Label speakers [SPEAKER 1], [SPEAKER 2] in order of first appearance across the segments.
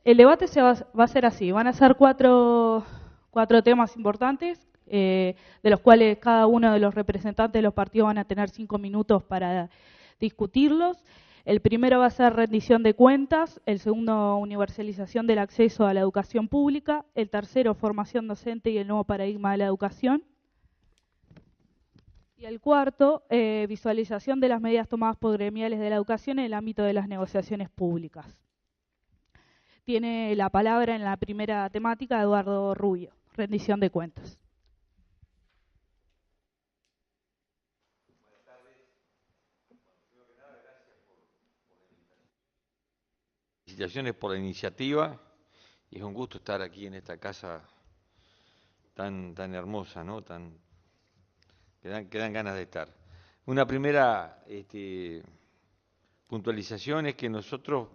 [SPEAKER 1] El debate va a ser así. Van a ser cuatro temas importantes, de los cuales cada uno de los representantes de los partidos van a tener 5 minutos para discutirlos. El primero va a ser rendición de cuentas, el segundo, universalización del acceso a la educación pública, el tercero, formación docente y el nuevo paradigma de la educación. Y el cuarto, visualización de las medidas tomadas por gremiales de la educación en el ámbito de las negociaciones públicas. Tiene la palabra en la primera temática Eduardo Rubio, rendición de cuentas.
[SPEAKER 2] Buenas tardes. Bueno, primero que nada, gracias por la invitación. Felicitaciones por la iniciativa y es un gusto estar aquí en esta casa tan hermosa, ¿no? Que dan ganas de estar. Una primera puntualización es que nosotros,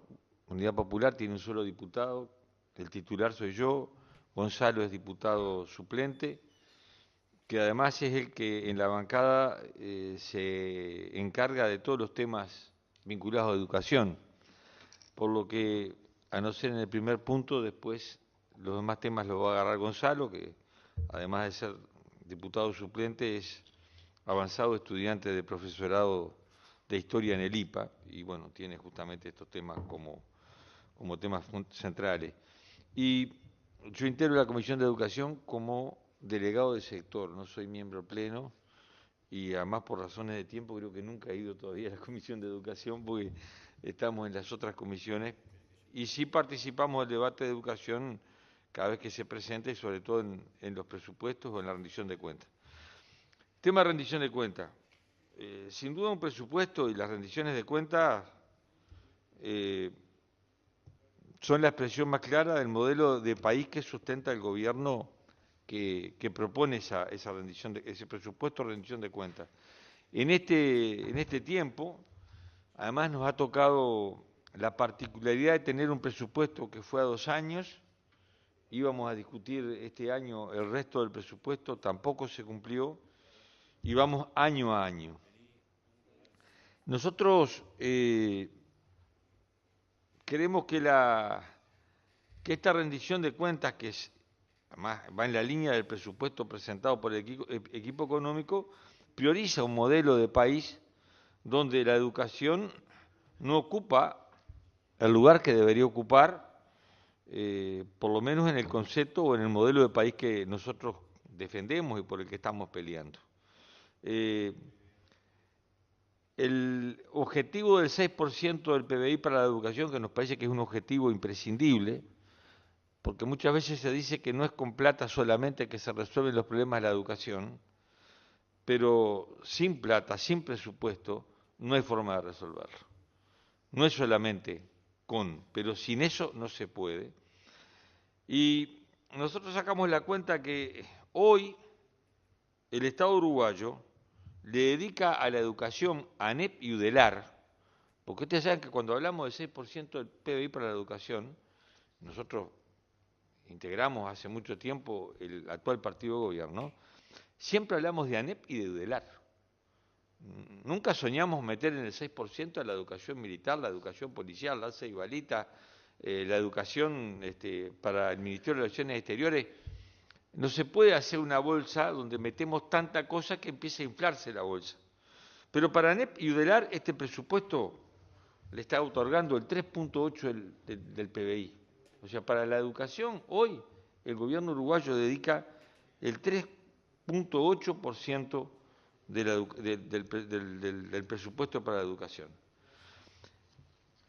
[SPEAKER 2] Unidad Popular, tiene un solo diputado, el titular soy yo, Gonzalo es diputado suplente, que además es el que en la bancada se encarga de todos los temas vinculados a educación, por lo que, a no ser en el primer punto, después los demás temas los va a agarrar Gonzalo, que además de ser diputado suplente es avanzado estudiante de profesorado de historia en el IPA, y bueno, tiene justamente estos temas como temas centrales. Y yo integro la Comisión de Educación como delegado del sector, no soy miembro pleno, y además por razones de tiempo creo que nunca he ido todavía a la Comisión de Educación porque estamos en las otras comisiones, y sí participamos del debate de educación cada vez que se presenta y sobre todo en los presupuestos o en la rendición de cuentas. Tema de rendición de cuentas. Sin duda un presupuesto y las rendiciones de cuentas son la expresión más clara del modelo de país que sustenta el gobierno que propone ese presupuesto de rendición de cuentas. En este tiempo, además nos ha tocado la particularidad de tener un presupuesto que fue a 2 años, íbamos a discutir este año el resto del presupuesto, tampoco se cumplió, y vamos año a año. Nosotros creemos que esta rendición de cuentas, que además va en la línea del presupuesto presentado por el equipo económico, prioriza un modelo de país donde la educación no ocupa el lugar que debería ocupar, por lo menos en el concepto o en el modelo de país que nosotros defendemos y por el que estamos peleando. El objetivo del 6% del PBI para la educación, que nos parece que es un objetivo imprescindible, porque muchas veces se dice que no es con plata solamente que se resuelven los problemas de la educación, pero sin plata, sin presupuesto, no hay forma de resolverlo. No es solamente pero sin eso no se puede. Y nosotros sacamos la cuenta que hoy el Estado uruguayo le dedica a la educación, ANEP y UDELAR, porque ustedes saben que cuando hablamos del 6% del PBI para la educación, nosotros integramos hace mucho tiempo el actual partido de gobierno, siempre hablamos de ANEP y de UDELAR. Nunca soñamos meter en el 6% a la educación militar, la educación policial, la Ceibalita, la educación para el Ministerio de Relaciones Exteriores. No se puede hacer una bolsa donde metemos tanta cosa que empiece a inflarse la bolsa. Pero para ANEP y UDELAR este presupuesto le está otorgando el 3.8 del PBI. O sea, para la educación hoy el gobierno uruguayo dedica el 3.8% del presupuesto para la educación.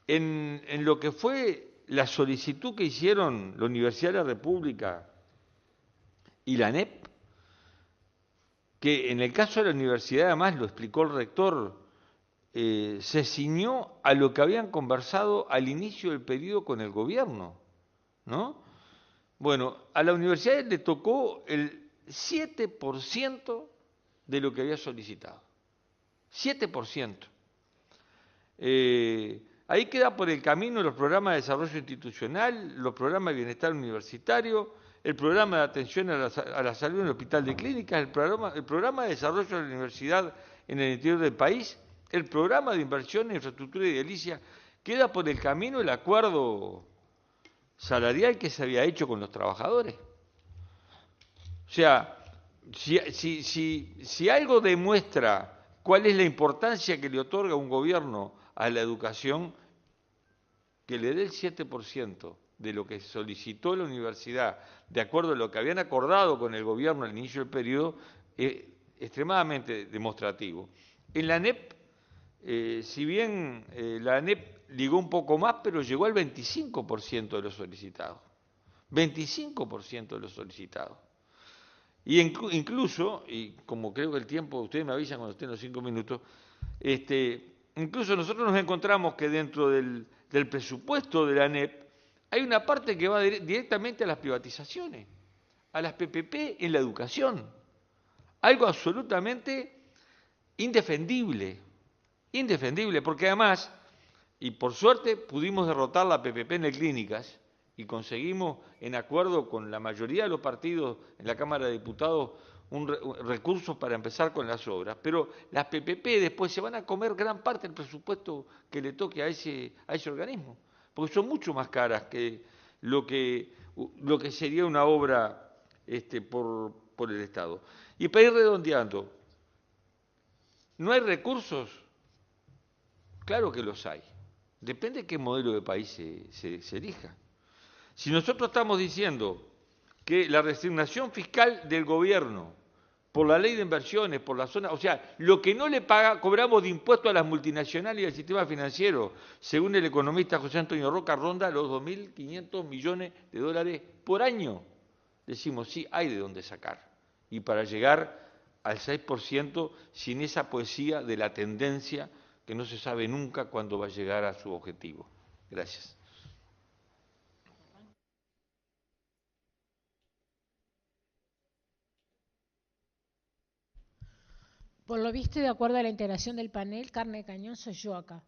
[SPEAKER 2] En lo que fue la solicitud que hicieron la Universidad de la República y la ANEP, que en el caso de la universidad, además lo explicó el rector, se ciñó a lo que habían conversado al inicio del periodo con el gobierno, ¿no? Bueno, a la universidad le tocó el 7% de lo que había solicitado. 7%. Ahí queda por el camino los programas de desarrollo institucional, los programas de bienestar universitario, el programa de atención a la salud en el hospital de clínicas, el programa de desarrollo de la universidad en el interior del país, el programa de inversión en infraestructura y edilicia. Queda por el camino el acuerdo salarial que se había hecho con los trabajadores. O sea, si algo demuestra cuál es la importancia que le otorga un gobierno a la educación, que le dé el 7% de lo que solicitó la universidad, de acuerdo a lo que habían acordado con el gobierno al inicio del periodo, es extremadamente demostrativo. En la ANEP, si bien la ANEP ligó un poco más, pero llegó al 25% de los solicitados. 25% de los solicitados. Y incluso, y como creo que el tiempo, ustedes me avisan cuando estén los 5 minutos, incluso nosotros nos encontramos que dentro del presupuesto de la ANEP hay una parte que va directamente a las privatizaciones, a las PPP en la educación. Algo absolutamente indefendible, porque además, y por suerte pudimos derrotar la PPP en el Clínicas, y conseguimos, en acuerdo con la mayoría de los partidos en la Cámara de Diputados, recursos para empezar con las obras. Pero las PPP después se van a comer gran parte del presupuesto que le toque a ese organismo, porque son mucho más caras que lo que sería una obra por el Estado. Y para ir redondeando, ¿no hay recursos? Claro que los hay. Depende de qué modelo de país se elija. Si nosotros estamos diciendo que la resignación fiscal del gobierno por la ley de inversiones, por la zona, o sea, lo que no le cobramos de impuestos a las multinacionales y al sistema financiero, según el economista José Antonio Roca, ronda los 2.500 millones de dólares por año. Decimos, sí, hay de dónde sacar. Y para llegar al 6% sin esa poesía de la tendencia que no se sabe nunca cuándo va a llegar a su objetivo. Gracias.
[SPEAKER 3] Por lo visto, de acuerdo a la integración del panel, carne de cañón soy yo acá.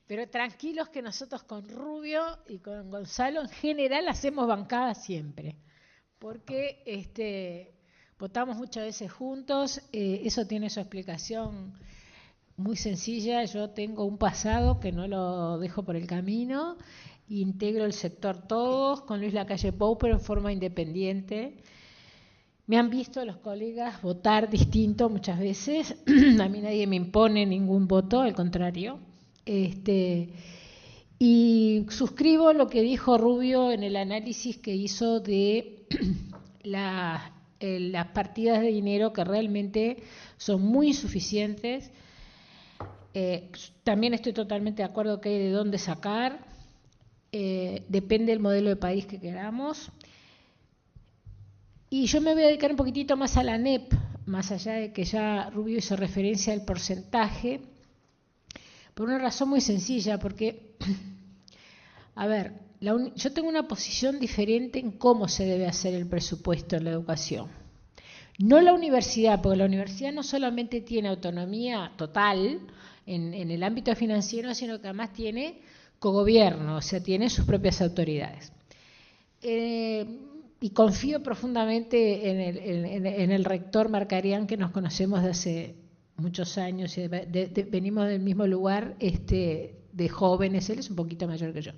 [SPEAKER 3] Pero tranquilos que nosotros con Rubio y con Gonzalo en general hacemos bancada siempre. Porque votamos muchas veces juntos, eso tiene su explicación muy sencilla. Yo tengo un pasado que no lo dejo por el camino, integro el sector todos, con Luis Lacalle Pou, pero en forma independiente. Me han visto los colegas votar distinto muchas veces. A mí nadie me impone ningún voto, al contrario. Y suscribo lo que dijo Rubio en el análisis que hizo de las partidas de dinero, que realmente son muy insuficientes. También estoy totalmente de acuerdo que hay de dónde sacar. Depende del modelo de país que queramos. Y yo me voy a dedicar un poquitito más a la ANEP, más allá de que ya Rubio hizo referencia al porcentaje, por una razón muy sencilla, porque, a ver, yo tengo una posición diferente en cómo se debe hacer el presupuesto en la educación. No la universidad, porque la universidad no solamente tiene autonomía total en el ámbito financiero, sino que además tiene cogobierno, o sea, tiene sus propias autoridades. Y confío profundamente en el rector Marcarián, que nos conocemos de hace muchos años, y venimos del mismo lugar de jóvenes. Él es un poquito mayor que yo.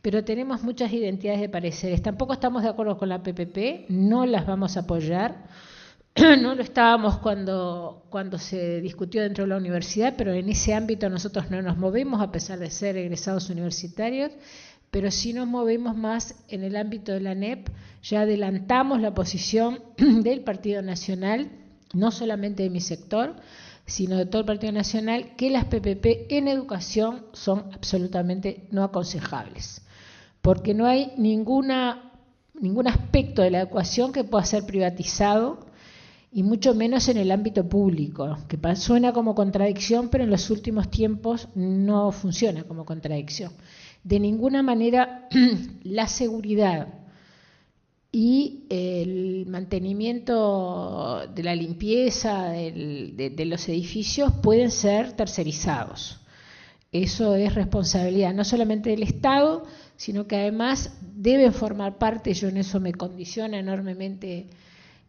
[SPEAKER 3] Pero tenemos muchas identidades de pareceres. Tampoco estamos de acuerdo con la PPP, no las vamos a apoyar. No lo estábamos cuando se discutió dentro de la universidad, pero en ese ámbito nosotros no nos movemos, a pesar de ser egresados universitarios. Pero si nos movemos más en el ámbito de la ANEP, ya adelantamos la posición del Partido Nacional, no solamente de mi sector, sino de todo el Partido Nacional, que las PPP en educación son absolutamente no aconsejables, porque no hay ningún aspecto de la educación que pueda ser privatizado, y mucho menos en el ámbito público, que suena como contradicción, pero en los últimos tiempos no funciona como contradicción. De ninguna manera la seguridad y el mantenimiento de la limpieza de los edificios pueden ser tercerizados. Eso es responsabilidad no solamente del Estado, sino que además deben formar parte, yo en eso me condiciona enormemente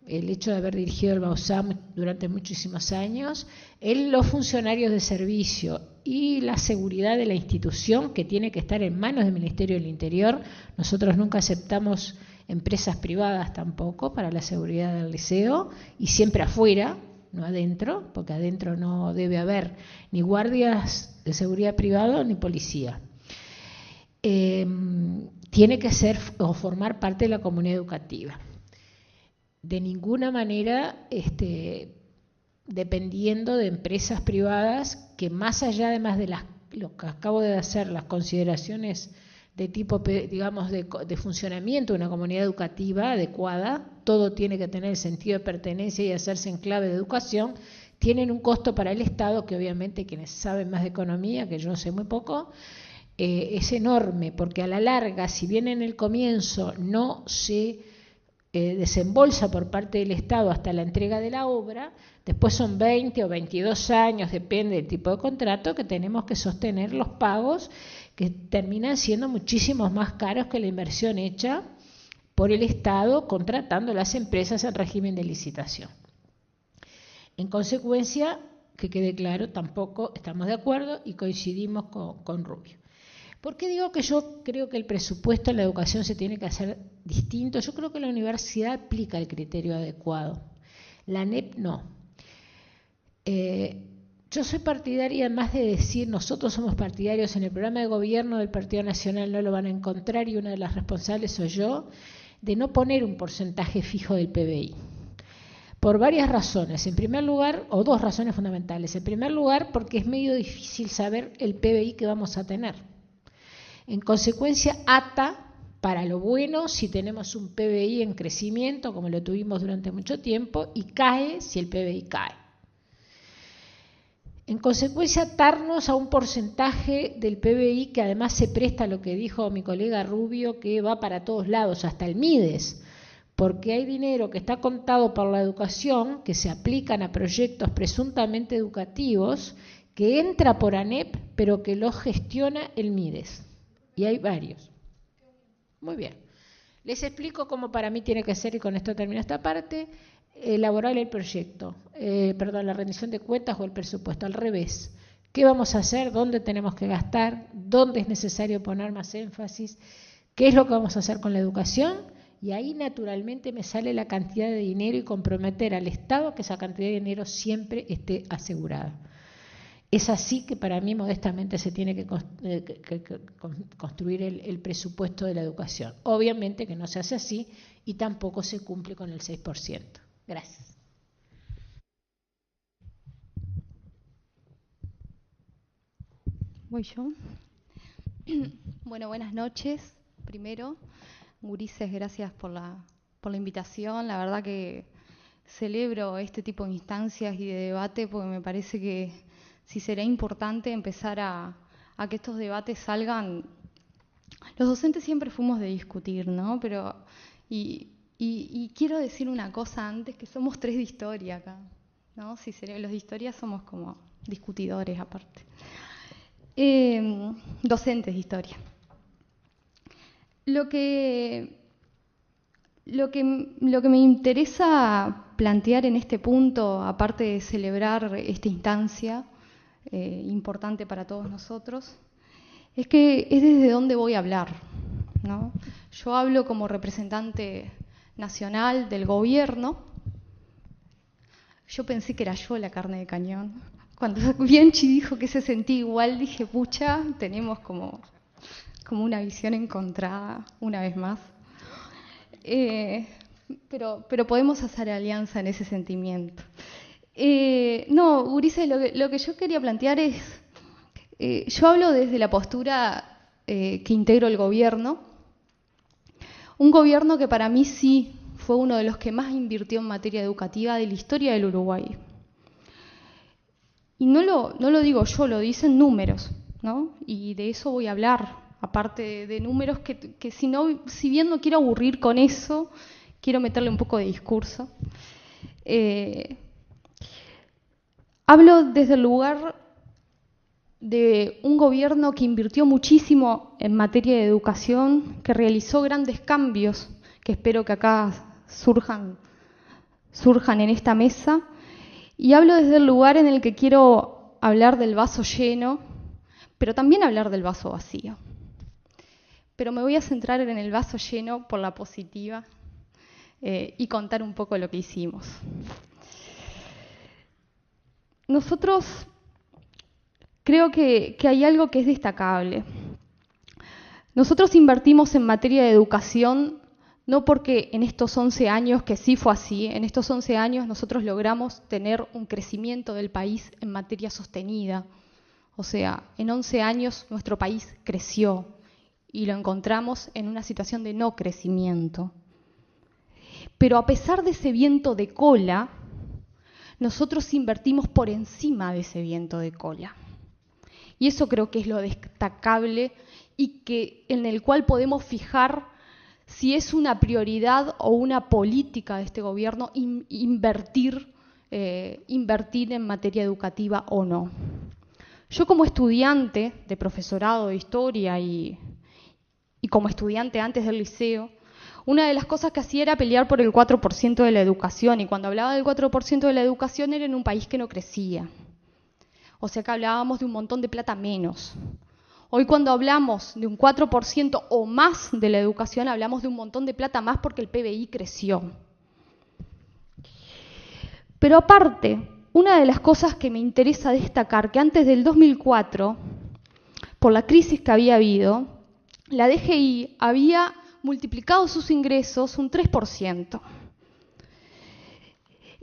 [SPEAKER 3] el hecho de haber dirigido el BAUSAM durante muchísimos años, en los funcionarios de servicio, y la seguridad de la institución, que tiene que estar en manos del Ministerio del Interior. Nosotros nunca aceptamos empresas privadas tampoco para la seguridad del liceo, y siempre afuera, no adentro, porque adentro no debe haber ni guardias de seguridad privado ni policía. Tiene que ser o formar parte de la comunidad educativa. De ninguna manera dependiendo de empresas privadas que, más allá además de lo que acabo de hacer, las consideraciones de tipo, digamos, de funcionamiento de una comunidad educativa adecuada, todo tiene que tener el sentido de pertenencia y hacerse en clave de educación, tienen un costo para el Estado que obviamente quienes saben más de economía, que yo sé muy poco, es enorme, porque a la larga, si bien en el comienzo no se desembolsa por parte del Estado hasta la entrega de la obra, después son 20 o 22 años, depende del tipo de contrato, que tenemos que sostener los pagos, que terminan siendo muchísimos más caros que la inversión hecha por el Estado contratando las empresas en régimen de licitación. En consecuencia, que quede claro, tampoco estamos de acuerdo y coincidimos con Rubio. ¿Por qué digo que yo creo que el presupuesto en la educación se tiene que hacer distinto? Yo creo que la universidad aplica el criterio adecuado. La ANEP no. Yo soy partidaria, además de decir, nosotros somos partidarios en el programa de gobierno del Partido Nacional, no lo van a encontrar, y una de las responsables soy yo, de no poner un porcentaje fijo del PBI. Por varias razones. En primer lugar, o dos razones fundamentales. En primer lugar, porque es medio difícil saber el PBI que vamos a tener. En consecuencia, ata para lo bueno si tenemos un PBI en crecimiento, como lo tuvimos durante mucho tiempo, y cae si el PBI cae. En consecuencia, atarnos a un porcentaje del PBI que además se presta a lo que dijo mi colega Rubio, que va para todos lados, hasta el MIDES, porque hay dinero que está contado por la educación, que se aplican a proyectos presuntamente educativos, que entra por ANEP, pero que lo gestiona el MIDES. Y hay varios. Muy bien. Les explico cómo para mí tiene que ser, y con esto termino esta parte, elaborar el proyecto, la rendición de cuentas o el presupuesto, al revés. ¿Qué vamos a hacer? ¿Dónde tenemos que gastar? ¿Dónde es necesario poner más énfasis? ¿Qué es lo que vamos a hacer con la educación? Y ahí naturalmente me sale la cantidad de dinero y comprometer al Estado a que esa cantidad de dinero siempre esté asegurada. Es así que para mí modestamente se tiene que construir el presupuesto de la educación. Obviamente que no se hace así y tampoco se cumple con el 6%. Gracias.
[SPEAKER 4] Voy yo. Bueno, buenas noches. Primero, Gurises, gracias por la invitación. La verdad que celebro este tipo de instancias y de debate porque me parece que sí será importante empezar a que estos debates salgan. Los docentes siempre fuimos de discutir, ¿no? Pero y quiero decir una cosa antes, que somos 3 de historia acá, ¿no? Si los de historia somos como discutidores aparte. Docentes de historia. Lo que me interesa plantear en este punto, aparte de celebrar esta instancia importante para todos nosotros, es que es desde dónde voy a hablar, ¿no? Yo hablo como representante nacional del gobierno. Yo pensé que era yo la carne de cañón. Cuando Bianchi dijo que se sentía igual, dije, pucha, tenemos como una visión encontrada, una vez más. Pero podemos hacer alianza en ese sentimiento. No, Ulises, lo que yo quería plantear es, yo hablo desde la postura que integro el gobierno, un gobierno que para mí sí fue uno de los que más invirtió en materia educativa de la historia del Uruguay. Y no lo digo yo, lo dicen números, ¿no? Y de eso voy a hablar, aparte de números que si bien no quiero aburrir con eso, quiero meterle un poco de discurso. Hablo desde el lugar de un gobierno que invirtió muchísimo en materia de educación, que realizó grandes cambios, que espero que acá surjan en esta mesa. Y hablo desde el lugar en el que quiero hablar del vaso lleno pero también hablar del vaso vacío. Pero me voy a centrar en el vaso lleno por la positiva y contar un poco lo que hicimos. Nosotros creo que hay algo que es destacable. Nosotros invertimos en materia de educación no porque en estos 11 años, que sí fue así, en estos 11 años nosotros logramos tener un crecimiento del país en materia sostenida. O sea, en 11 años nuestro país creció y lo encontramos en una situación de no crecimiento. Pero a pesar de ese viento de cola, nosotros invertimos por encima de ese viento de cola. Y eso creo que es lo destacable y en el cual podemos fijar si es una prioridad o una política de este gobierno invertir en materia educativa o no. Yo como estudiante de profesorado de historia y como estudiante antes del liceo, una de las cosas que hacía era pelear por el 4% de la educación, y cuando hablaba del 4% de la educación era en un país que no crecía. O sea que hablábamos de un montón de plata menos. Hoy cuando hablamos de un 4% o más de la educación, hablamos de un montón de plata más porque el PBI creció. Pero aparte, una de las cosas que me interesa destacar, que antes del 2004, por la crisis que había habido, la DGI había multiplicado sus ingresos un 3%.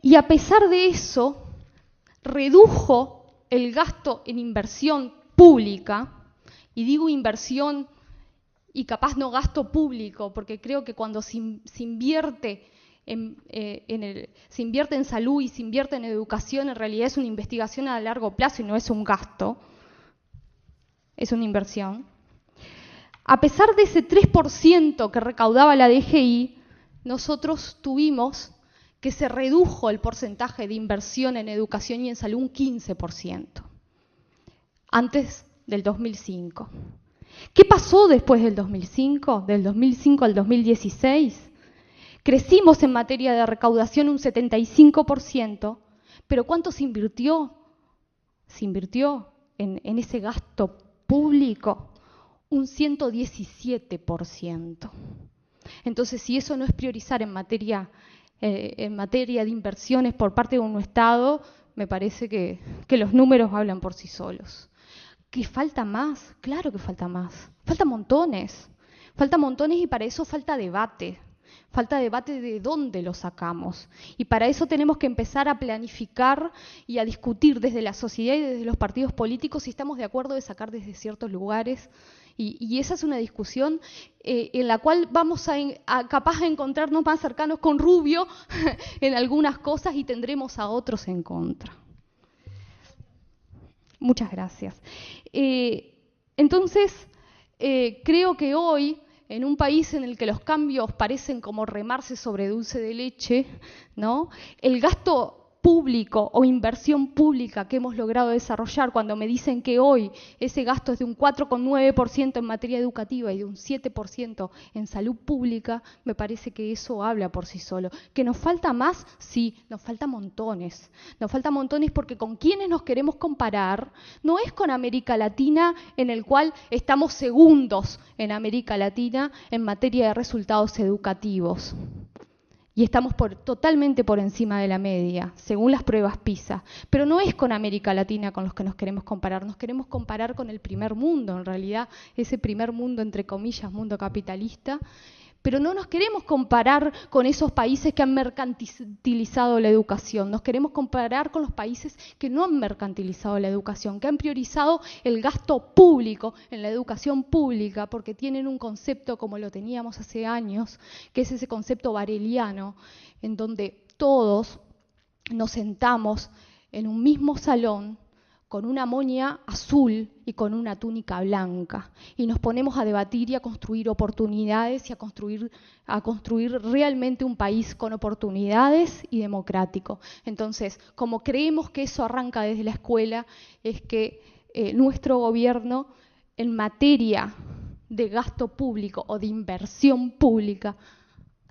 [SPEAKER 4] Y a pesar de eso, redujo el gasto en inversión pública, y digo inversión y capaz no gasto público, porque creo que cuando se invierte se invierte en salud y se invierte en educación, en realidad es una investigación a largo plazo y no es un gasto, es una inversión. A pesar de ese 3% que recaudaba la DGI, nosotros tuvimos que se redujo el porcentaje de inversión en educación y en salud un 15%, antes del 2005. ¿Qué pasó después del 2005? Del 2005 al 2016, crecimos en materia de recaudación un 75%, pero ¿cuánto se invirtió? Se invirtió en ese gasto público un 117%. Entonces, si eso no es priorizar en materia de inversiones por parte de un Estado, me parece que los números hablan por sí solos. ¿Que falta más? Claro que falta más. Falta montones y para eso falta debate. Falta debate de dónde lo sacamos. Y para eso tenemos que empezar a planificar y a discutir desde la sociedad y desde los partidos políticos si estamos de acuerdo de sacar desde ciertos lugares. Y esa es una discusión en la cual vamos a capaz de encontrarnos más cercanos con Rubio en algunas cosas y tendremos a otros en contra. Muchas gracias. Entonces, creo que hoy, en un país en el que los cambios parecen como remarse sobre dulce de leche, ¿no? El gasto público o inversión pública que hemos logrado desarrollar, cuando me dicen que hoy ese gasto es de un 4,9% en materia educativa y de un 7% en salud pública, me parece que eso habla por sí solo. ¿Que nos falta más? Sí, nos falta montones. Nos falta montones porque con quienes nos queremos comparar no es con América Latina, en el cual estamos segundos en América Latina en materia de resultados educativos. Y estamos totalmente por encima de la media, según las pruebas PISA. Pero no es con América Latina con los que nos queremos queremos comparar con el primer mundo, en realidad, ese primer mundo, entre comillas, mundo capitalista. Pero no nos queremos comparar con esos países que han mercantilizado la educación, nos queremos comparar con los países que no han mercantilizado la educación, que han priorizado el gasto público en la educación pública, porque tienen un concepto como lo teníamos hace años, que es ese concepto bareliano, en donde todos nos sentamos en un mismo salón con una moña azul y con una túnica blanca, y nos ponemos a debatir y a construir oportunidades y a construir realmente un país con oportunidades y democrático. Entonces, como creemos que eso arranca desde la escuela, es que nuestro gobierno, en materia de gasto público o de inversión pública,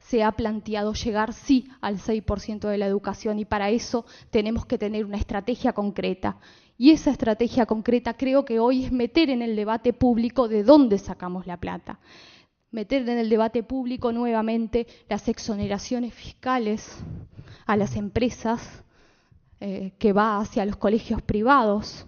[SPEAKER 4] se ha planteado llegar sí al 6% de la educación, y para eso tenemos que tener una estrategia concreta. Y esa estrategia concreta creo que hoy es meter en el debate público de dónde sacamos la plata. Meter en el debate público nuevamente las exoneraciones fiscales a las empresas que va hacia los colegios privados,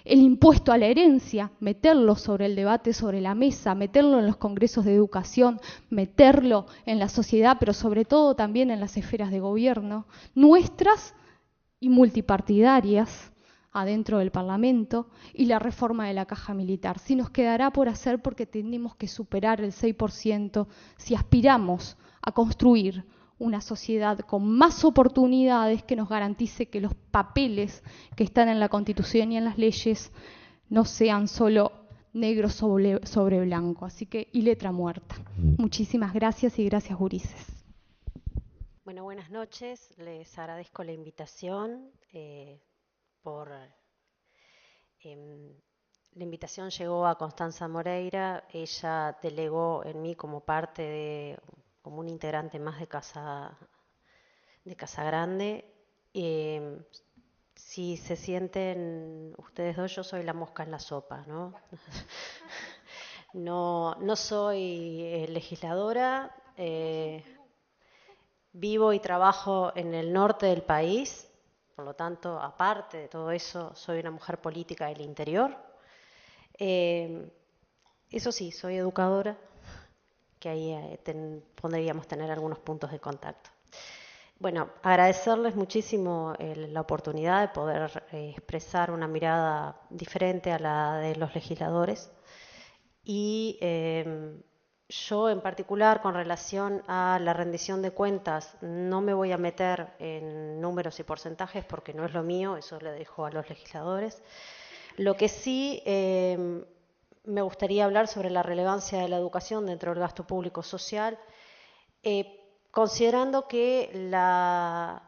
[SPEAKER 4] el impuesto a la herencia, meterlo sobre el debate, sobre la mesa, meterlo en los congresos de educación, meterlo en la sociedad, pero sobre todo también en las esferas de gobierno, nuestras y multipartidarias, adentro del Parlamento, y la reforma de la caja militar. Sí nos quedará por hacer porque tenemos que superar el 6% si aspiramos a construir una sociedad con más oportunidades que nos garantice que los papeles que están en la Constitución y en las leyes no sean solo negro sobre blanco. Así que, y letra muerta. Muchísimas gracias y gracias, Ulises.
[SPEAKER 5] Bueno, buenas noches. Les agradezco la invitación. La invitación llegó a Constanza Moreira. Ella delegó en mí como parte de, como un integrante más de Casa Grande. Si se sienten ustedes dos, yo soy la mosca en la sopa, ¿no? No soy legisladora. Vivo y trabajo en el norte del país. Por lo tanto, aparte de todo eso, soy una mujer política del interior. Eso sí, soy educadora, que ahí podríamos tener algunos puntos de contacto. Bueno, agradecerles muchísimo la oportunidad de poder expresar una mirada diferente a la de los legisladores. Y yo en particular, con relación a la rendición de cuentas, no me voy a meter en números y porcentajes porque no es lo mío, eso le dejo a los legisladores. Lo que sí me gustaría hablar sobre la relevancia de la educación dentro del gasto público social, considerando que la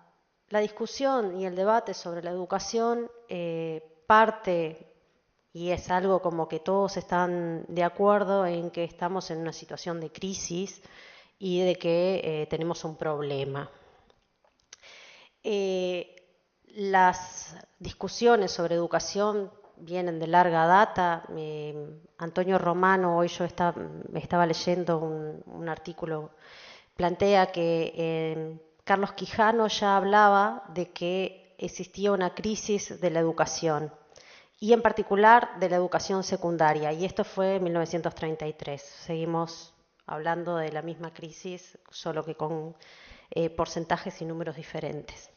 [SPEAKER 5] discusión y el debate sobre la educación parte, y es algo como que todos están de acuerdo en que estamos en una situación de crisis y de que tenemos un problema. Las discusiones sobre educación vienen de larga data. Antonio Romano, hoy yo estaba leyendo un artículo, plantea que Carlos Quijano ya hablaba de que existía una crisis de la educación, y en particular de la educación secundaria, y esto fue en 1933. Seguimos hablando de la misma crisis, solo que con porcentajes y números diferentes.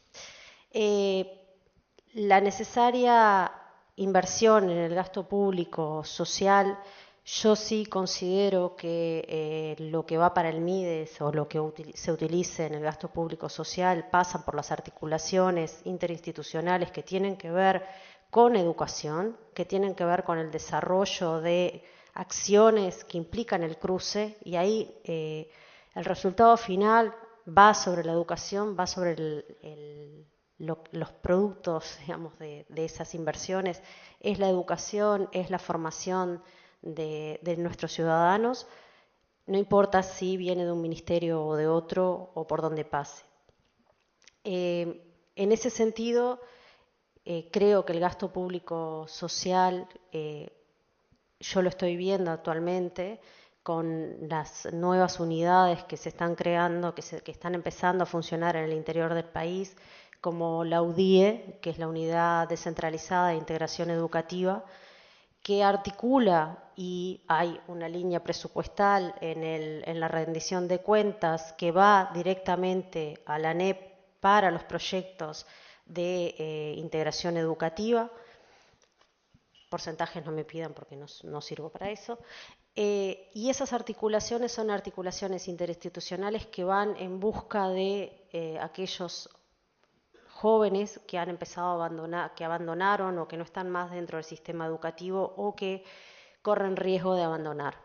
[SPEAKER 5] La necesaria inversión en el gasto público social, yo sí considero que lo que va para el MIDES o lo que se utilice en el gasto público social pasan por las articulaciones interinstitucionales que tienen que ver con educación, que tienen que ver con el desarrollo de acciones que implican el cruce, y ahí el resultado final va sobre la educación, va sobre los productos, digamos, de esas inversiones. Es la educación, es la formación de nuestros ciudadanos, no importa si viene de un ministerio o de otro o por donde pase. En ese sentido, creo que el gasto público social, yo lo estoy viendo actualmente con las nuevas unidades que se están creando, que están empezando a funcionar en el interior del país, como la UDIE, que es la Unidad Descentralizada de Integración Educativa, que articula, y hay una línea presupuestal en la rendición de cuentas que va directamente a la ANEP para los proyectos de integración educativa. Porcentajes no me pidan porque no sirvo para eso. Y esas articulaciones son articulaciones interinstitucionales que van en busca de aquellos jóvenes que han empezado a abandonar, que abandonaron o que no están más dentro del sistema educativo o que corren riesgo de abandonar.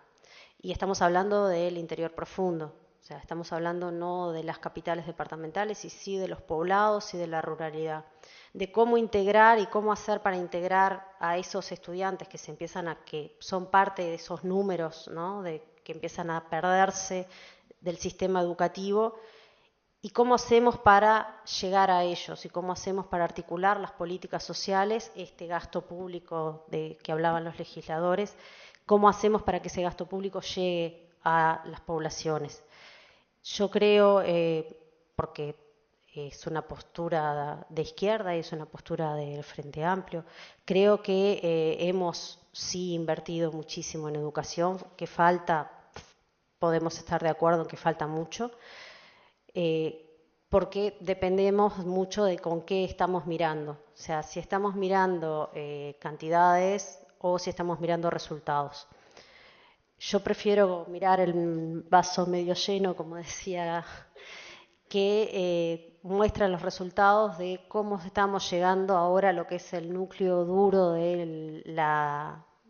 [SPEAKER 5] Y estamos hablando del interior profundo, o sea, estamos hablando no de las capitales departamentales, y sí de los poblados y de la ruralidad, de cómo integrar y cómo hacer para integrar a esos estudiantes que son parte de esos números, ¿no?, que empiezan a perderse del sistema educativo, y cómo hacemos para llegar a ellos y cómo hacemos para articular las políticas sociales, este gasto público de que hablaban los legisladores, cómo hacemos para que ese gasto público llegue a las poblaciones. Yo creo, porque es una postura de izquierda y es una postura del Frente Amplio, creo que hemos sí invertido muchísimo en educación, que falta, podemos estar de acuerdo en que falta mucho, porque dependemos mucho de con qué estamos mirando, o sea, si estamos mirando cantidades o si estamos mirando resultados. Yo prefiero mirar el vaso medio lleno, como decía, que muestra los resultados de cómo estamos llegando ahora a lo que es el núcleo duro de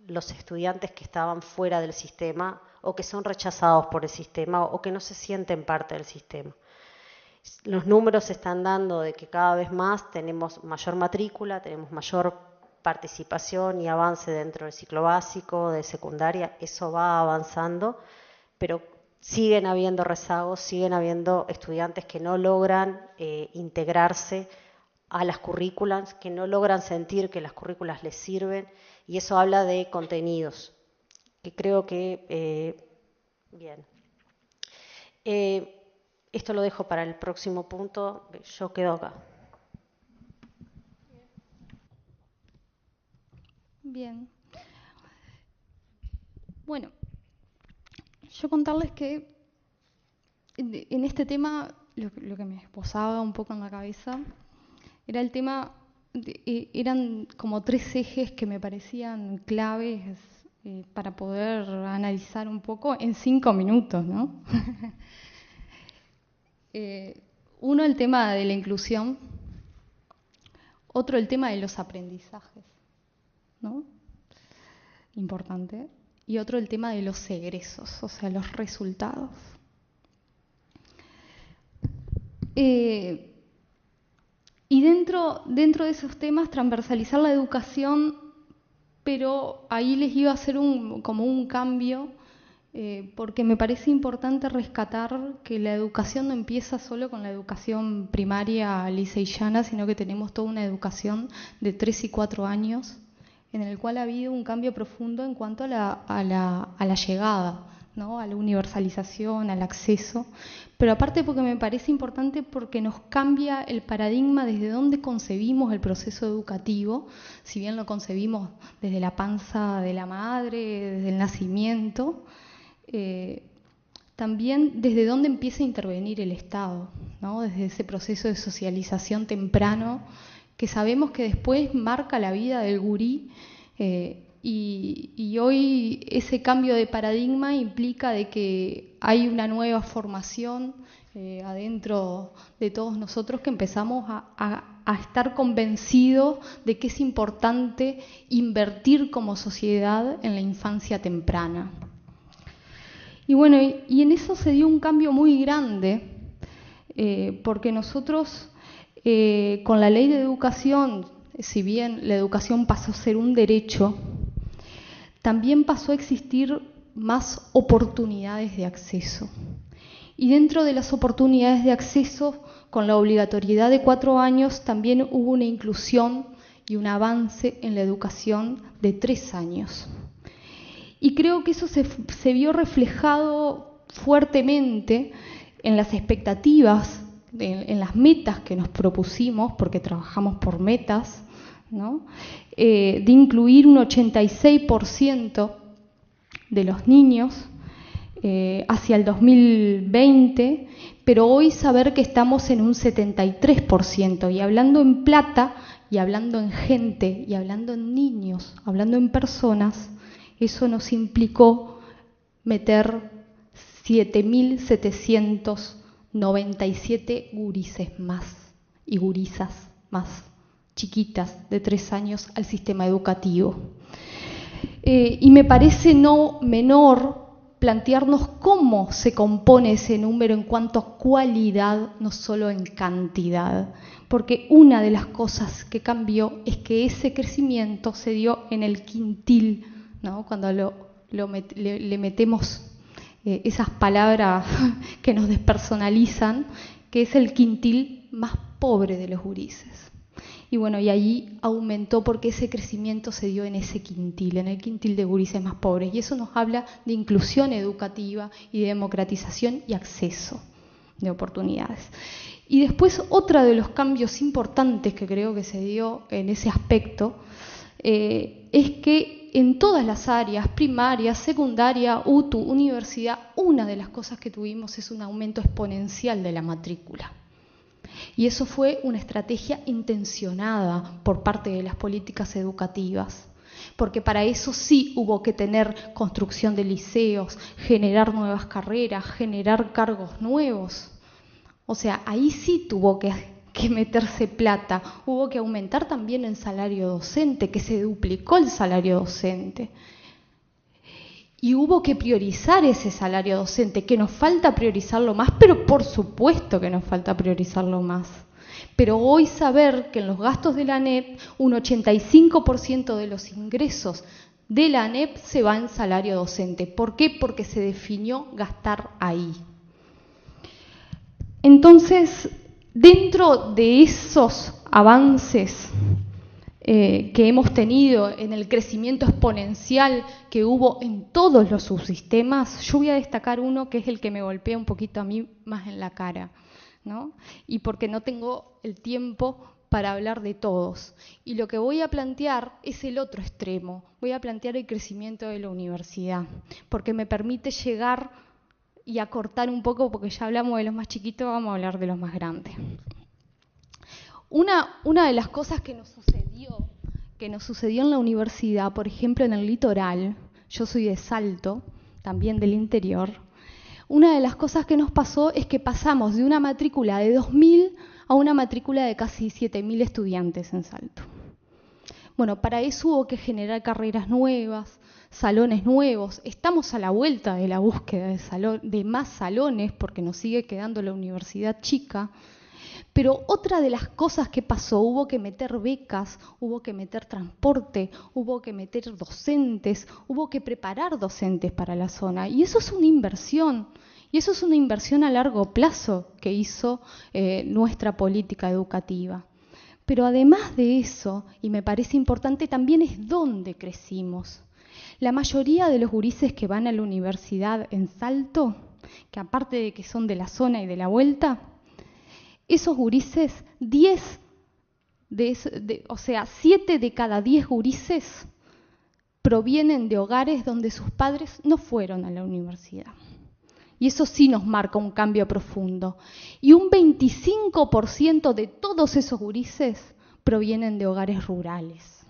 [SPEAKER 5] los estudiantes que estaban fuera del sistema o que son rechazados por el sistema o que no se sienten parte del sistema. Los números están dando de que cada vez más tenemos mayor matrícula, tenemos mayor participación y avance dentro del ciclo básico, de secundaria, eso va avanzando, pero siguen habiendo rezagos, siguen habiendo estudiantes que no logran integrarse a las currículas, que no logran sentir que las currículas les sirven, y eso habla de contenidos, que creo que, bien. Esto lo dejo para el próximo punto, yo quedo acá.
[SPEAKER 4] Bien. Bueno, yo contarles que en este tema lo que me esposaba un poco en la cabeza era el tema, eran como 3 ejes que me parecían claves para poder analizar un poco en 5 minutos, ¿no? Uno, el tema de la inclusión, otro, el tema de los aprendizajes, ¿no? Importante. Y otro, el tema de los egresos, o sea, los resultados. Y dentro de esos temas, transversalizar la educación, pero ahí les iba a hacer como un cambio, porque me parece importante rescatar que la educación no empieza solo con la educación primaria lisa y llana, sino que tenemos toda una educación de 3 y 4 años, en el cual ha habido un cambio profundo en cuanto a la llegada, ¿no? A la universalización, al acceso, pero aparte porque me parece importante porque nos cambia el paradigma desde donde concebimos el proceso educativo, si bien lo concebimos desde la panza de la madre, desde el nacimiento, también desde dónde empieza a intervenir el Estado, ¿no? Desde ese proceso de socialización temprano que sabemos que después marca la vida del gurí, y hoy ese cambio de paradigma implica de que hay una nueva formación adentro de todos nosotros que empezamos a estar convencidos de que es importante invertir como sociedad en la infancia temprana. Y bueno, y en eso se dio un cambio muy grande, porque nosotros con la ley de educación, si bien la educación pasó a ser un derecho, también pasó a existir más oportunidades de acceso. Y dentro de las oportunidades de acceso, con la obligatoriedad de 4 años, también hubo una inclusión y un avance en la educación de 3 años. Y creo que eso se vio reflejado fuertemente en las expectativas, en las metas que nos propusimos, porque trabajamos por metas, ¿no? De incluir un 86% de los niños hacia el 2020, pero hoy saber que estamos en un 73%, y hablando en plata, y hablando en gente, y hablando en niños, hablando en personas, eso nos implicó meter 7.797 gurises más y gurisas más chiquitas de 3 años al sistema educativo. Y me parece no menor plantearnos cómo se compone ese número en cuanto a cualidad, no solo en cantidad, porque una de las cosas que cambió es que ese crecimiento se dio en el quintil, ¿no? Cuando le metemos esas palabras que nos despersonalizan, que es el quintil más pobre de los gurises. Y bueno, y ahí aumentó porque ese crecimiento se dio en ese quintil, en el quintil de gurises más pobres. Y eso nos habla de inclusión educativa y de democratización y acceso de oportunidades. Y después, otro de los cambios importantes que creo que se dio en ese aspecto es que en todas las áreas, primaria, secundaria, UTU, universidad, una de las cosas que tuvimos es un aumento exponencial de la matrícula. Y eso fue una estrategia intencionada por parte de las políticas educativas, porque para eso sí hubo que tener construcción de liceos, generar nuevas carreras, generar cargos nuevos. O sea, ahí sí tuvo que meterse plata, hubo que aumentar también el salario docente, que se duplicó el salario docente. Y hubo que priorizar ese salario docente, que nos falta priorizarlo más, pero por supuesto que nos falta priorizarlo más. Pero hoy saber que en los gastos de la ANEP un 85% de los ingresos de la ANEP se va en salario docente. ¿Por qué? Porque se definió gastar ahí. Entonces, dentro de esos avances que hemos tenido en el crecimiento exponencial que hubo en todos los subsistemas, yo voy a destacar uno que es el que me golpea un poquito a mí más en la cara, ¿no? Y porque no tengo el tiempo para hablar de todos. Y lo que voy a plantear es el otro extremo. Voy a plantear el crecimiento de la universidad, porque me permite llegar y acortar un poco, porque ya hablamos de los más chiquitos, vamos a hablar de los más grandes. Una de las cosas que nos sucedió en la universidad, por ejemplo en el litoral, yo soy de Salto, también del interior, una de las cosas que nos pasó es que pasamos de una matrícula de 2.000 a una matrícula de casi 7.000 estudiantes en Salto. Bueno, para eso hubo que generar carreras nuevas, salones nuevos. Estamos a la vuelta de la búsqueda de más salones porque nos sigue quedando la universidad chica. Pero otra de las cosas que pasó, hubo que meter becas, hubo que meter transporte, hubo que meter docentes, hubo que preparar docentes para la zona. Y eso es una inversión, y eso es una inversión a largo plazo que hizo nuestra política educativa. Pero además de eso, y me parece importante, también es dónde crecimos. La mayoría de los gurises que van a la universidad en Salto, que aparte de que son de la zona y de la vuelta, esos gurises, 7 de cada 10 gurises provienen de hogares donde sus padres no fueron a la universidad. Y eso sí nos marca un cambio profundo. Y un 25% de todos esos gurises provienen de hogares rurales.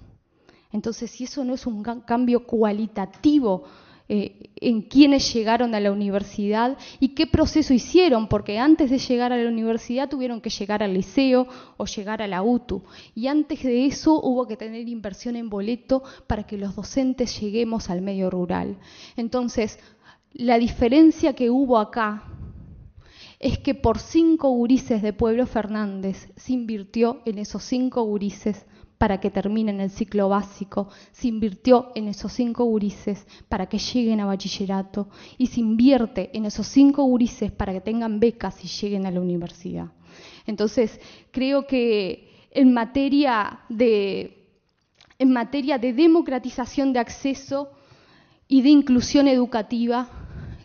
[SPEAKER 4] Entonces, si eso no es un cambio cualitativo en quienes llegaron a la universidad y qué proceso hicieron, porque antes de llegar a la universidad tuvieron que llegar al liceo o llegar a la UTU. Y antes de eso hubo que tener inversión en boleto para que los docentes lleguemos al medio rural. Entonces, la diferencia que hubo acá es que por 5 gurises de Pueblo Fernández se invirtió en esos 5 gurises para que terminen el ciclo básico, se invirtió en esos 5 gurises para que lleguen a bachillerato y se invierte en esos 5 gurises para que tengan becas y lleguen a la universidad. Entonces, creo que en materia de democratización de acceso y de inclusión educativa,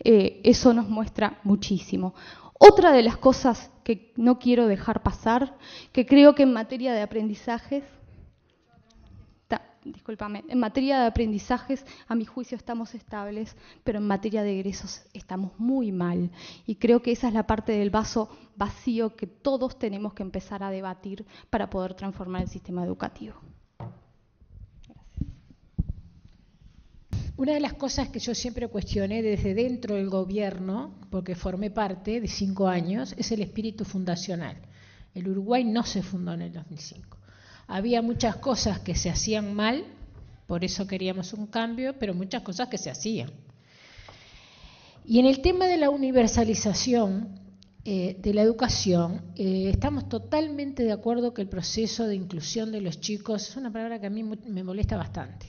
[SPEAKER 4] eso nos muestra muchísimo. Otra de las cosas que no quiero dejar pasar, que creo que en materia de aprendizajes, en materia de aprendizajes, a mi juicio estamos estables, pero en materia de egresos estamos muy mal. Y creo que esa es la parte del vaso vacío que todos tenemos que empezar a debatir para poder transformar el sistema educativo.
[SPEAKER 3] Una de las cosas que yo siempre cuestioné desde dentro del gobierno, porque formé parte de 5 años, es el espíritu fundacional. El Uruguay no se fundó en el 2005. Había muchas cosas que se hacían mal, por eso queríamos un cambio, pero muchas cosas que se hacían. Y en el tema de la universalización de la educación, estamos totalmente de acuerdo que el proceso de inclusión de los chicos es una palabra que a mí me molesta bastante,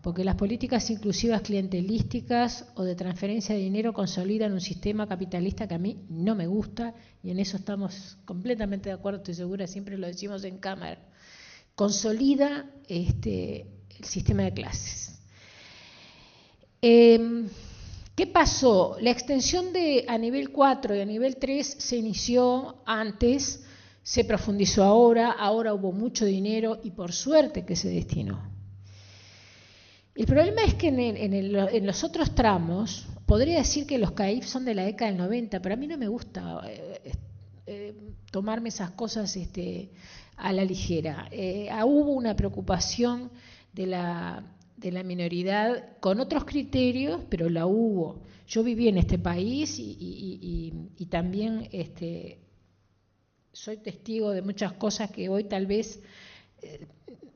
[SPEAKER 3] porque las políticas inclusivas clientelísticas o de transferencia de dinero consolidan un sistema capitalista que a mí no me gusta, y en eso estamos completamente de acuerdo, estoy segura, siempre lo decimos en cámara. Consolida el sistema de clases. ¿Qué pasó? La extensión a nivel 4 y a nivel 3 se inició antes, se profundizó ahora hubo mucho dinero y por suerte que se destinó. El problema es que en los otros tramos, podría decir que los CAIF son de la década del 90, pero a mí no me gusta tomarme esas cosas a la ligera. Hubo una preocupación de la minoridad con otros criterios, pero la hubo. Yo viví en este país y también soy testigo de muchas cosas que hoy tal vez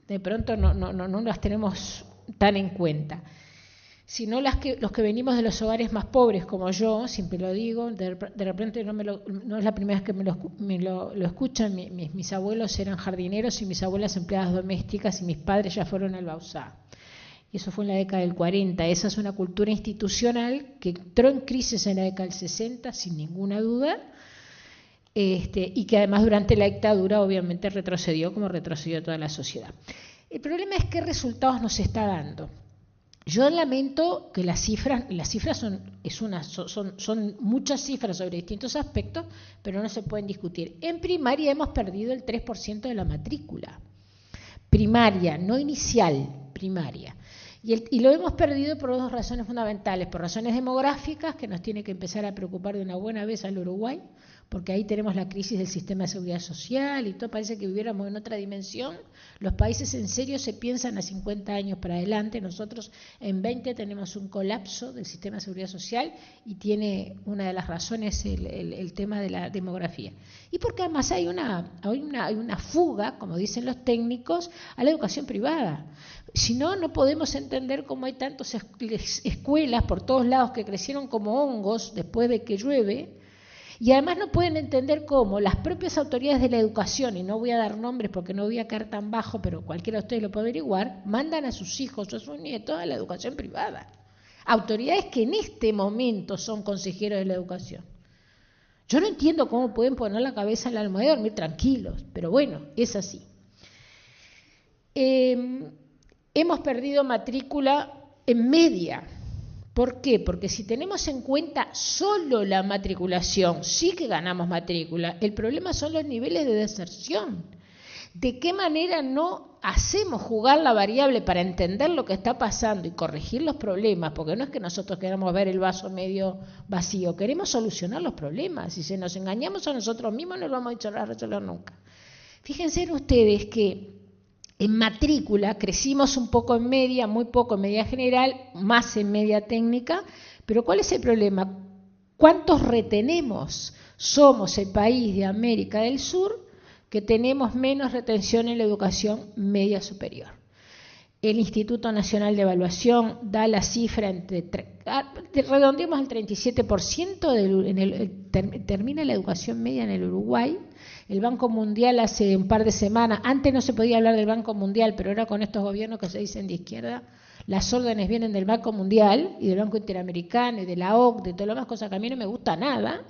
[SPEAKER 3] de pronto no las tenemos tan en cuenta, sino los que venimos de los hogares más pobres, como yo, siempre lo digo, de repente no es la primera vez que me lo escuchan. Mis abuelos eran jardineros y mis abuelas empleadas domésticas y mis padres ya fueron al Bauzá. Y eso fue en la década del 40. Esa es una cultura institucional que entró en crisis en la década del 60, sin ninguna duda, y que además durante la dictadura obviamente retrocedió como retrocedió toda la sociedad. El problema es qué resultados nos está dando. Yo lamento que las cifras son muchas cifras sobre distintos aspectos, pero no se pueden discutir. En primaria hemos perdido el 3% de la matrícula. Primaria, no inicial, primaria. Y lo hemos perdido por dos razones fundamentales, por razones demográficas, que nos tiene que empezar a preocupar de una buena vez al Uruguay, porque ahí tenemos la crisis del sistema de seguridad social y todo, parece que viviéramos en otra dimensión. Los países en serio se piensan a 50 años para adelante, nosotros en 20 tenemos un colapso del sistema de seguridad social y tiene una de las razones el tema de la demografía. Y porque además hay una fuga, como dicen los técnicos, a la educación privada. Si no, no podemos entender cómo hay tantas escuelas por todos lados que crecieron como hongos después de que llueve. Y además no pueden entender cómo las propias autoridades de la educación, y no voy a dar nombres porque no voy a caer tan bajo, pero cualquiera de ustedes lo puede averiguar, mandan a sus hijos o a sus nietos a la educación privada. Autoridades que en este momento son consejeros de la educación. Yo no entiendo cómo pueden poner la cabeza en la almohada y dormir tranquilos, pero bueno, es así. Hemos perdido matrícula en media. ¿Por qué? Porque si tenemos en cuenta solo la matriculación, sí que ganamos matrícula. El problema son los niveles de deserción. ¿De qué manera no hacemos jugar la variable para entender lo que está pasando y corregir los problemas? Porque no es que nosotros queramos ver el vaso medio vacío, queremos solucionar los problemas. Si nos engañamos a nosotros mismos no lo vamos a resolver nunca. Fíjense ustedes que en matrícula crecimos un poco en media, muy poco en media general, más en media técnica, pero ¿cuál es el problema? ¿Cuántos retenemos? Somos el país de América del Sur que tenemos menos retención en la educación media superior. El Instituto Nacional de Evaluación da la cifra redondeemos al 37%, termina la educación media en el Uruguay. El Banco Mundial hace un par de semanas, antes no se podía hablar del Banco Mundial, pero ahora con estos gobiernos que se dicen de izquierda, las órdenes vienen del Banco Mundial y del Banco Interamericano y de la OCDE, de todas las demás cosas que a mí no me gusta nada,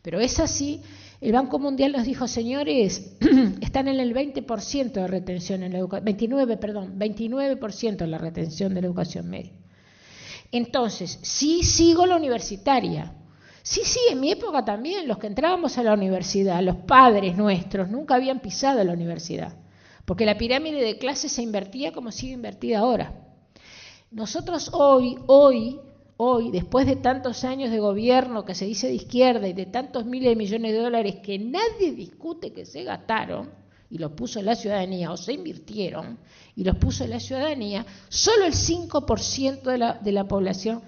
[SPEAKER 3] pero es así. El Banco Mundial nos dijo, señores, están en el 20% de retención en la educación, 29% en la retención de la educación media. Entonces, sí sigo la universitaria. Sí, en mi época también, los que entrábamos a la universidad, los padres nuestros nunca habían pisado la universidad, porque la pirámide de clases se invertía como sigue invertida ahora. Nosotros hoy, después de tantos años de gobierno que se dice de izquierda y de tantos miles de millones de dólares que nadie discute que se gastaron y los puso la ciudadanía, o se invirtieron y los puso la ciudadanía, solo el 5% de la población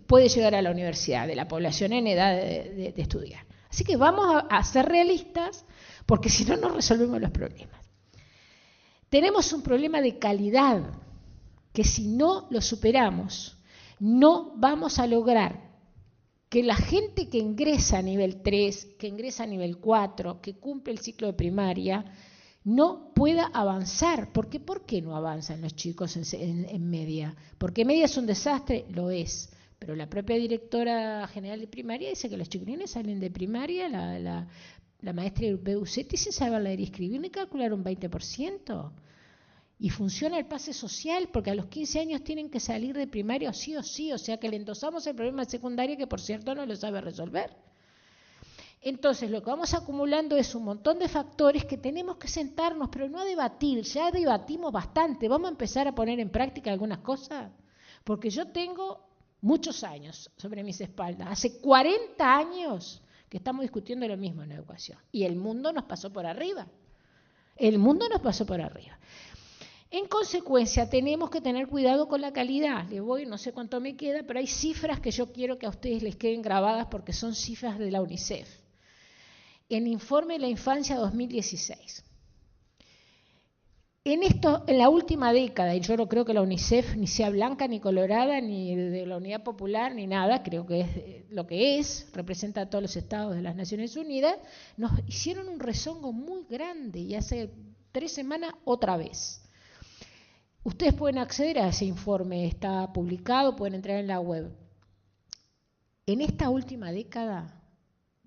[SPEAKER 3] puede llegar a la universidad, de la población en edad de estudiar. Así que vamos a ser realistas, porque si no, no resolvemos los problemas. Tenemos un problema de calidad, que si no lo superamos, no vamos a lograr que la gente que ingresa a nivel 3, que ingresa a nivel 4, que cumple el ciclo de primaria, no pueda avanzar. ¿Por qué no avanzan los chicos en media? ¿Porque media es un desastre? Lo es. Pero la propia directora general de primaria dice que los chiquilines salen de primaria, la maestra Beucetti, sin saber leer y escribir ni calcular un 20%. Y funciona el pase social, porque a los 15 años tienen que salir de primaria sí o sí, o sea que le endosamos el problema de secundaria, que por cierto no lo sabe resolver. Entonces lo que vamos acumulando es un montón de factores que tenemos que sentarnos, pero no a debatir. Ya debatimos bastante, vamos a empezar a poner en práctica algunas cosas, porque yo tengo muchos años sobre mis espaldas, hace 40 años que estamos discutiendo lo mismo en la educación, y el mundo nos pasó por arriba, En consecuencia, tenemos que tener cuidado con la calidad. Le voy, no sé cuánto me queda, pero hay cifras que yo quiero que a ustedes les queden grabadas porque son cifras de la UNICEF. En Informe de la Infancia 2016. En la última década, y yo no creo que la UNICEF ni sea blanca ni colorada, ni de la Unidad Popular, ni nada, creo que es lo que es, representa a todos los estados de las Naciones Unidas, nos hicieron un rezongo muy grande, y hace 3 semanas otra vez. Ustedes pueden acceder a ese informe, está publicado, pueden entrar en la web. En esta última década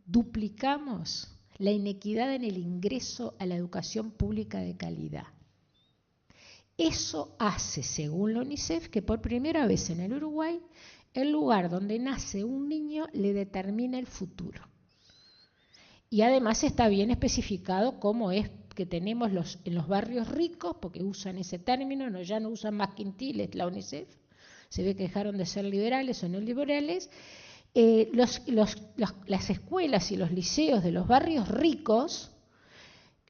[SPEAKER 3] duplicamos la inequidad en el ingreso a la educación pública de calidad. Eso hace, según la UNICEF, que por primera vez en el Uruguay, el lugar donde nace un niño le determina el futuro. Y además está bien especificado cómo es que tenemos en los barrios ricos, porque usan ese término, ya no usan más quintiles la UNICEF, se ve que dejaron de ser liberales o neoliberales. Las escuelas y los liceos de los barrios ricos,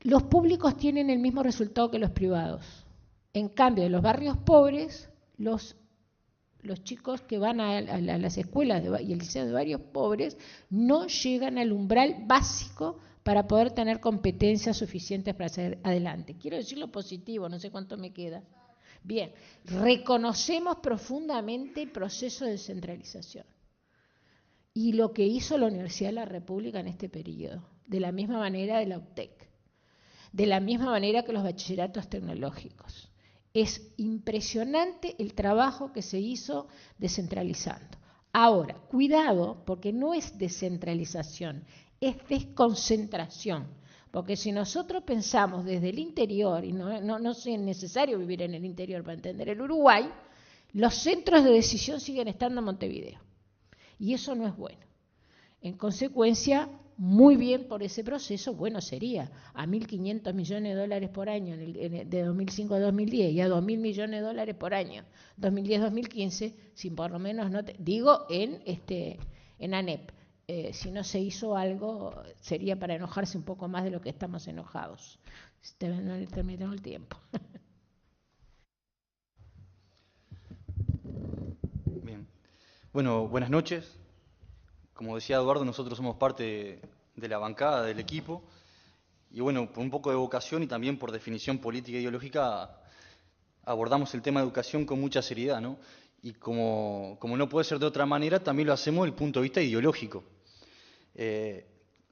[SPEAKER 3] los públicos tienen el mismo resultado que los privados. En cambio, de los barrios pobres, los chicos que van a las escuelas y el liceo de barrios pobres no llegan al umbral básico para poder tener competencias suficientes para hacer adelante. Quiero decir lo positivo, no sé cuánto me queda. Bien, reconocemos profundamente el proceso de descentralización y lo que hizo la Universidad de la República en este periodo, de la misma manera de la UTEC, de la misma manera que los bachilleratos tecnológicos. Es impresionante el trabajo que se hizo descentralizando. Ahora, cuidado, porque no es descentralización, es desconcentración. Porque si nosotros pensamos desde el interior, y no es necesario vivir en el interior para entender el Uruguay, los centros de decisión siguen estando en Montevideo. Y eso no es bueno. En consecuencia, muy bien por ese proceso, bueno sería a 1.500 millones de dólares por año de 2005 a 2010 y a 2.000 millones de dólares por año 2010-2015, sin por lo menos, digo en ANEP. Si no se hizo algo, sería para enojarse un poco más de lo que estamos enojados. No terminó el tiempo.
[SPEAKER 6] Bien. Bueno, buenas noches. Como decía Eduardo, nosotros somos parte de la bancada del equipo. Y bueno, por un poco de vocación y también por definición política e ideológica, abordamos el tema de educación con mucha seriedad, ¿no? Y como no puede ser de otra manera, también lo hacemos desde el punto de vista ideológico.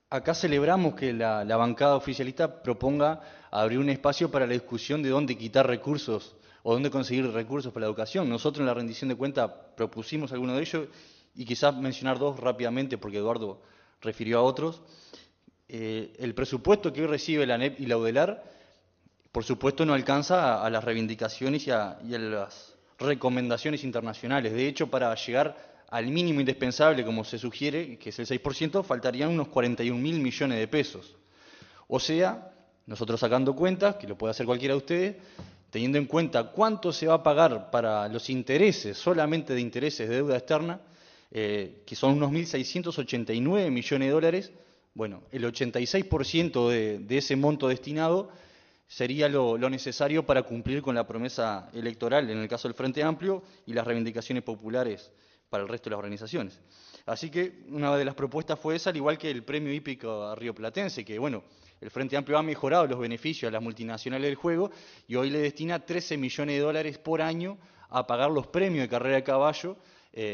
[SPEAKER 6] Acá celebramos que la bancada oficialista proponga abrir un espacio para la discusión de dónde quitar recursos o dónde conseguir recursos para la educación. Nosotros en la rendición de cuentas propusimos algunos de ellos y quizás mencionar 2 rápidamente porque Eduardo refirió a otros. El presupuesto que hoy recibe la ANEP y la UDELAR, por supuesto, no alcanza a las reivindicaciones y a las recomendaciones internacionales. De hecho, para llegar al mínimo indispensable, como se sugiere, que es el 6%, faltarían unos 41.000 millones de pesos. O sea, nosotros sacando cuentas, que lo puede hacer cualquiera de ustedes, teniendo en cuenta cuánto se va a pagar para los intereses, solamente de intereses de deuda externa, que son unos 1.689 millones de dólares, bueno, el 86% de ese monto destinado sería lo necesario para cumplir con la promesa electoral, en el caso del Frente Amplio, y las reivindicaciones populares para el resto de las organizaciones. Así que una de las propuestas fue esa, al igual que el premio hípico rioplatense, que bueno, el Frente Amplio ha mejorado los beneficios a las multinacionales del juego y hoy le destina 13 millones de dólares por año a pagar los premios de carrera de caballo,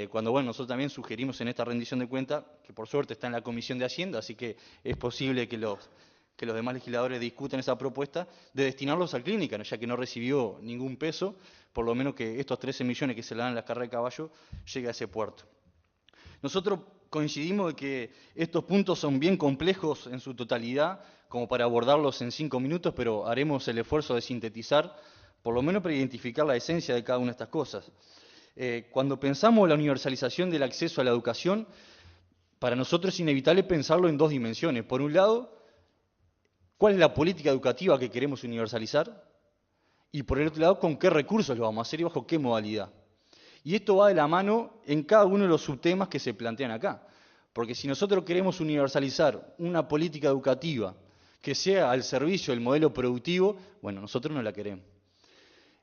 [SPEAKER 6] cuando bueno, nosotros también sugerimos en esta rendición de cuentas, que por suerte está en la Comisión de Hacienda, así que es posible que que los demás legisladores discuten esa propuesta de destinarlos al clínica, ya que no recibió ningún peso, por lo menos que estos 13 millones que se le dan a la carrera de caballo llegue a ese puerto. Nosotros coincidimos de que estos puntos son bien complejos en su totalidad, como para abordarlos en 5 minutos, pero haremos el esfuerzo de sintetizar, por lo menos para identificar la esencia de cada una de estas cosas. Cuando pensamos la universalización del acceso a la educación, para nosotros es inevitable pensarlo en dos dimensiones. Por un lado, ¿cuál es la política educativa que queremos universalizar? Y por el otro lado, ¿con qué recursos lo vamos a hacer y bajo qué modalidad? Y esto va de la mano en cada uno de los subtemas que se plantean acá. Porque si nosotros queremos universalizar una política educativa que sea al servicio del modelo productivo, bueno, nosotros no la queremos.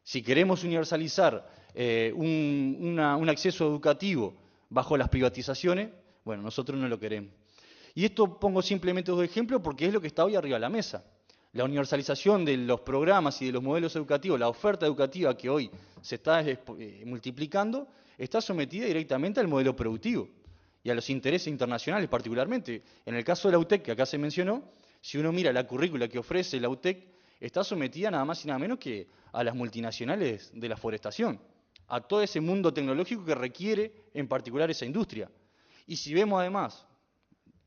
[SPEAKER 6] Si queremos universalizar un acceso educativo bajo las privatizaciones, bueno, nosotros no lo queremos. Y esto pongo simplemente dos ejemplos porque es lo que está hoy arriba de la mesa. La universalización de los programas y de los modelos educativos, la oferta educativa que hoy se está multiplicando, está sometida directamente al modelo productivo y a los intereses internacionales particularmente. En el caso de la UTEC, que acá se mencionó, si uno mira la currícula que ofrece la UTEC, está sometida nada más y nada menos que a las multinacionales de la forestación, a todo ese mundo tecnológico que requiere en particular esa industria. Y si vemos además,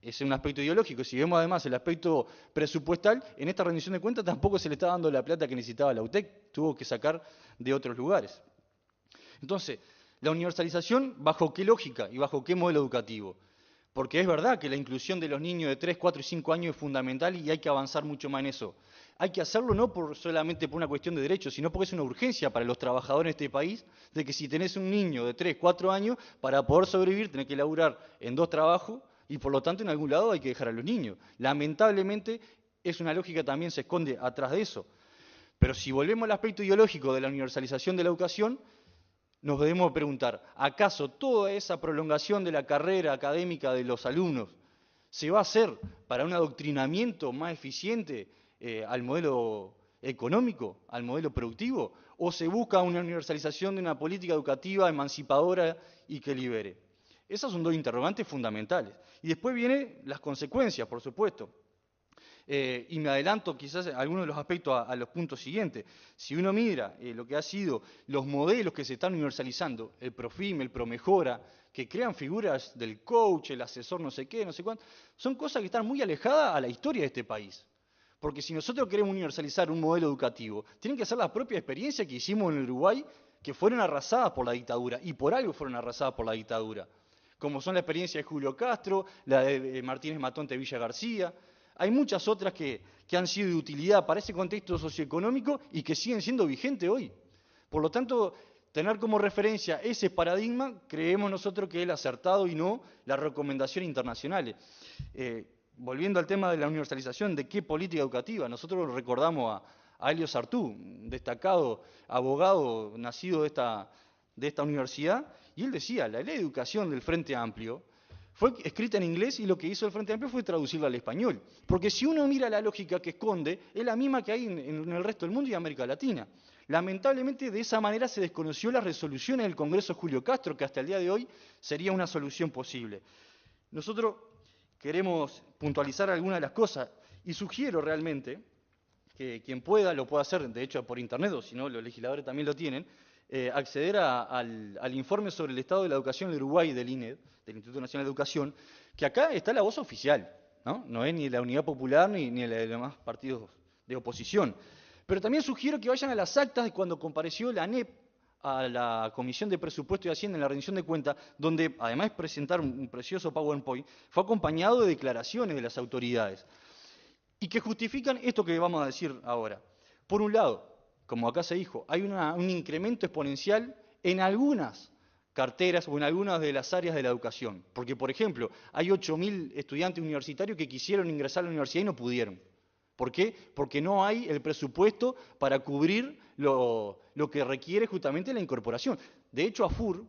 [SPEAKER 6] ese es un aspecto ideológico, si vemos además el aspecto presupuestal, en esta rendición de cuentas tampoco se le está dando la plata que necesitaba la UTEC, tuvo que sacar de otros lugares. Entonces, la universalización, ¿bajo qué lógica y bajo qué modelo educativo? Porque es verdad que la inclusión de los niños de 3, 4 y 5 años es fundamental y hay que avanzar mucho más en eso. Hay que hacerlo no solamente por una cuestión de derechos, sino porque es una urgencia para los trabajadores de este país, de que si tenés un niño de 3, 4 años, para poder sobrevivir tenés que laburar en 2 trabajos y por lo tanto en algún lado hay que dejar a los niños. Lamentablemente es una lógica que también se esconde atrás de eso. Pero si volvemos al aspecto ideológico de la universalización de la educación, nos debemos preguntar, ¿acaso toda esa prolongación de la carrera académica de los alumnos se va a hacer para un adoctrinamiento más eficiente al modelo económico, al modelo productivo? ¿O se busca una universalización de una política educativa emancipadora y que libere? Esas son dos interrogantes fundamentales. Y después vienen las consecuencias, por supuesto. Y me adelanto quizás algunos de los aspectos a los puntos siguientes. Si uno mira lo que ha sido los modelos que se están universalizando, el Profim, el Promejora, que crean figuras del coach, el asesor no sé qué, no sé cuánto, son cosas que están muy alejadas a la historia de este país. Porque si nosotros queremos universalizar un modelo educativo, tienen que ser la propia experiencia que hicimos en Uruguay, que fueron arrasadas por la dictadura, y por algo fueron arrasadas por la dictadura. Como son la experiencia de Julio Castro, la de Martínez Matón de Villa García. Hay muchas otras que han sido de utilidad para ese contexto socioeconómico y que siguen siendo vigentes hoy. Por lo tanto, tener como referencia ese paradigma, creemos nosotros que es el acertado y no las recomendaciones internacionales. Volviendo al tema de la universalización, ¿de qué política educativa? Nosotros recordamos a Elio Sartú, un destacado abogado nacido de esta universidad, y él decía, la ley de educación del Frente Amplio fue escrita en inglés y lo que hizo el Frente Amplio fue traducirla al español. Porque si uno mira la lógica que esconde, es la misma que hay en el resto del mundo y América Latina. Lamentablemente, de esa manera se desconoció las resoluciones del Congreso Julio Castro, que hasta el día de hoy sería una solución posible. Nosotros queremos puntualizar algunas de las cosas y sugiero realmente que quien pueda, lo pueda hacer, de hecho por internet, o si no, los legisladores también lo tienen, acceder al informe sobre el estado de la educación en Uruguay del INED, del Instituto Nacional de Educación, que acá está la voz oficial, no es ni la Unidad Popular ni la de los demás partidos de oposición. Pero también sugiero que vayan a las actas de cuando compareció la ANEP a la Comisión de Presupuesto y Hacienda en la rendición de cuentas, donde además de presentar un precioso PowerPoint, fue acompañado de declaraciones de las autoridades, y que justifican esto que vamos a decir ahora. Por un lado, como acá se dijo, hay un incremento exponencial en algunas carteras o en algunas de las áreas de la educación. Porque, por ejemplo, hay 8.000 estudiantes universitarios que quisieron ingresar a la universidad y no pudieron. ¿Por qué? Porque no hay el presupuesto para cubrir lo que requiere justamente la incorporación. De hecho, AFUR,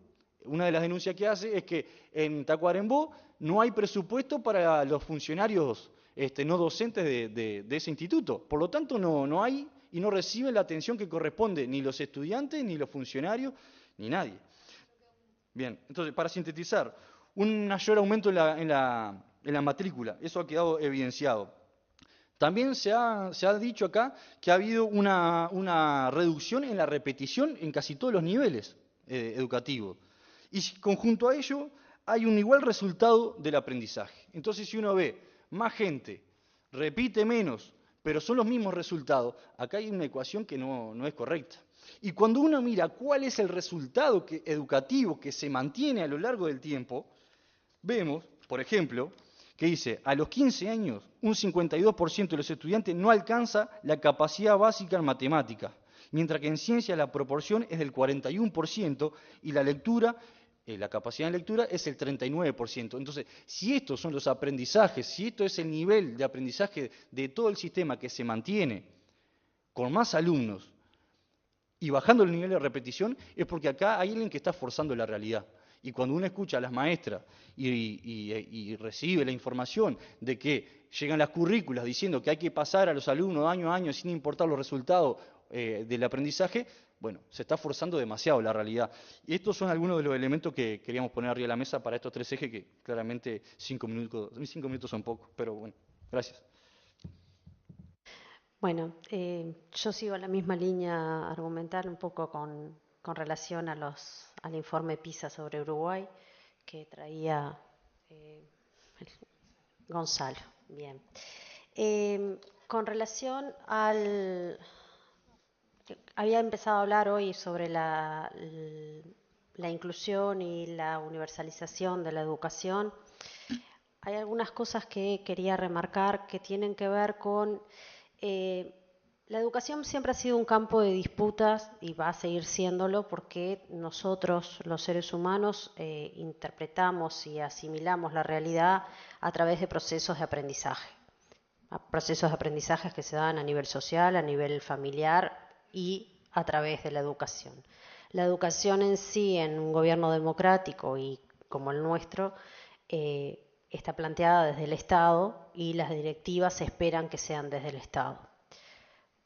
[SPEAKER 6] una de las denuncias que hace es que en Tacuarembó no hay presupuesto para los funcionarios no docentes de ese instituto. Por lo tanto, no hay y no reciben la atención que corresponde ni los estudiantes, ni los funcionarios, ni nadie. Bien, entonces, para sintetizar, un mayor aumento en la matrícula, eso ha quedado evidenciado. También se ha dicho acá que ha habido una reducción en la repetición en casi todos los niveles educativos. Y conjunto a ello hay un igual resultado del aprendizaje. Entonces, si uno ve más gente, repite menos, pero son los mismos resultados, acá hay una ecuación que no es correcta. Y cuando uno mira cuál es el resultado educativo que se mantiene a lo largo del tiempo, vemos, por ejemplo, que dice, a los 15 años, un 52% de los estudiantes no alcanza la capacidad básica en matemática, mientras que en ciencia la proporción es del 41% y la lectura, la capacidad en lectura es el 39%. Entonces, si estos son los aprendizajes, si esto es el nivel de aprendizaje de todo el sistema que se mantiene con más alumnos y bajando el nivel de repetición, es porque acá hay alguien que está forzando la realidad. Y cuando uno escucha a las maestras y recibe la información de que llegan las currículas diciendo que hay que pasar a los alumnos año a año sin importar los resultados del aprendizaje, bueno, se está forzando demasiado la realidad. Y estos son algunos de los elementos que queríamos poner arriba de la mesa para estos tres ejes que claramente 5 minutos son pocos, pero bueno, gracias.
[SPEAKER 5] Bueno, yo sigo la misma línea argumental un poco con relación al informe PISA sobre Uruguay que traía Gonzalo. Bien. Con relación había empezado a hablar hoy sobre la inclusión y la universalización de la educación. Hay algunas cosas que quería remarcar que tienen que ver con la educación siempre ha sido un campo de disputas y va a seguir siéndolo porque nosotros, los seres humanos, interpretamos y asimilamos la realidad a través de procesos de aprendizaje. Procesos de aprendizaje que se dan a nivel social, a nivel familiar y a través de la educación. La educación en sí, en un gobierno democrático y como el nuestro, está planteada desde el Estado y las directivas esperan que sean desde el Estado.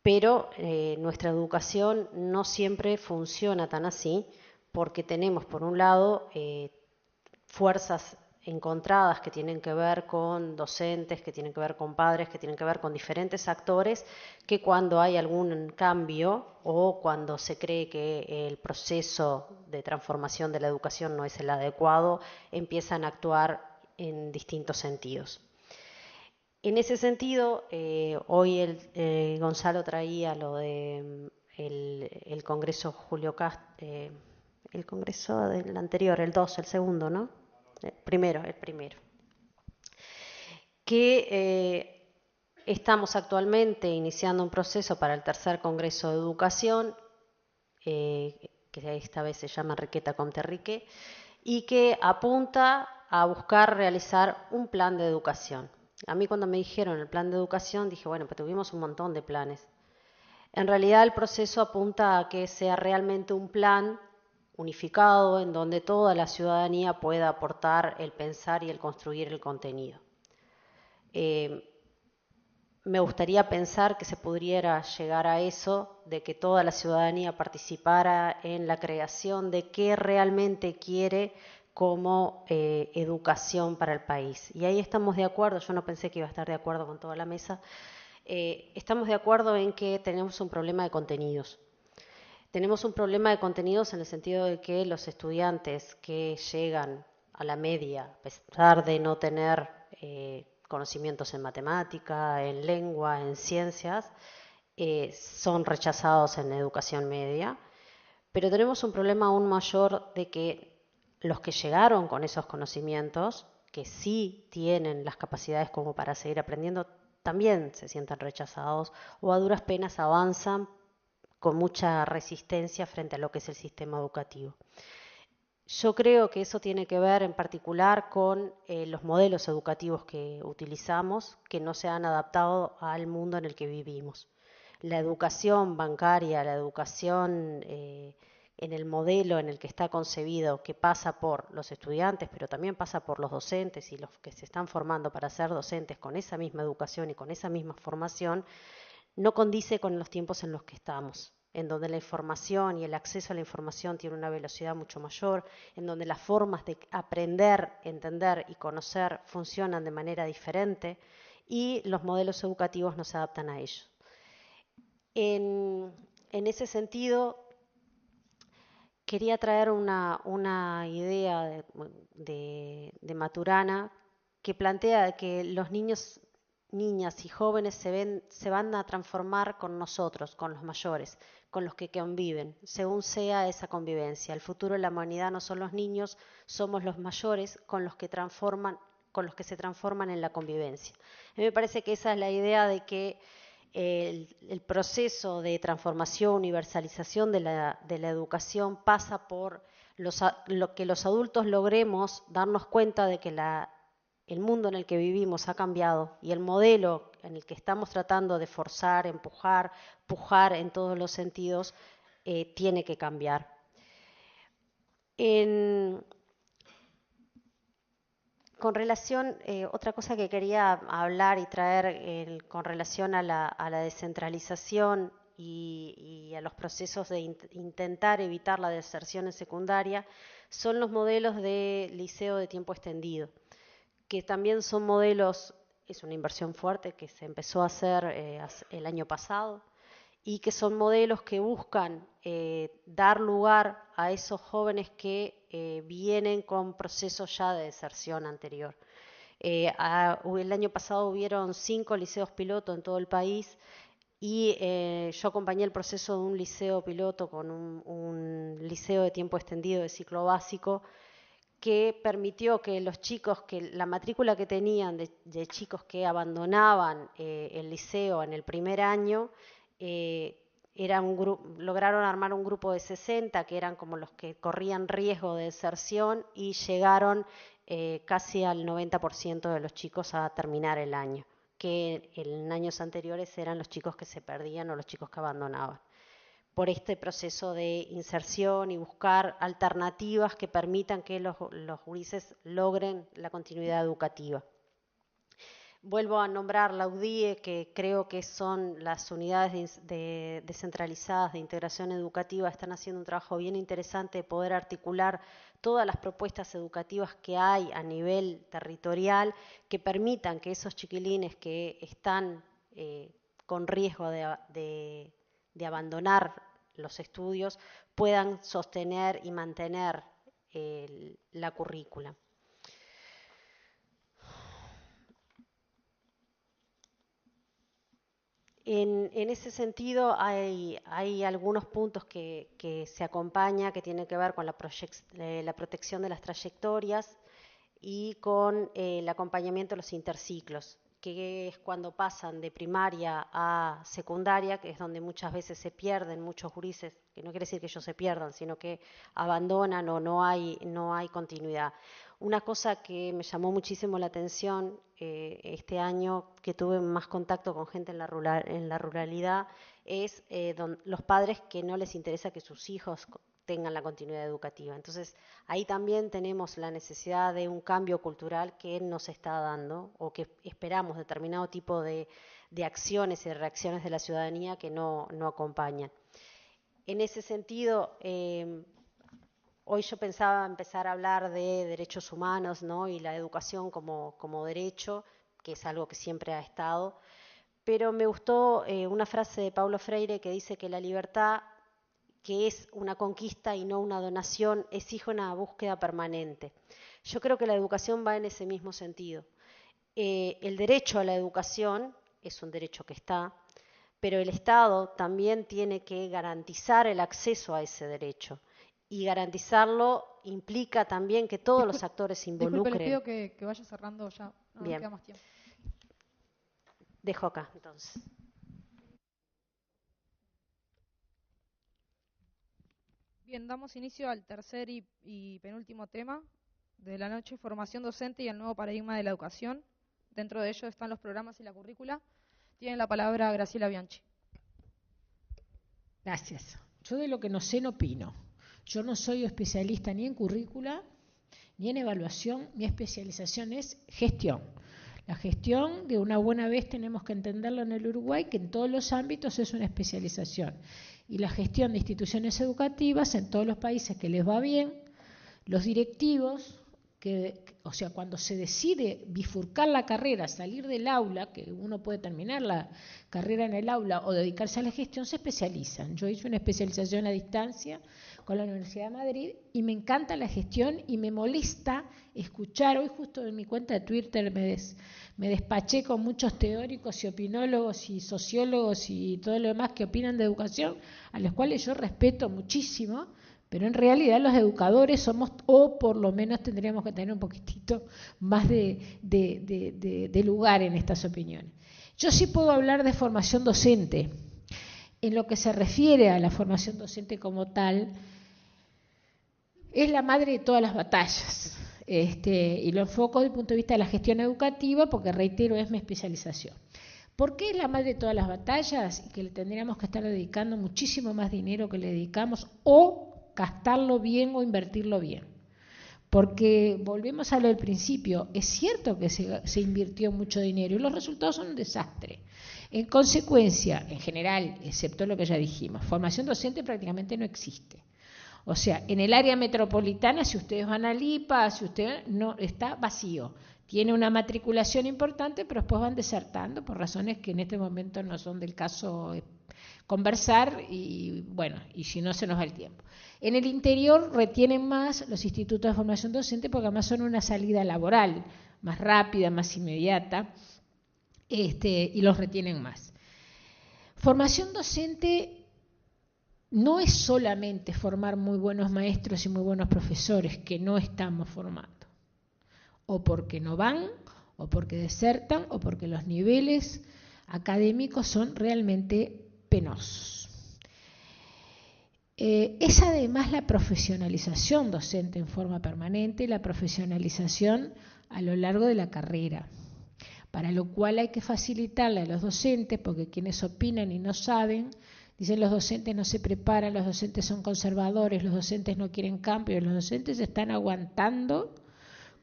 [SPEAKER 5] Pero nuestra educación no siempre funciona tan así porque tenemos, por un lado, fuerzas encontradas que tienen que ver con docentes, que tienen que ver con padres, que tienen que ver con diferentes actores, que cuando hay algún cambio o cuando se cree que el proceso de transformación de la educación no es el adecuado, empiezan a actuar en distintos sentidos. En ese sentido, hoy Gonzalo traía lo de el Congreso Julio Castro, el Congreso del anterior, el segundo, ¿no? El primero. Que estamos actualmente iniciando un proceso para el tercer Congreso de Educación, que esta vez se llama Enriqueta Comterrique, y que apunta a buscar realizar un plan de educación. A mí cuando me dijeron el plan de educación dije, bueno, pues tuvimos un montón de planes. En realidad el proceso apunta a que sea realmente un plan unificado en donde toda la ciudadanía pueda aportar el pensar y el construir el contenido. Me gustaría pensar que se pudiera llegar a eso, de que toda la ciudadanía participara en la creación de qué realmente quiere como educación para el país. Y ahí estamos de acuerdo, yo no pensé que iba a estar de acuerdo con toda la mesa, estamos de acuerdo en que tenemos un problema de contenidos. Tenemos un problema de contenidos en el sentido de que los estudiantes que llegan a la media, a pesar de no tener conocimientos en matemática, en lengua, en ciencias, son rechazados en educación media. Pero tenemos un problema aún mayor de que los que llegaron con esos conocimientos, que sí tienen las capacidades como para seguir aprendiendo, también se sienten rechazados o a duras penas avanzan con mucha resistencia frente a lo que es el sistema educativo. Yo creo que eso tiene que ver en particular con los modelos educativos que utilizamos, que no se han adaptado al mundo en el que vivimos. La educación bancaria, la educación en el modelo en el que está concebido, que pasa por los estudiantes, pero también pasa por los docentes y los que se están formando para ser docentes con esa misma educación y con esa misma formación, no condice con los tiempos en los que estamos, en donde la información y el acceso a la información tiene una velocidad mucho mayor, en donde las formas de aprender, entender y conocer funcionan de manera diferente y los modelos educativos no se adaptan a ello. En ese sentido, quería traer una idea de Maturana que plantea que los niños, niñas y jóvenes se van a transformar con nosotros, con los mayores, con los que conviven, según sea esa convivencia. El futuro de la humanidad no son los niños, somos los mayores con los que se transforman en la convivencia. A mí me parece que esa es la idea de que el proceso de transformación, universalización de la educación pasa por lo que los adultos logremos darnos cuenta de que el mundo en el que vivimos ha cambiado y el modelo en el que estamos tratando de forzar, empujar, pujar en todos los sentidos, tiene que cambiar. Con relación, otra cosa que quería hablar y traer con relación a la descentralización y a los procesos de intentar evitar la deserción en secundaria, son los modelos de liceo de tiempo extendido, que también son modelos, es una inversión fuerte que se empezó a hacer el año pasado, y que son modelos que buscan dar lugar a esos jóvenes que vienen con procesos ya de deserción anterior. El año pasado hubieron 5 liceos piloto en todo el país y yo acompañé el proceso de un liceo piloto con un liceo de tiempo extendido de ciclo básico que permitió que los chicos, que la matrícula que tenían de chicos que abandonaban el liceo en el primer año, lograron armar un grupo de 60 que eran como los que corrían riesgo de deserción y llegaron casi al 90% de los chicos a terminar el año, que en años anteriores eran los chicos que se perdían o los chicos que abandonaban, por este proceso de inserción y buscar alternativas que permitan que los gurises logren la continuidad educativa. Vuelvo a nombrar la UDIE, que creo que son las unidades descentralizadas de integración educativa, están haciendo un trabajo bien interesante de poder articular todas las propuestas educativas que hay a nivel territorial que permitan que esos chiquilines que están con riesgo de abandonar los estudios puedan sostener y mantener la currícula. En ese sentido hay algunos puntos que se acompañan, que tienen que ver con la protección de las trayectorias y con el acompañamiento de los interciclos, que es cuando pasan de primaria a secundaria, que es donde muchas veces se pierden muchos gurises, que no quiere decir que ellos se pierdan, sino que abandonan o no hay continuidad. Una cosa que me llamó muchísimo la atención este año, que tuve más contacto con gente en la ruralidad, es los padres que no les interesa que sus hijos tengan la continuidad educativa. Entonces, ahí también tenemos la necesidad de un cambio cultural que nos está dando, o que esperamos determinado tipo de acciones y reacciones de la ciudadanía que no acompañan. En ese sentido, hoy yo pensaba empezar a hablar de derechos humanos, ¿no? Y la educación como derecho, que es algo que siempre ha estado, pero me gustó una frase de Paulo Freire que dice que la libertad, que es una conquista y no una donación, exige una búsqueda permanente. Yo creo que la educación va en ese mismo sentido. El derecho a la educación es un derecho que está, pero el Estado también tiene que garantizar el acceso a ese derecho. Y garantizarlo implica también que todos los actores se involucren.
[SPEAKER 7] Disculpe, les pido que vaya cerrando ya, no nos queda más tiempo.
[SPEAKER 5] Dejo acá, entonces.
[SPEAKER 7] Bien, damos inicio al tercer y penúltimo tema de la noche, formación docente y el nuevo paradigma de la educación. Dentro de ello están los programas y la currícula. Tiene la palabra Graciela Bianchi.
[SPEAKER 3] Gracias. Yo de lo que no sé no opino. Yo no soy especialista ni en currícula ni en evaluación. Mi especialización es gestión. La gestión, de una buena vez tenemos que entenderlo en el Uruguay, que en todos los ámbitos es una especialización. Y la gestión de instituciones educativas en todos los países que les va bien, los directivos o sea, cuando se decide bifurcar la carrera, salir del aula, que uno puede terminar la carrera en el aula o dedicarse a la gestión, se especializan. Yo hice una especialización a distancia con la Universidad de Madrid y me encanta la gestión y me molesta escuchar, hoy justo en mi cuenta de Twitter me despaché con muchos teóricos y opinólogos y sociólogos y todo lo demás que opinan de educación, a los cuales yo respeto muchísimo, pero en realidad los educadores somos, o por lo menos tendríamos que tener un poquitito más de lugar en estas opiniones. Yo sí puedo hablar de formación docente. En lo que se refiere a la formación docente como tal, es la madre de todas las batallas. Y lo enfoco desde el punto de vista de la gestión educativa, porque reitero, es mi especialización. ¿Por qué es la madre de todas las batallas? Y que le tendríamos que estar dedicando muchísimo más dinero que le dedicamos, o gastarlo bien o invertirlo bien. Porque volvemos a lo del principio, es cierto que se invirtió mucho dinero y los resultados son un desastre. En consecuencia, en general, excepto lo que ya dijimos, formación docente prácticamente no existe. O sea, en el área metropolitana, si ustedes van a Lipa, si ustedes no, está vacío. Tiene una matriculación importante, pero después van desertando por razones que en este momento no son del caso conversar y bueno, y si no se nos va el tiempo. En el interior retienen más los institutos de formación docente porque además son una salida laboral más rápida, más inmediata, y los retienen más. Formación docente no es solamente formar muy buenos maestros y muy buenos profesores que no estamos formando, o porque no van, o porque desertan, o porque los niveles académicos son realmente penosos. Es además la profesionalización docente en forma permanente y la profesionalización a lo largo de la carrera, para lo cual hay que facilitarle a los docentes, porque quienes opinan y no saben, dicen los docentes no se preparan, los docentes son conservadores, los docentes no quieren cambios, los docentes están aguantando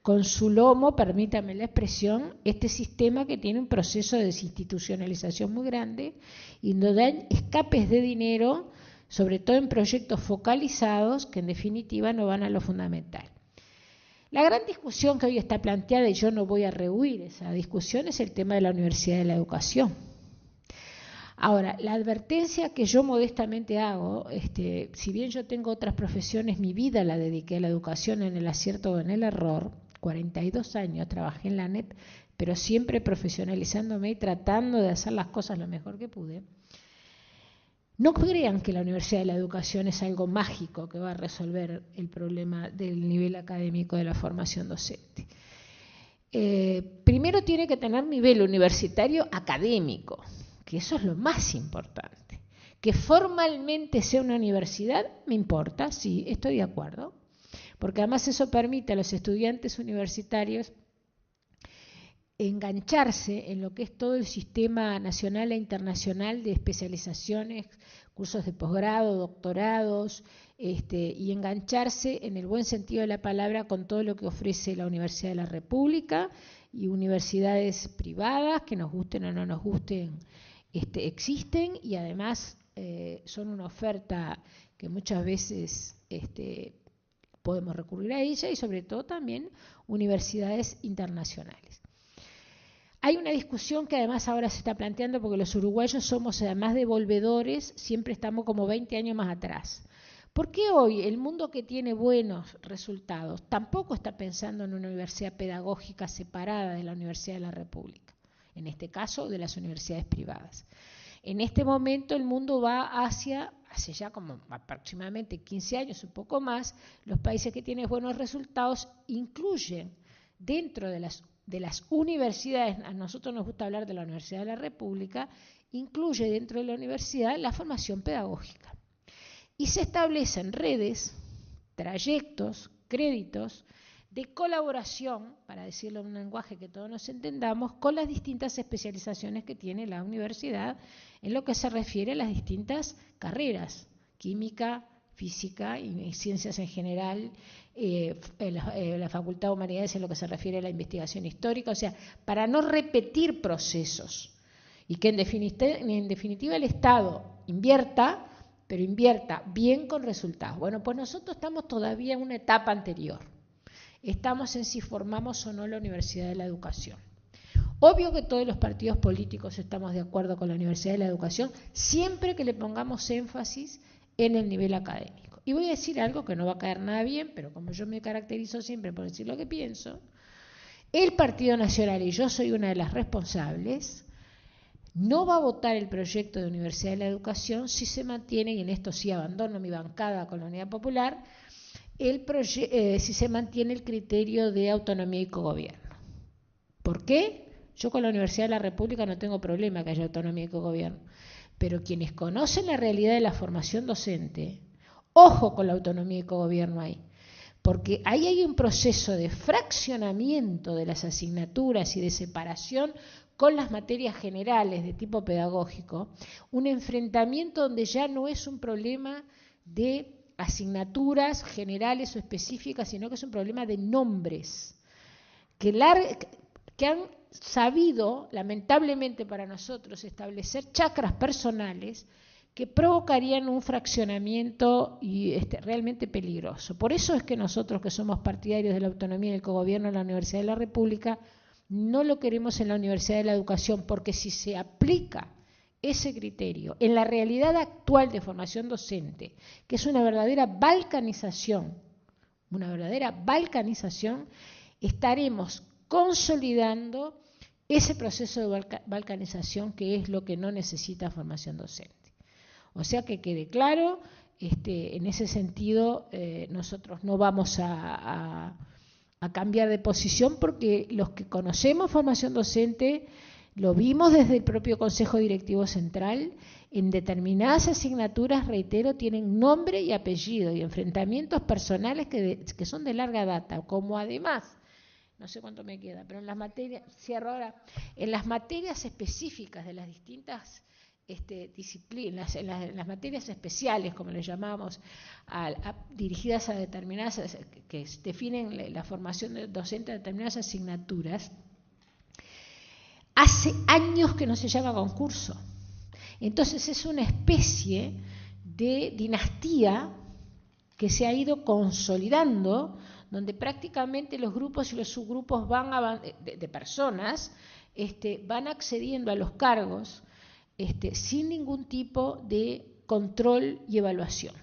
[SPEAKER 3] con su lomo, permítame la expresión, este sistema que tiene un proceso de desinstitucionalización muy grande y donde hay escapes de dinero, sobre todo en proyectos focalizados que en definitiva no van a lo fundamental. La gran discusión que hoy está planteada, y yo no voy a rehuir esa discusión, es el tema de la Universidad de la Educación. Ahora, la advertencia que yo modestamente hago, si bien yo tengo otras profesiones, mi vida la dediqué a la educación en el acierto o en el error, 42 años trabajé en la ANEP, pero siempre profesionalizándome y tratando de hacer las cosas lo mejor que pude. No crean que la Universidad de la Educación es algo mágico que va a resolver el problema del nivel académico de la formación docente. Primero tiene que tener nivel universitario académico, que eso es lo más importante. Que formalmente sea una universidad, me importa, sí, estoy de acuerdo, porque además eso permite a los estudiantes universitarios engancharse en lo que es todo el sistema nacional e internacional de especializaciones, cursos de posgrado, doctorados, y engancharse en el buen sentido de la palabra con todo lo que ofrece la Universidad de la República y universidades privadas, que nos gusten o no nos gusten, existen y además son una oferta que muchas veces podemos recurrir a ella y sobre todo también universidades internacionales. Hay una discusión que además ahora se está planteando porque los uruguayos somos además devolvedores, siempre estamos como 20 años más atrás. ¿Por qué hoy el mundo que tiene buenos resultados tampoco está pensando en una universidad pedagógica separada de la Universidad de la República? En este caso, de las universidades privadas. En este momento el mundo va hace ya como aproximadamente 15 años, un poco más, los países que tienen buenos resultados incluyen dentro de las universidades, a nosotros nos gusta hablar de la Universidad de la República, incluye dentro de la universidad la formación pedagógica. Y se establecen redes, trayectos, créditos de colaboración, para decirlo en un lenguaje que todos nos entendamos, con las distintas especializaciones que tiene la universidad en lo que se refiere a las distintas carreras, química, física y ciencias en general, la Facultad de Humanidades en lo que se refiere a la investigación histórica, o sea, para no repetir procesos y que en definitiva el Estado invierta, pero invierta bien con resultados. Bueno, pues nosotros estamos todavía en una etapa anterior. estamos en si formamos o no la Universidad de la Educación. Obvio que todos los partidos políticos estamos de acuerdo con la Universidad de la Educación, siempre que le pongamos énfasis en el nivel académico. Y voy a decir algo que no va a caer nada bien, pero como yo me caracterizo siempre por decir lo que pienso, el Partido Nacional, y yo soy una de las responsables, no va a votar el proyecto de Universidad de la Educación si se mantiene, y en esto sí abandono mi bancada con la Unidad Popular, si se mantiene el criterio de autonomía y cogobierno. ¿Por qué? Yo con la Universidad de la República no tengo problema que haya autonomía y cogobierno, pero quienes conocen la realidad de la formación docente, ojo con la autonomía y cogobierno ahí, porque ahí hay un proceso de fraccionamiento de las asignaturas y de separación con las materias generales de tipo pedagógico, un enfrentamiento donde ya no es un problema de asignaturas generales o específicas, sino que es un problema de nombres, que han sabido, lamentablemente para nosotros, establecer chacras personales que provocarían un fraccionamiento realmente peligroso. Por eso es que nosotros, que somos partidarios de la autonomía y del cogobierno en la Universidad de la República, no lo queremos en la Universidad de la Educación, porque si se aplica ese criterio en la realidad actual de formación docente, que es una verdadera balcanización, estaremos consolidando ese proceso de balcanización, que es lo que no necesita formación docente. O sea, que quede claro, en ese sentido nosotros no vamos a cambiar de posición, porque los que conocemos formación docente lo vimos desde el propio Consejo Directivo Central. En determinadas asignaturas, reitero, tienen nombre y apellido y enfrentamientos personales que son de larga data, como además, no sé cuánto me queda, pero en las materias, cierro ahora, en las materias específicas de las distintas disciplinas, en las materias especiales, como le llamamos, dirigidas a determinadas, que definen la formación docente de determinadas asignaturas, hace años que no se llama concurso. Entonces es una especie de dinastía que se ha ido consolidando, donde prácticamente los grupos y los subgrupos de personas van accediendo a los cargos sin ningún tipo de control y evaluación.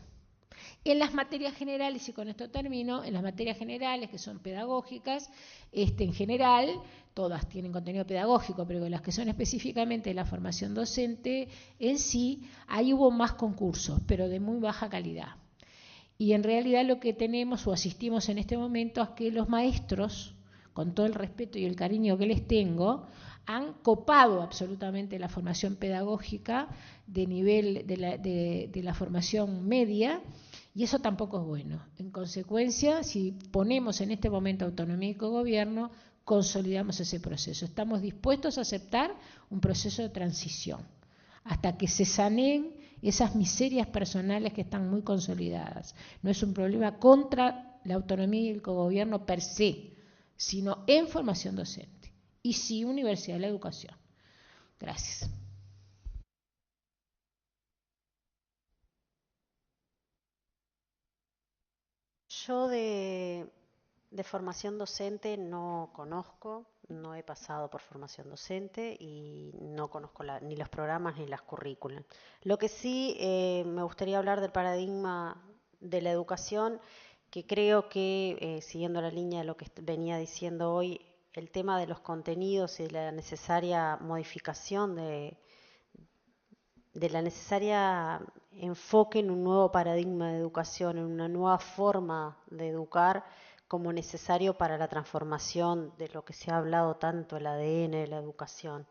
[SPEAKER 3] En las materias generales, y con esto termino, en las materias generales que son pedagógicas, en general, todas tienen contenido pedagógico, pero las que son específicamente de la formación docente en sí, ahí hubo más concursos, pero de muy baja calidad. Y en realidad lo que tenemos o asistimos en este momento es que los maestros, con todo el respeto y el cariño que les tengo, han copado absolutamente la formación pedagógica de nivel de la formación media, y eso tampoco es bueno. En consecuencia, si ponemos en este momento autonomía y cogobierno, consolidamos ese proceso. Estamos dispuestos a aceptar un proceso de transición hasta que se saneen esas miserias personales que están muy consolidadas. No es un problema contra la autonomía y el cogobierno per se, sino en formación docente. Y sí, Universidad de la Educación. Gracias.
[SPEAKER 5] Yo de formación docente no conozco, no he pasado por formación docente y no conozco ni los programas ni las currículas. Lo que sí me gustaría hablar del paradigma de la educación, que creo que, siguiendo la línea de lo que venía diciendo hoy, el tema de los contenidos y la necesaria modificación de la necesaria enfoque en un nuevo paradigma de educación, en una nueva forma de educar como necesario para la transformación de lo que se ha hablado tanto, el ADN de la educación.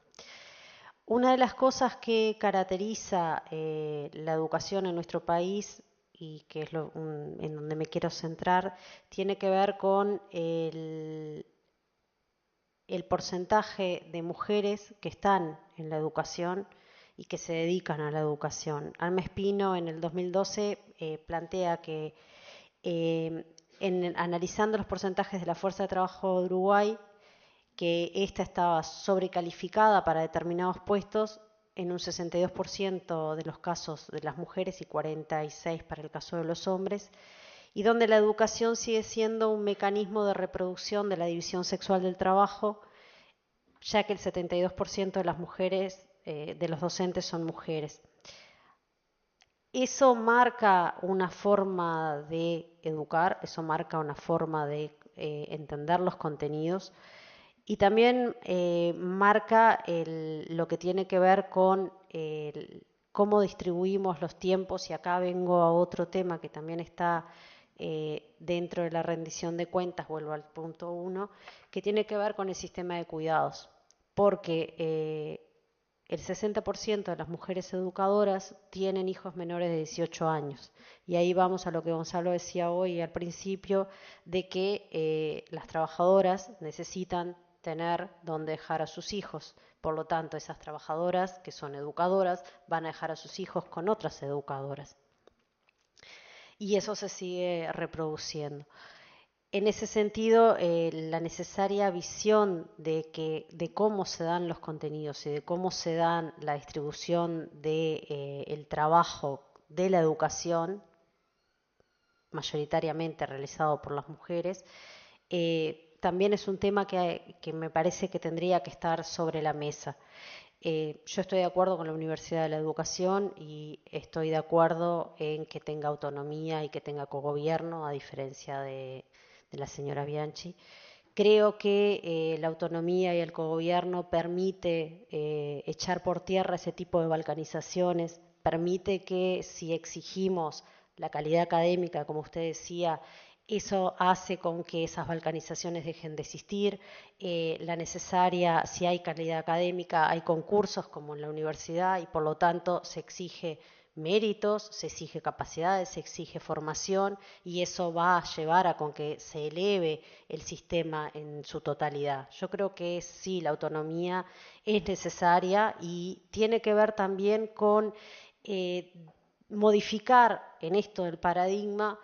[SPEAKER 5] Una de las cosas que caracteriza la educación en nuestro país, y que es en donde me quiero centrar, tiene que ver con el porcentaje de mujeres que están en la educación y que se dedican a la educación. Alma Espino en el 2012 plantea que analizando los porcentajes de la fuerza de trabajo de Uruguay, que ésta estaba sobrecalificada para determinados puestos en un 62% de los casos de las mujeres y 46% para el caso de los hombres, y donde la educación sigue siendo un mecanismo de reproducción de la división sexual del trabajo, ya que el 72% de las mujeres, de los docentes son mujeres. Eso marca una forma de educar, eso marca una forma de entender los contenidos y también marca lo que tiene que ver con cómo distribuimos los tiempos, y acá vengo a otro tema que también está dentro de la rendición de cuentas, vuelvo al punto 1, que tiene que ver con el sistema de cuidados, porque el 60% de las mujeres educadoras tienen hijos menores de 18 años. Y ahí vamos a lo que Gonzalo decía hoy al principio, de que las trabajadoras necesitan tener donde dejar a sus hijos. Por lo tanto, esas trabajadoras que son educadoras van a dejar a sus hijos con otras educadoras. Y eso se sigue reproduciendo. En ese sentido, la necesaria visión de cómo se dan los contenidos y de cómo se dan la distribución del trabajo de la educación, mayoritariamente realizado por las mujeres, también es un tema que me parece que tendría que estar sobre la mesa. Yo estoy de acuerdo con la Universidad de la Educación y estoy de acuerdo en que tenga autonomía y que tenga cogobierno, a diferencia de la señora Bianchi. Creo que la autonomía y el cogobierno permite echar por tierra ese tipo de balcanizaciones, permite que si exigimos la calidad académica, como usted decía, eso hace con que esas balcanizaciones dejen de existir. La necesaria, si hay calidad académica, hay concursos como en la universidad y por lo tanto se exige méritos, se exige capacidades, se exige formación y eso va a llevar a con que se eleve el sistema en su totalidad. Yo creo que sí, la autonomía es necesaria y tiene que ver también con modificar en esto del paradigma,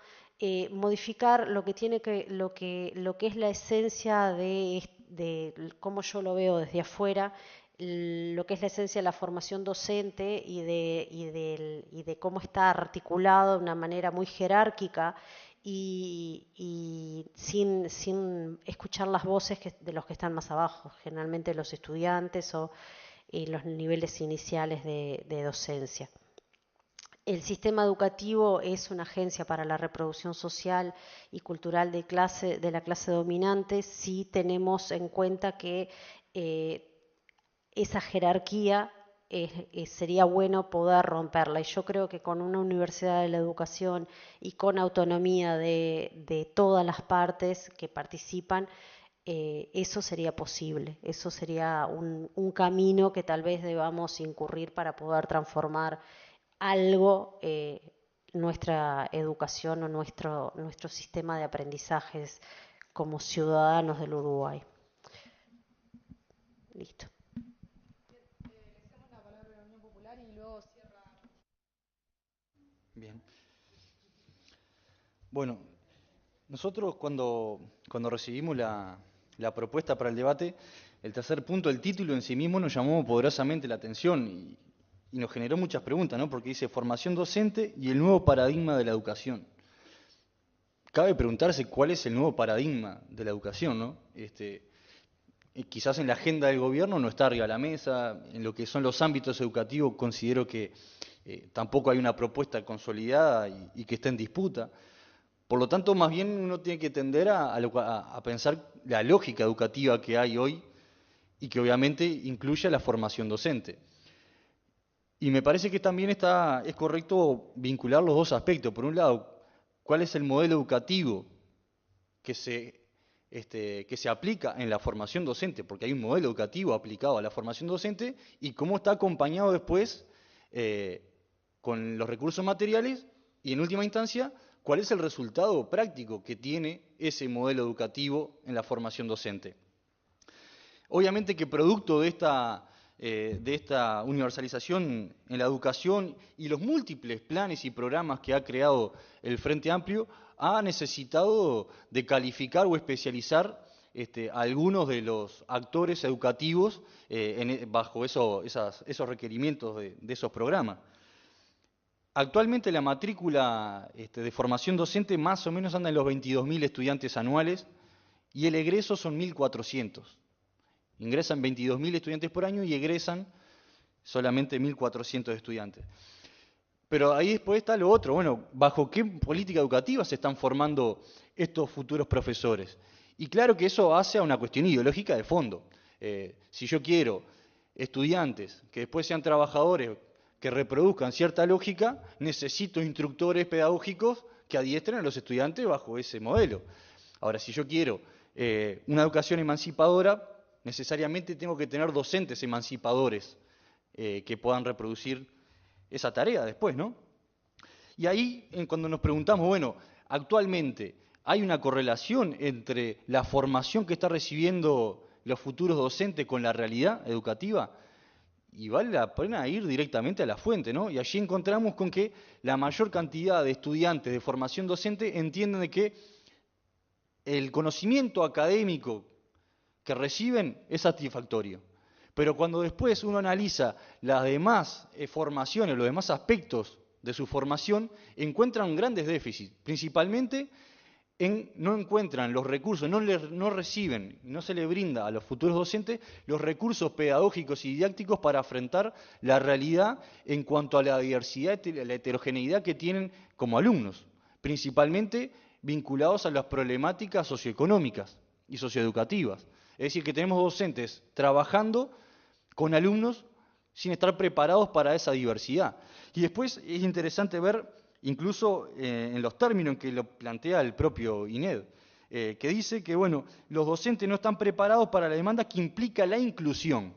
[SPEAKER 5] modificar lo que es la esencia de cómo yo lo veo desde afuera, lo que es la esencia de la formación docente y de cómo está articulado de una manera muy jerárquica y sin escuchar las voces de los que están más abajo, generalmente los estudiantes o los niveles iniciales de docencia. El sistema educativo es una agencia para la reproducción social y cultural de la clase dominante si tenemos en cuenta que esa jerarquía sería bueno poder romperla. Y yo creo que con una universidad de la educación y con autonomía de todas las partes que participan, eso sería posible. Eso sería un camino que tal vez debamos incurrir para poder transformar algo nuestra educación o nuestro sistema de aprendizajes como ciudadanos del Uruguay. Listo.
[SPEAKER 6] Bien. Bueno, nosotros cuando recibimos la propuesta para el debate, el tercer punto, el título en sí mismo nos llamó poderosamente la atención y nos generó muchas preguntas, ¿no? Porque dice formación docente y el nuevo paradigma de la educación. Cabe preguntarse cuál es el nuevo paradigma de la educación, ¿no? Quizás en la agenda del gobierno no está arriba de la mesa, en lo que son los ámbitos educativos considero que tampoco hay una propuesta consolidada y que está en disputa. Por lo tanto, más bien uno tiene que tender a pensar la lógica educativa que hay hoy y que obviamente incluye la formación docente. Y me parece que también es correcto vincular los dos aspectos. Por un lado, ¿cuál es el modelo educativo que se aplica en la formación docente? Porque hay un modelo educativo aplicado a la formación docente y cómo está acompañado después con los recursos materiales y, en última instancia, cuál es el resultado práctico que tiene ese modelo educativo en la formación docente. Obviamente que producto de esta universalización en la educación y los múltiples planes y programas que ha creado el Frente Amplio, ha necesitado de calificar o especializar a algunos de los actores educativos bajo esos requerimientos de esos programas. Actualmente la matrícula de formación docente más o menos anda en los 22.000 estudiantes anuales y el egreso son 1.400. Ingresan 22.000 estudiantes por año y egresan solamente 1.400 estudiantes. Pero ahí después está lo otro, bueno, ¿bajo qué política educativa se están formando estos futuros profesores? Y claro que eso hace a una cuestión ideológica de fondo. Si yo quiero estudiantes que después sean trabajadores, que reproduzcan cierta lógica, necesito instructores pedagógicos que adiestren a los estudiantes bajo ese modelo. Ahora, si yo quiero una educación emancipadora, necesariamente tengo que tener docentes emancipadores que puedan reproducir esa tarea después, ¿no? Y ahí, cuando nos preguntamos, bueno, actualmente hay una correlación entre la formación que están recibiendo los futuros docentes con la realidad educativa, y vale la pena ir directamente a la fuente, ¿no? Y allí encontramos con que la mayor cantidad de estudiantes de formación docente entienden de que el conocimiento académico que reciben es satisfactorio. Pero cuando después uno analiza las demás formaciones, los demás aspectos de su formación, encuentran grandes déficits, principalmente no encuentran los recursos, no reciben, no se le brinda a los futuros docentes los recursos pedagógicos y didácticos para afrontar la realidad en cuanto a la diversidad y la heterogeneidad que tienen como alumnos, principalmente vinculados a las problemáticas socioeconómicas y socioeducativas. Es decir, que tenemos docentes trabajando con alumnos sin estar preparados para esa diversidad. Y después es interesante ver, incluso en los términos en que lo plantea el propio INED, que dice que bueno, los docentes no están preparados para la demanda que implica la inclusión.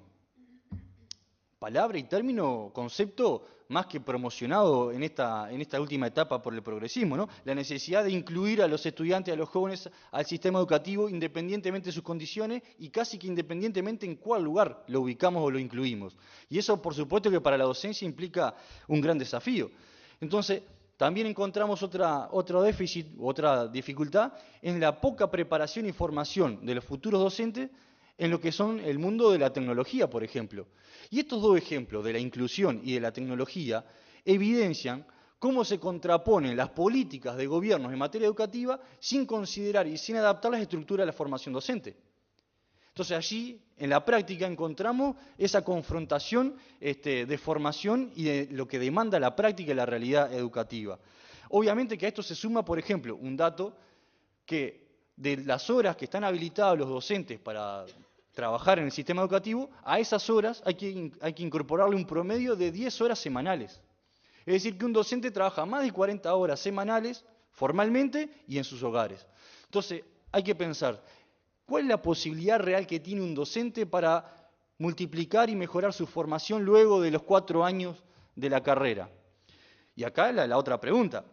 [SPEAKER 6] Palabra y término, concepto más que promocionado en esta última etapa por el progresismo, ¿no? La necesidad de incluir a los estudiantes, a los jóvenes, al sistema educativo, independientemente de sus condiciones y casi que independientemente en cuál lugar lo ubicamos o lo incluimos. Y eso, por supuesto, que para la docencia implica un gran desafío. Entonces, también encontramos otro déficit, otra dificultad, en la poca preparación y formación de los futuros docentes en lo que son el mundo de la tecnología, por ejemplo. Y estos dos ejemplos, de la inclusión y de la tecnología, evidencian cómo se contraponen las políticas de gobiernos en materia educativa sin considerar y sin adaptar las estructuras de la formación docente. Entonces allí, en la práctica, encontramos esa confrontación de formación y de lo que demanda la práctica y la realidad educativa. Obviamente que a esto se suma, por ejemplo, un dato que de las horas que están habilitados los docentes para trabajar en el sistema educativo, a esas horas hay que incorporarle un promedio de 10 horas semanales. Es decir, que un docente trabaja más de 40 horas semanales formalmente y en sus hogares. Entonces, hay que pensar, ¿cuál es la posibilidad real que tiene un docente para multiplicar y mejorar su formación luego de los 4 años de la carrera? Y acá la otra pregunta.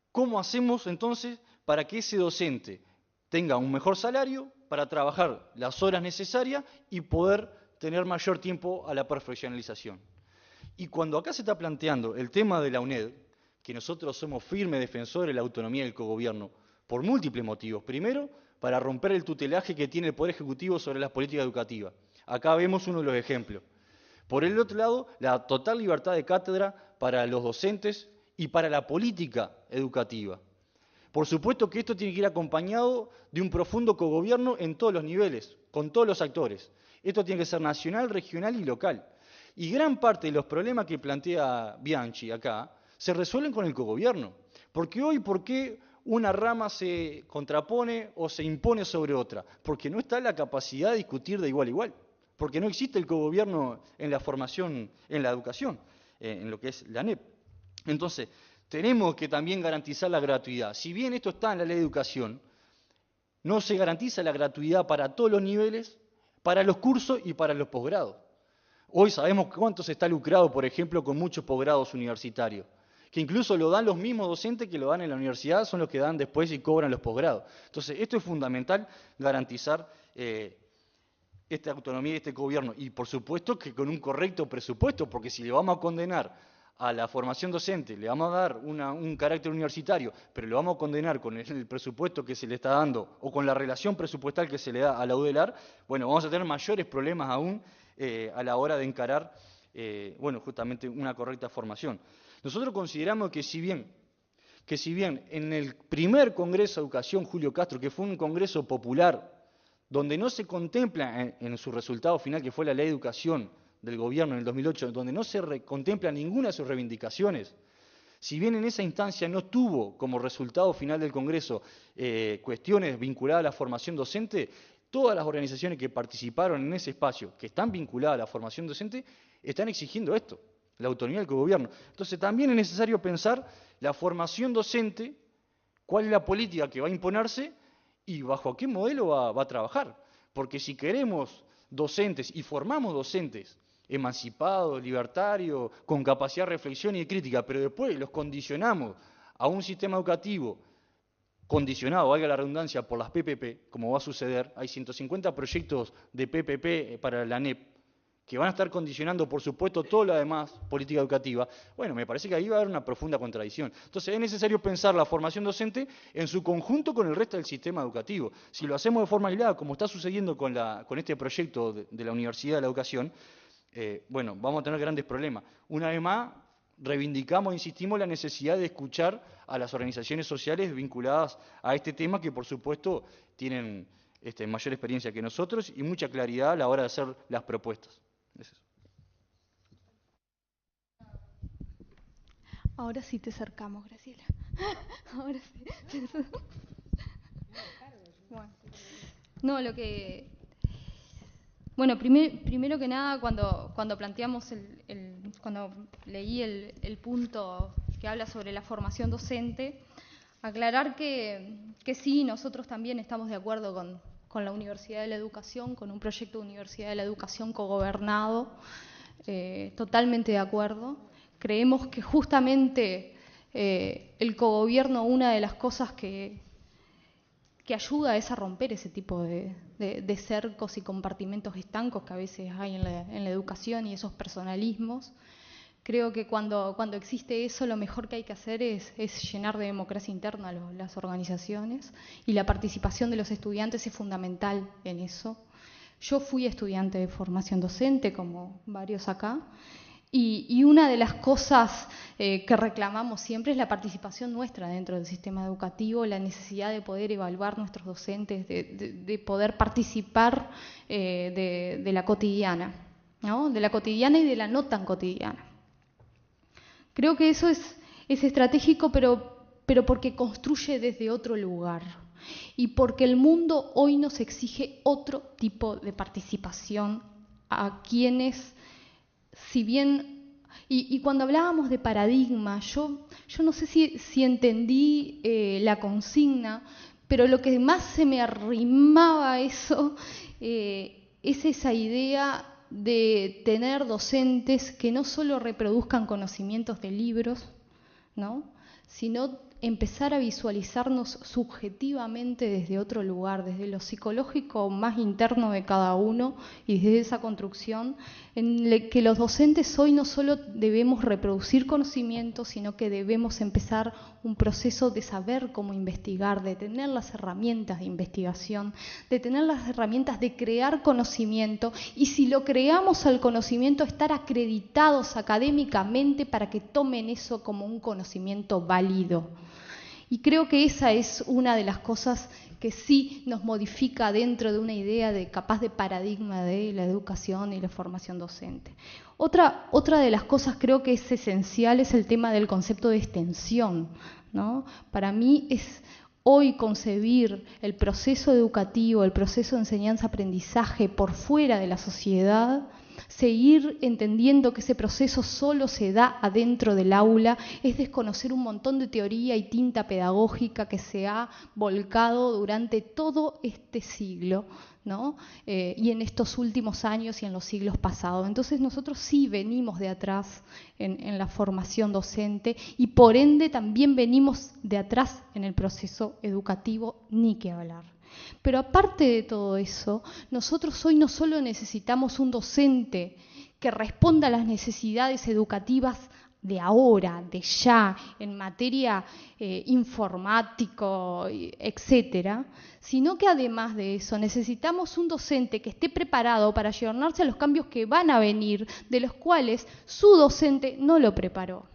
[SPEAKER 6] ¿Cómo hacemos entonces para que ese docente tenga un mejor salario para trabajar las horas necesarias y poder tener mayor tiempo a la profesionalización? Y cuando acá se está planteando el tema de la UNED, que nosotros somos firmes defensores de la autonomía del cogobierno, por múltiples motivos. Primero, para romper el tutelaje que tiene el Poder Ejecutivo sobre las políticas educativas. Acá vemos uno de los ejemplos. Por el otro lado, la total libertad de cátedra para los docentes y para la política educativa. Por supuesto que esto tiene que ir acompañado de un profundo cogobierno en todos los niveles, con todos los actores. Esto tiene que ser nacional, regional y local. Y gran parte de los problemas que plantea Bianchi acá se resuelven con el cogobierno. Porque hoy, ¿por qué una rama se contrapone o se impone sobre otra? Porque no está la capacidad de discutir de igual a igual. Porque no existe el cogobierno en la formación, en la educación, en lo que es la ANEP. Entonces, tenemos que también garantizar la gratuidad. Si bien esto está en la ley de educación, no se garantiza la gratuidad para todos los niveles, para los cursos y para los posgrados. Hoy sabemos cuánto se está lucrado, por ejemplo, con muchos posgrados universitarios, que incluso lo dan los mismos docentes que lo dan en la universidad, son los que dan después y cobran los posgrados. Entonces, esto es fundamental, garantizar esta autonomía de este gobierno. Y por supuesto que con un correcto presupuesto, porque si le vamos a condenar a la formación docente, le vamos a dar un carácter universitario, pero le vamos a condenar con el presupuesto que se le está dando o con la relación presupuestal que se le da a la UDELAR, bueno, vamos a tener mayores problemas aún a la hora de encarar bueno, justamente una correcta formación. Nosotros consideramos que si bien en el primer Congreso de Educación, Julio Castro, que fue un congreso popular, donde no se contempla en su resultado final, que fue la Ley de Educación del Gobierno en el 2008, donde no se contempla ninguna de sus reivindicaciones, si bien en esa instancia no tuvo como resultado final del Congreso cuestiones vinculadas a la formación docente, todas las organizaciones que participaron en ese espacio, que están vinculadas a la formación docente, están exigiendo esto, la autonomía del cogobierno. Entonces también es necesario pensar la formación docente, cuál es la política que va a imponerse y bajo qué modelo va a trabajar. Porque si queremos docentes y formamos docentes emancipados, libertarios, con capacidad de reflexión y de crítica, pero después los condicionamos a un sistema educativo condicionado, valga la redundancia, por las PPP, como va a suceder, hay 150 proyectos de PPP para la ANEP, que van a estar condicionando, por supuesto, toda la demás política educativa. Bueno, me parece que ahí va a haber una profunda contradicción. Entonces es necesario pensar la formación docente en su conjunto con el resto del sistema educativo. Si lo hacemos de forma aislada, como está sucediendo con este proyecto de la Universidad de la Educación, bueno, vamos a tener grandes problemas. Una vez más, reivindicamos e insistimos en la necesidad de escuchar a las organizaciones sociales vinculadas a este tema, que por supuesto tienen mayor experiencia que nosotros y mucha claridad a la hora de hacer las propuestas. Es eso.
[SPEAKER 4] Ahora sí te acercamos, Graciela. Ahora sí. Bueno. No, lo que... Bueno, primero que nada, cuando planteamos cuando leí el punto que habla sobre la formación docente, aclarar que sí, nosotros también estamos de acuerdo con la Universidad de la Educación, con un proyecto de Universidad de la Educación cogobernado, totalmente de acuerdo. Creemos que justamente el cogobierno, una de las cosas que ayuda es a romper ese tipo de cercos y compartimentos estancos que a veces hay en la educación y esos personalismos. Creo que cuando existe eso, lo mejor que hay que hacer es llenar de democracia interna las organizaciones, y la participación de los estudiantes es fundamental en eso. Yo fui estudiante de formación docente, como varios acá, y una de las cosas que reclamamos siempre es la participación nuestra dentro del sistema educativo, la necesidad de poder evaluar nuestros docentes, de poder participar de la cotidiana, ¿no? De la cotidiana y de la no tan cotidiana. Creo que eso es estratégico, pero porque construye desde otro lugar y porque el mundo hoy nos exige otro tipo de participación a quienes, si bien, y cuando hablábamos de paradigma, yo no sé si entendí la consigna, pero lo que más se me arrimaba a eso es esa idea de tener docentes que no solo reproduzcan conocimientos de libros, ¿no?, sino empezar a visualizarnos subjetivamente desde otro lugar, desde lo psicológico más interno de cada uno y desde esa construcción en que los docentes hoy no solo debemos reproducir conocimientos, sino que debemos empezar un proceso de saber cómo investigar, de tener las herramientas de investigación, de tener las herramientas de crear conocimiento, y si lo creamos al conocimiento, estar acreditados académicamente para que tomen eso como un conocimiento válido. Y creo que esa es una de las cosas que sí nos modifica dentro de una idea capaz de paradigma de la educación y la formación docente. Otra de las cosas creo que es esencial es el tema del concepto de extensión, ¿no? Para mí es hoy concebir el proceso educativo, el proceso de enseñanza-aprendizaje por fuera de la sociedad, seguir entendiendo que ese proceso solo se da adentro del aula, es desconocer un montón de teoría y tinta pedagógica que se ha volcado durante todo este siglo, ¿no? Y en estos últimos años y en los siglos pasados. Entonces nosotros sí venimos de atrás en la formación docente y por ende también venimos de atrás en el proceso educativo, ni que hablar. Pero aparte de todo eso, nosotros hoy no solo necesitamos un docente que responda a las necesidades educativas de ahora, de ya, en materia informático, etcétera, sino que además de eso necesitamos un docente que esté preparado para ayornarse a los cambios que van a venir, de los cuales su docente no lo preparó.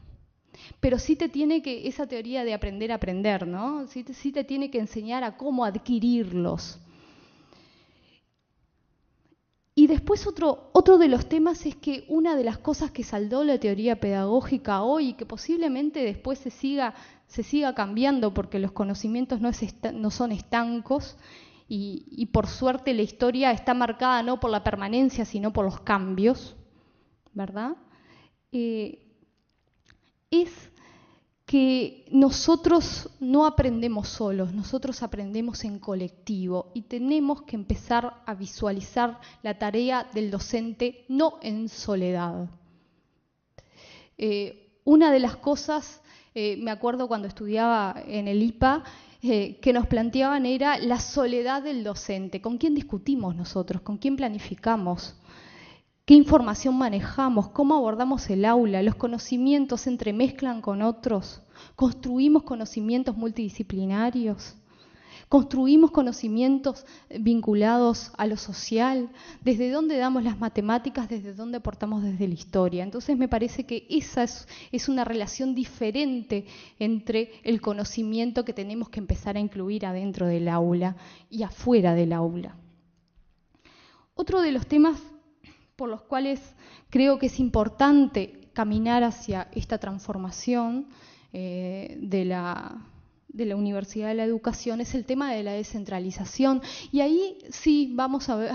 [SPEAKER 4] Pero sí te tiene que, esa teoría de aprender a aprender, ¿no? Sí te tiene que enseñar a cómo adquirirlos. Y después otro de los temas es que una de las cosas que saldó la teoría pedagógica hoy y que posiblemente después se siga cambiando porque los conocimientos no son estancos y por suerte la historia está marcada no por la permanencia sino por los cambios, ¿verdad? Es que nosotros no aprendemos solos, nosotros aprendemos en colectivo y tenemos que empezar a visualizar la tarea del docente no en soledad. Una de las cosas, me acuerdo cuando estudiaba en el IPA, que nos planteaban era la soledad del docente. ¿Con quién discutimos nosotros? ¿Con quién planificamos? ¿Qué información manejamos? ¿Cómo abordamos el aula? ¿Los conocimientos se entremezclan con otros? ¿Construimos conocimientos multidisciplinarios? ¿Construimos conocimientos vinculados a lo social? ¿Desde dónde damos las matemáticas? ¿Desde dónde aportamos desde la historia? Entonces me parece que esa es una relación diferente entre el conocimiento que tenemos que empezar a incluir adentro del aula y afuera del aula. Otro de los temas por los cuales creo que es importante caminar hacia esta transformación de la Universidad de la Educación es el tema de la descentralización. Y ahí sí vamos a ver,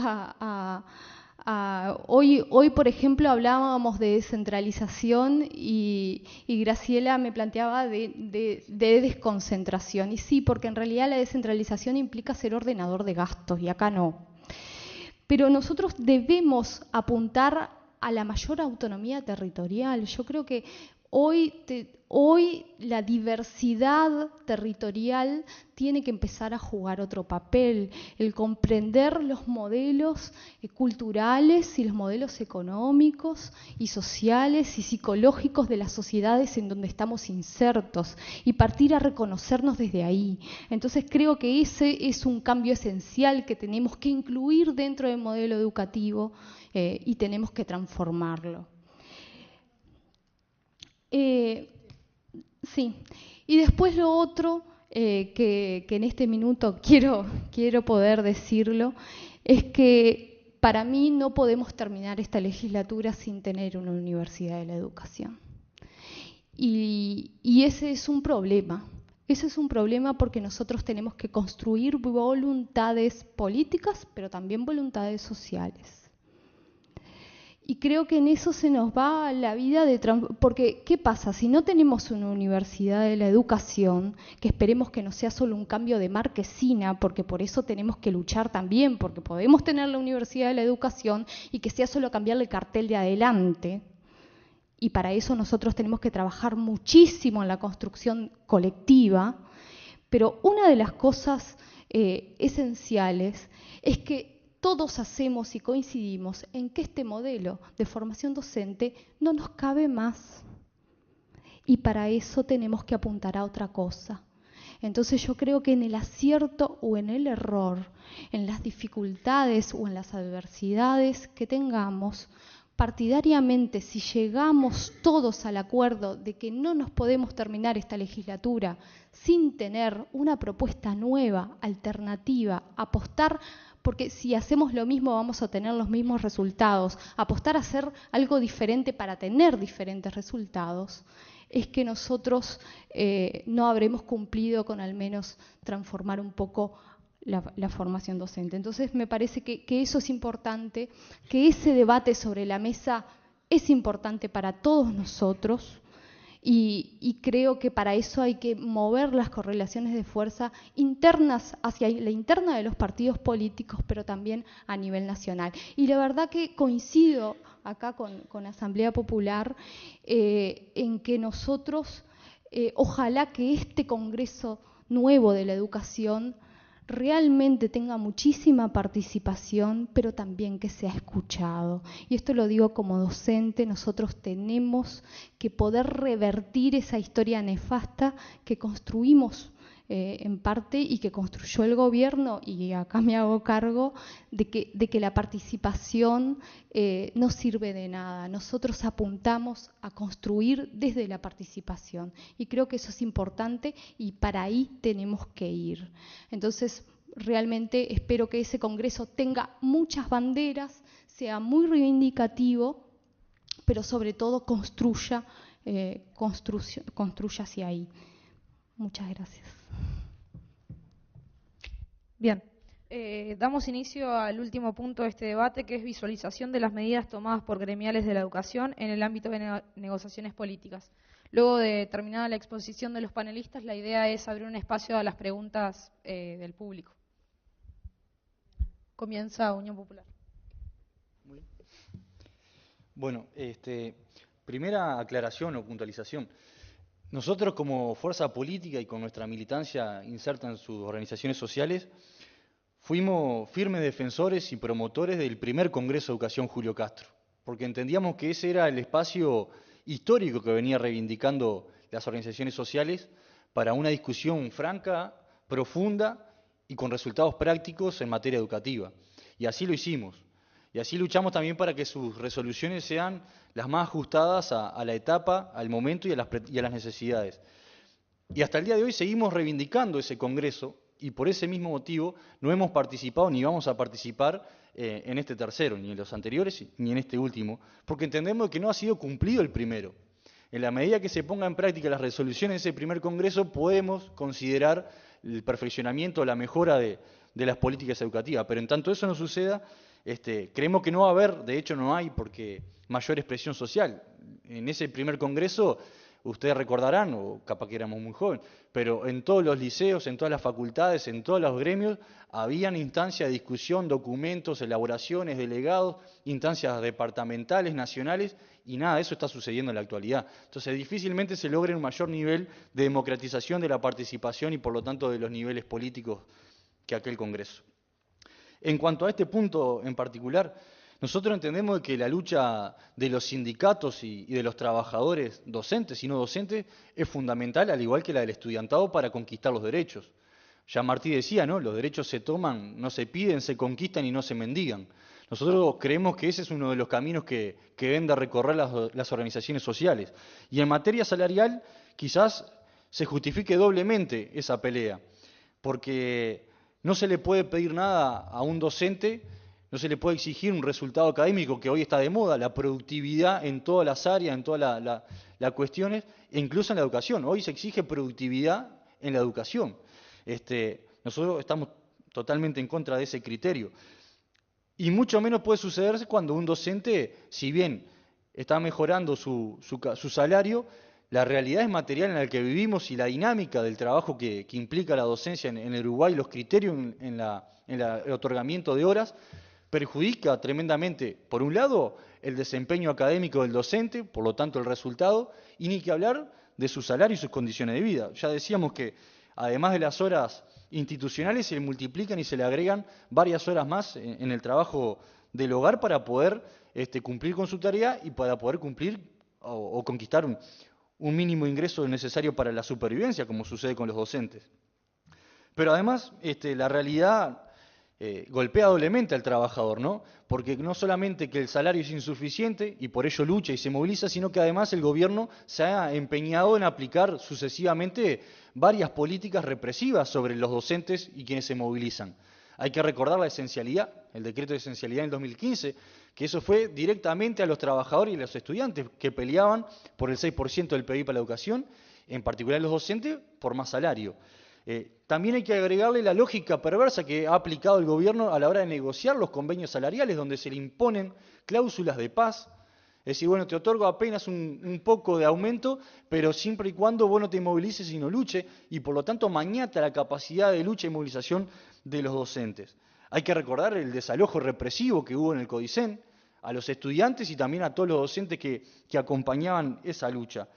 [SPEAKER 4] hoy, por ejemplo, hablábamos de descentralización y Graciela me planteaba de desconcentración. Y sí, porque en realidad la descentralización implica ser ordenador de gastos y acá no. Pero nosotros debemos apuntar a la mayor autonomía territorial. Yo creo que hoy la diversidad territorial tiene que empezar a jugar otro papel, el comprender los modelos culturales y los modelos económicos y sociales y psicológicos de las sociedades en donde estamos insertos y partir a reconocernos desde ahí. Entonces creo que ese es un cambio esencial que tenemos que incluir dentro del modelo educativo y tenemos que transformarlo. Sí, y después lo otro que en este minuto quiero poder decirlo es que para mí no podemos terminar esta legislatura sin tener una universidad de la educación. Y ese es un problema. Ese es un problema porque nosotros tenemos que construir voluntades políticas, pero también voluntades sociales. Y creo que en eso se nos va la vida porque ¿qué pasa? Si no tenemos una universidad de la educación, que esperemos que no sea solo un cambio de marquesina, porque por eso tenemos que luchar también, porque podemos tener la universidad de la educación y que sea solo cambiarle el cartel de adelante. Y para eso nosotros tenemos que trabajar muchísimo en la construcción colectiva, pero una de las cosas esenciales es que todos hacemos y coincidimos en que este modelo de formación docente no nos cabe más. Y para eso tenemos que apuntar a otra cosa. Entonces yo creo que en el acierto o en el error, en las dificultades o en las adversidades que tengamos, partidariamente, si llegamos todos al acuerdo de que no nos podemos terminar esta legislatura sin tener una propuesta nueva, alternativa, apostar, porque si hacemos lo mismo vamos a tener los mismos resultados, apostar a hacer algo diferente para tener diferentes resultados, es que nosotros no habremos cumplido con al menos transformar un poco la formación docente. Entonces me parece que eso es importante, que ese debate sobre la mesa es importante para todos nosotros y creo que para eso hay que mover las correlaciones de fuerza internas hacia la interna de los partidos políticos, pero también a nivel nacional. Y la verdad que coincido acá con Asamblea Popular en que nosotros, ojalá que este Congreso nuevo de la Educación realmente tenga muchísima participación, pero también que sea escuchado. Y esto lo digo como docente, nosotros tenemos que poder revertir esa historia nefasta que construimos en parte y que construyó el gobierno, y acá me hago cargo de que la participación no sirve de nada. Nosotros apuntamos a construir desde la participación y creo que eso es importante y para ahí tenemos que ir. Entonces, realmente espero que ese congreso tenga muchas banderas, sea muy reivindicativo, pero sobre todo construya hacia ahí. Muchas gracias.
[SPEAKER 7] Bien, damos inicio al último punto de este debate, que es visualización de las medidas tomadas por gremiales de la educación en el ámbito de negociaciones políticas. Luego de terminada la exposición de los panelistas, la idea es abrir un espacio a las preguntas del público. Comienza Unión Popular.
[SPEAKER 6] Bueno, primera aclaración o puntualización. Nosotros como fuerza política y con nuestra militancia inserta en sus organizaciones sociales, fuimos firmes defensores y promotores del primer Congreso de Educación Julio Castro, porque entendíamos que ese era el espacio histórico que venía reivindicando las organizaciones sociales para una discusión franca, profunda y con resultados prácticos en materia educativa. Y así lo hicimos. Y así luchamos también para que sus resoluciones sean las más ajustadas a la etapa, al momento y a las necesidades. Y hasta el día de hoy seguimos reivindicando ese Congreso y por ese mismo motivo no hemos participado ni vamos a participar en este tercero, ni en los anteriores ni en este último, porque entendemos que no ha sido cumplido el primero. En la medida que se ponga en práctica las resoluciones de ese primer Congreso, podemos considerar el perfeccionamiento, la mejora de las políticas educativas, pero en tanto eso no suceda, creemos que no va a haber, de hecho no hay, porque mayor expresión social. En ese primer congreso, ustedes recordarán, o capaz que éramos muy jóvenes, pero en todos los liceos, en todas las facultades, en todos los gremios, habían instancias de discusión, documentos, elaboraciones, delegados, instancias departamentales, nacionales, y nada de eso está sucediendo en la actualidad. Entonces difícilmente se logre un mayor nivel de democratización de la participación y por lo tanto de los niveles políticos que aquel congreso. En cuanto a este punto en particular, nosotros entendemos que la lucha de los sindicatos y de los trabajadores docentes y no docentes es fundamental, al igual que la del estudiantado, para conquistar los derechos. Ya Martí decía, ¿no? Los derechos se toman, no se piden, se conquistan y no se mendigan. Nosotros creemos que ese es uno de los caminos que deben de recorrer las organizaciones sociales. Y en materia salarial quizás se justifique doblemente esa pelea, porque no se le puede pedir nada a un docente, no se le puede exigir un resultado académico que hoy está de moda, la productividad en todas las áreas, en todas las cuestiones, e incluso en la educación. Hoy se exige productividad en la educación. Nosotros estamos totalmente en contra de ese criterio. Y mucho menos puede sucederse cuando un docente, si bien está mejorando su salario, la realidad es material en la que vivimos y la dinámica del trabajo que implica la docencia en Uruguay, los criterios en el otorgamiento de horas, perjudica tremendamente, por un lado, el desempeño académico del docente, por lo tanto el resultado, y ni que hablar de su salario y sus condiciones de vida. Ya decíamos que además de las horas institucionales se le multiplican y se le agregan varias horas más en el trabajo del hogar para poder cumplir con su tarea y para poder cumplir o conquistar un mínimo ingreso necesario para la supervivencia, como sucede con los docentes. Pero además, la realidad golpea doblemente al trabajador, ¿no? Porque no solamente que el salario es insuficiente y por ello lucha y se moviliza, sino que además el gobierno se ha empeñado en aplicar sucesivamente varias políticas represivas sobre los docentes y quienes se movilizan. Hay que recordar la esencialidad, el decreto de esencialidad en el 2015, que eso fue directamente a los trabajadores y a los estudiantes que peleaban por el 6% del PBI para la educación, en particular los docentes, por más salario. También hay que agregarle la lógica perversa que ha aplicado el gobierno a la hora de negociar los convenios salariales, donde se le imponen cláusulas de paz. Es decir, bueno, te otorgo apenas un poco de aumento, pero siempre y cuando vos no te movilices y no luche, y por lo tanto mañata la capacidad de lucha y movilización de los docentes. Hay que recordar el desalojo represivo que hubo en el Codicen a los estudiantes y también a todos los docentes que acompañaban esa lucha.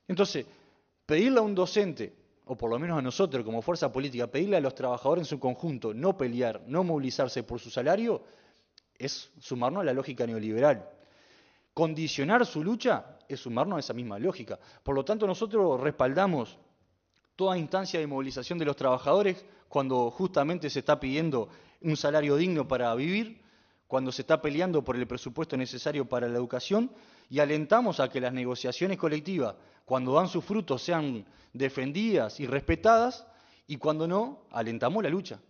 [SPEAKER 6] Entonces, pedirle a un docente o por lo menos a nosotros como fuerza política, pedirle a los trabajadores en su conjunto no pelear, no movilizarse por su salario, es sumarnos a la lógica neoliberal. Condicionar su lucha es sumarnos a esa misma lógica. Por lo tanto, nosotros respaldamos toda instancia de movilización de los trabajadores cuando justamente se está pidiendo un salario digno para vivir, cuando se está peleando por el presupuesto necesario para la educación, y alentamos a que las negociaciones colectivas, cuando dan sus frutos, sean defendidas y respetadas, y cuando no, alentamos la lucha.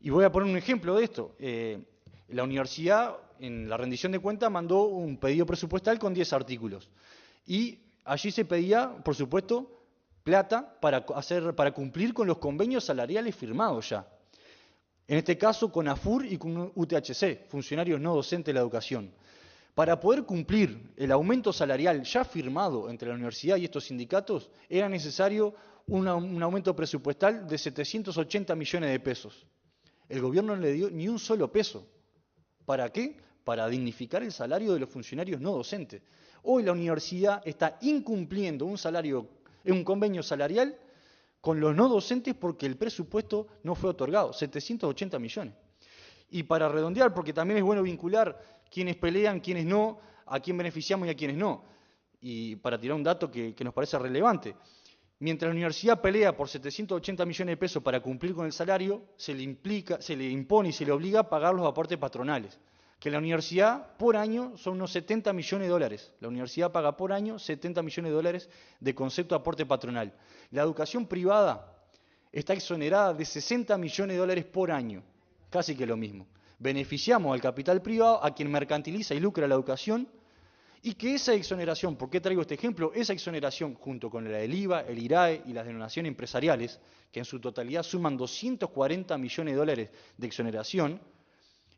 [SPEAKER 6] Y voy a poner un ejemplo de esto. La universidad, en la rendición de cuentas, mandó un pedido presupuestal con 10 artículos. Y allí se pedía, por supuesto, plata para cumplir con los convenios salariales firmados ya. En este caso con AFUR y con UTHC, funcionarios no docentes de la educación. Para poder cumplir el aumento salarial ya firmado entre la universidad y estos sindicatos, era necesario un aumento presupuestal de 780 millones de pesos. El gobierno no le dio ni un solo peso. ¿Para qué? Para dignificar el salario de los funcionarios no docentes. Hoy la universidad está incumpliendo un convenio salarial con los no docentes porque el presupuesto no fue otorgado, 780 millones. Y para redondear, porque también es bueno vincular quiénes pelean, quiénes no, a quién beneficiamos y a quiénes no. Y para tirar un dato que nos parece relevante. Mientras la universidad pelea por 780 millones de pesos para cumplir con el salario, se le impone y se le obliga a pagar los aportes patronales. Que la universidad por año son unos 70 millones de dólares. La universidad paga por año 70 millones de dólares de concepto de aporte patronal. La educación privada está exonerada de 60 millones de dólares por año. Casi que lo mismo. Beneficiamos al capital privado, a quien mercantiliza y lucra la educación, y que esa exoneración, ¿por qué traigo este ejemplo? Esa exoneración, junto con la del IVA, el IRAE y las denominaciones empresariales, que en su totalidad suman 240 millones de dólares de exoneración,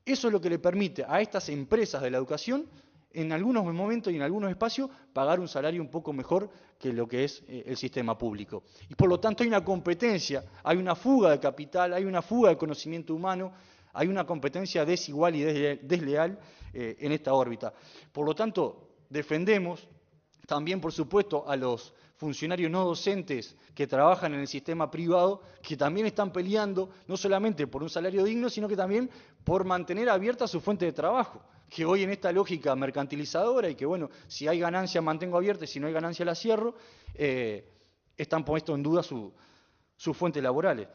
[SPEAKER 6] eso es lo que le permite a estas empresas de la educación, en algunos momentos y en algunos espacios, pagar un salario un poco mejor que lo que es el sistema público. Y por lo tanto hay una competencia, hay una fuga de capital, hay una fuga de conocimiento humano, hay una competencia desigual y desleal en esta órbita. Por lo tanto, defendemos también, por supuesto, a los funcionarios no docentes que trabajan en el sistema privado, que también están peleando no solamente por un salario digno, sino que también por mantener abierta su fuente de trabajo, que hoy en esta lógica mercantilizadora y que, bueno, si hay ganancia mantengo abierta y si no hay ganancia la cierro, están puestos en duda sus fuentes laborales.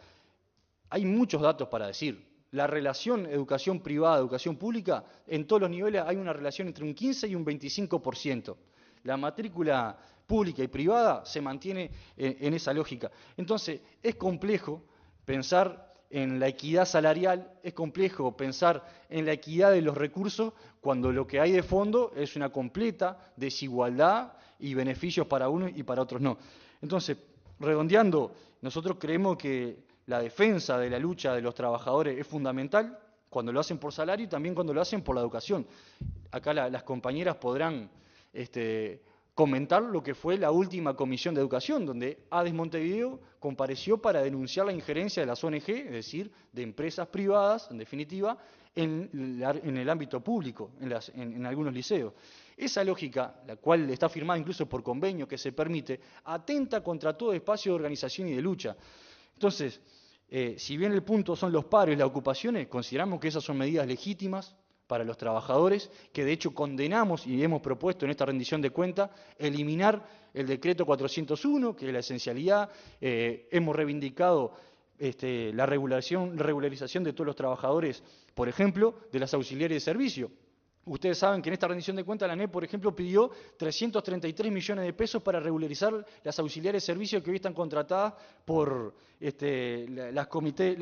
[SPEAKER 6] Hay muchos datos para decir. La relación educación privada, educación pública, en todos los niveles hay una relación entre un 15 y un 25%. La matrícula pública y privada se mantiene en esa lógica. Entonces, es complejo pensar en la equidad salarial, es complejo pensar en la equidad de los recursos cuando lo que hay de fondo es una completa desigualdad y beneficios para unos y para otros no. Entonces, redondeando, nosotros creemos que la defensa de la lucha de los trabajadores es fundamental cuando lo hacen por salario y también cuando lo hacen por la educación. Acá las compañeras podrán comentar lo que fue la última comisión de educación, donde ADES Montevideo compareció para denunciar la injerencia de las ONG, es decir, de empresas privadas, en definitiva, en el ámbito público, en algunos liceos. Esa lógica, la cual está firmada incluso por convenio que se permite, atenta contra todo espacio de organización y de lucha. Entonces, si bien el punto son los paros y las ocupaciones, consideramos que esas son medidas legítimas para los trabajadores, que de hecho condenamos y hemos propuesto en esta rendición de cuentas eliminar el decreto 401, que es la esencialidad, hemos reivindicado la regularización de todos los trabajadores, por ejemplo, de las auxiliares de servicio. Ustedes saben que en esta rendición de cuentas la ANEP, por ejemplo, pidió 333 millones de pesos para regularizar las auxiliares de servicio que hoy están contratadas por las comisiones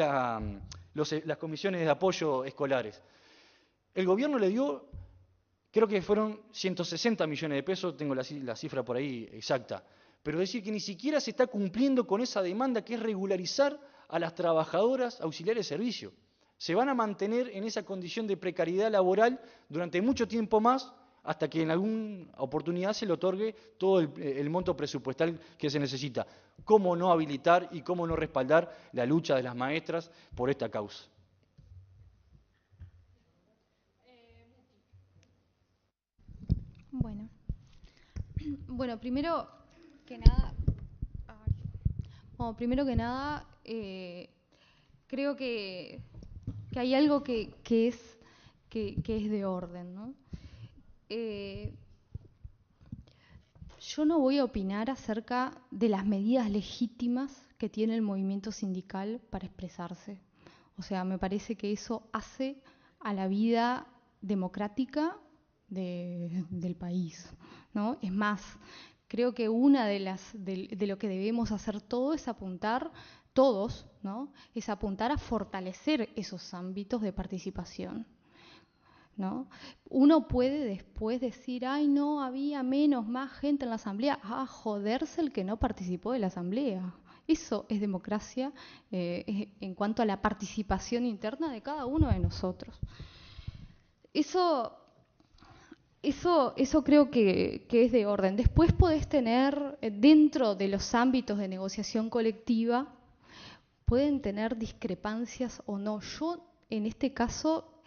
[SPEAKER 6] de apoyo escolares. El gobierno le dio, creo que fueron 160 millones de pesos, tengo la cifra por ahí exacta, pero decir que ni siquiera se está cumpliendo con esa demanda que es regularizar a las trabajadoras auxiliares de servicio. Se van a mantener en esa condición de precariedad laboral durante mucho tiempo más hasta que en alguna oportunidad se le otorgue todo el monto presupuestal que se necesita. ¿Cómo no habilitar y cómo no respaldar la lucha de las maestras por esta causa?
[SPEAKER 4] Bueno, primero que nada, Bueno, primero que nada, creo que hay algo que es de orden, ¿no? Yo no voy a opinar acerca de las medidas legítimas que tiene el movimiento sindical para expresarse. O sea, me parece que eso hace a la vida democrática del país, ¿no? Es más, creo que una de lo que debemos hacer todos, ¿no? Es apuntar a fortalecer esos ámbitos de participación, ¿no? Uno puede después decir, ay, no, había más gente en la asamblea. Joderse el que no participó de la asamblea. Eso es democracia en cuanto a la participación interna de cada uno de nosotros. Eso creo que es de orden. Después podés tener, dentro de los ámbitos de negociación colectiva, pueden tener discrepancias o no. Yo, en este caso,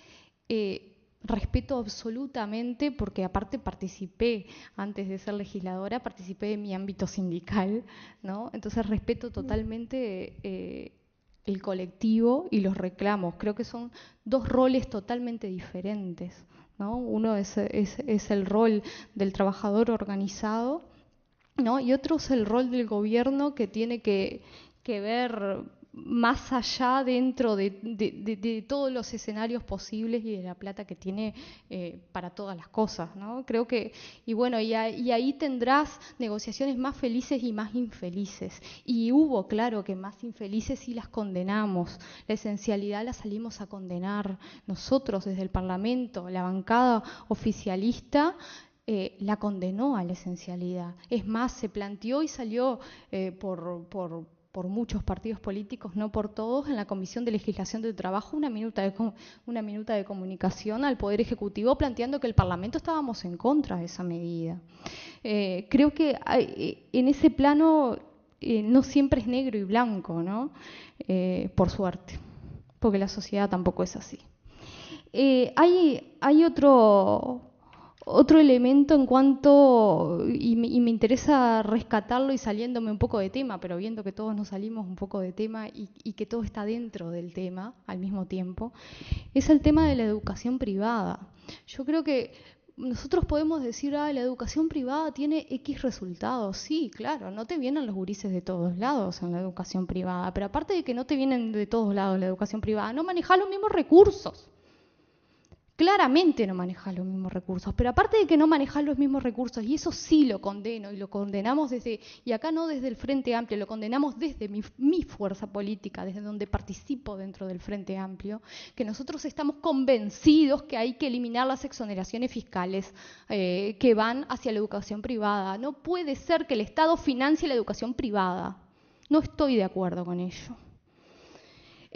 [SPEAKER 4] respeto absolutamente, porque aparte participé, antes de ser legisladora, participé de mi ámbito sindical, ¿no? Entonces respeto totalmente el colectivo y los reclamos. Creo que son dos roles totalmente diferentes, ¿no? Uno es el rol del trabajador organizado, ¿no? Y otro es el rol del gobierno, que tiene que ver más allá dentro de todos los escenarios posibles y de la plata que tiene para todas las cosas, ¿no? Creo que, y ahí tendrás negociaciones más felices y más infelices. Y hubo, claro, que más infelices y las condenamos. La esencialidad la salimos a condenar nosotros desde el Parlamento. La bancada oficialista la condenó a la esencialidad. Es más, se planteó y salió por muchos partidos políticos, no por todos, en la Comisión de Legislación del Trabajo, una minuta de comunicación al Poder Ejecutivo planteando que el Parlamento estábamos en contra de esa medida. Creo que en ese plano no siempre es negro y blanco, ¿no? Por suerte, porque la sociedad tampoco es así. Hay otro elemento en cuanto, y me interesa rescatarlo y saliéndome un poco de tema, pero viendo que todos nos salimos un poco de tema y que todo está dentro del tema al mismo tiempo, es el tema de la educación privada. Yo creo que nosotros podemos decir, la educación privada tiene X resultados. Sí, claro, no te vienen los gurises de todos lados en la educación privada, pero aparte de que no te vienen de todos lados la educación privada, no manejás los mismos recursos. Claramente no manejas los mismos recursos, pero aparte de que no manejas los mismos recursos, y eso sí lo condeno, y lo condenamos y acá no desde el Frente Amplio, lo condenamos desde mi fuerza política, desde donde participo dentro del Frente Amplio, que nosotros estamos convencidos que hay que eliminar las exoneraciones fiscales que van hacia la educación privada. No puede ser que el Estado financie la educación privada. No estoy de acuerdo con ello.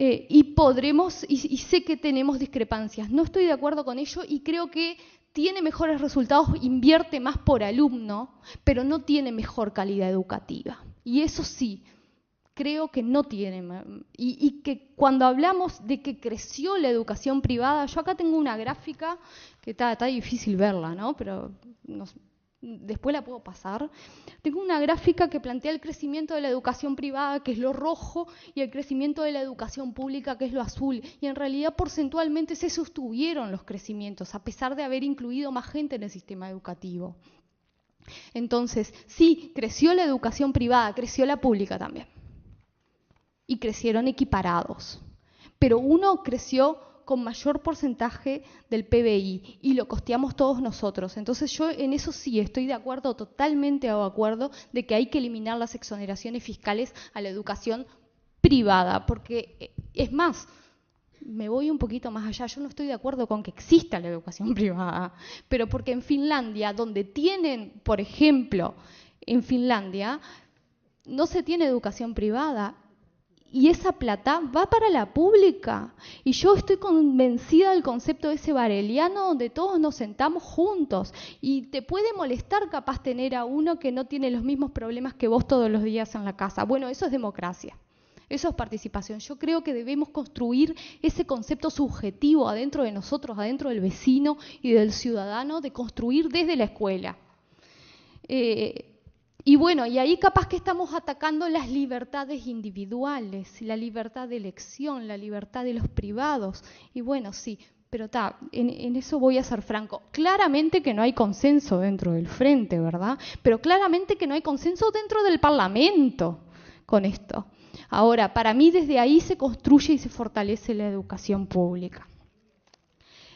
[SPEAKER 4] Y sé que tenemos discrepancias, no estoy de acuerdo con ello y creo que tiene mejores resultados, invierte más por alumno, pero no tiene mejor calidad educativa. Y eso sí, creo que no tiene. Y que cuando hablamos de que creció la educación privada, yo acá tengo una gráfica que está difícil verla, ¿no? Pero después la puedo pasar. Tengo una gráfica que plantea el crecimiento de la educación privada, que es lo rojo, y el crecimiento de la educación pública, que es lo azul. Y en realidad porcentualmente se sostuvieron los crecimientos, a pesar de haber incluido más gente en el sistema educativo. Entonces, sí, creció la educación privada, creció la pública también. Y crecieron equiparados. Pero uno creció con mayor porcentaje del PBI y lo costeamos todos nosotros. Entonces yo en eso sí estoy de acuerdo, totalmente de acuerdo, de que hay que eliminar las exoneraciones fiscales a la educación privada, porque es más, me voy un poquito más allá, yo no estoy de acuerdo con que exista la educación privada, pero porque en Finlandia, donde tienen, por ejemplo, en Finlandia, no se tiene educación privada, y esa plata va para la pública. Y yo estoy convencida del concepto ese bareliano donde todos nos sentamos juntos. Y te puede molestar capaz tener a uno que no tiene los mismos problemas que vos todos los días en la casa. Bueno, eso es democracia. Eso es participación. Yo creo que debemos construir ese concepto subjetivo adentro de nosotros, adentro del vecino y del ciudadano, de construir desde la escuela. Y bueno, y ahí capaz que estamos atacando las libertades individuales, la libertad de elección, la libertad de los privados. Y bueno, sí, pero en eso voy a ser franco. Claramente que no hay consenso dentro del frente, ¿verdad? Pero claramente que no hay consenso dentro del Parlamento con esto. Ahora, para mí desde ahí se construye y se fortalece la educación pública.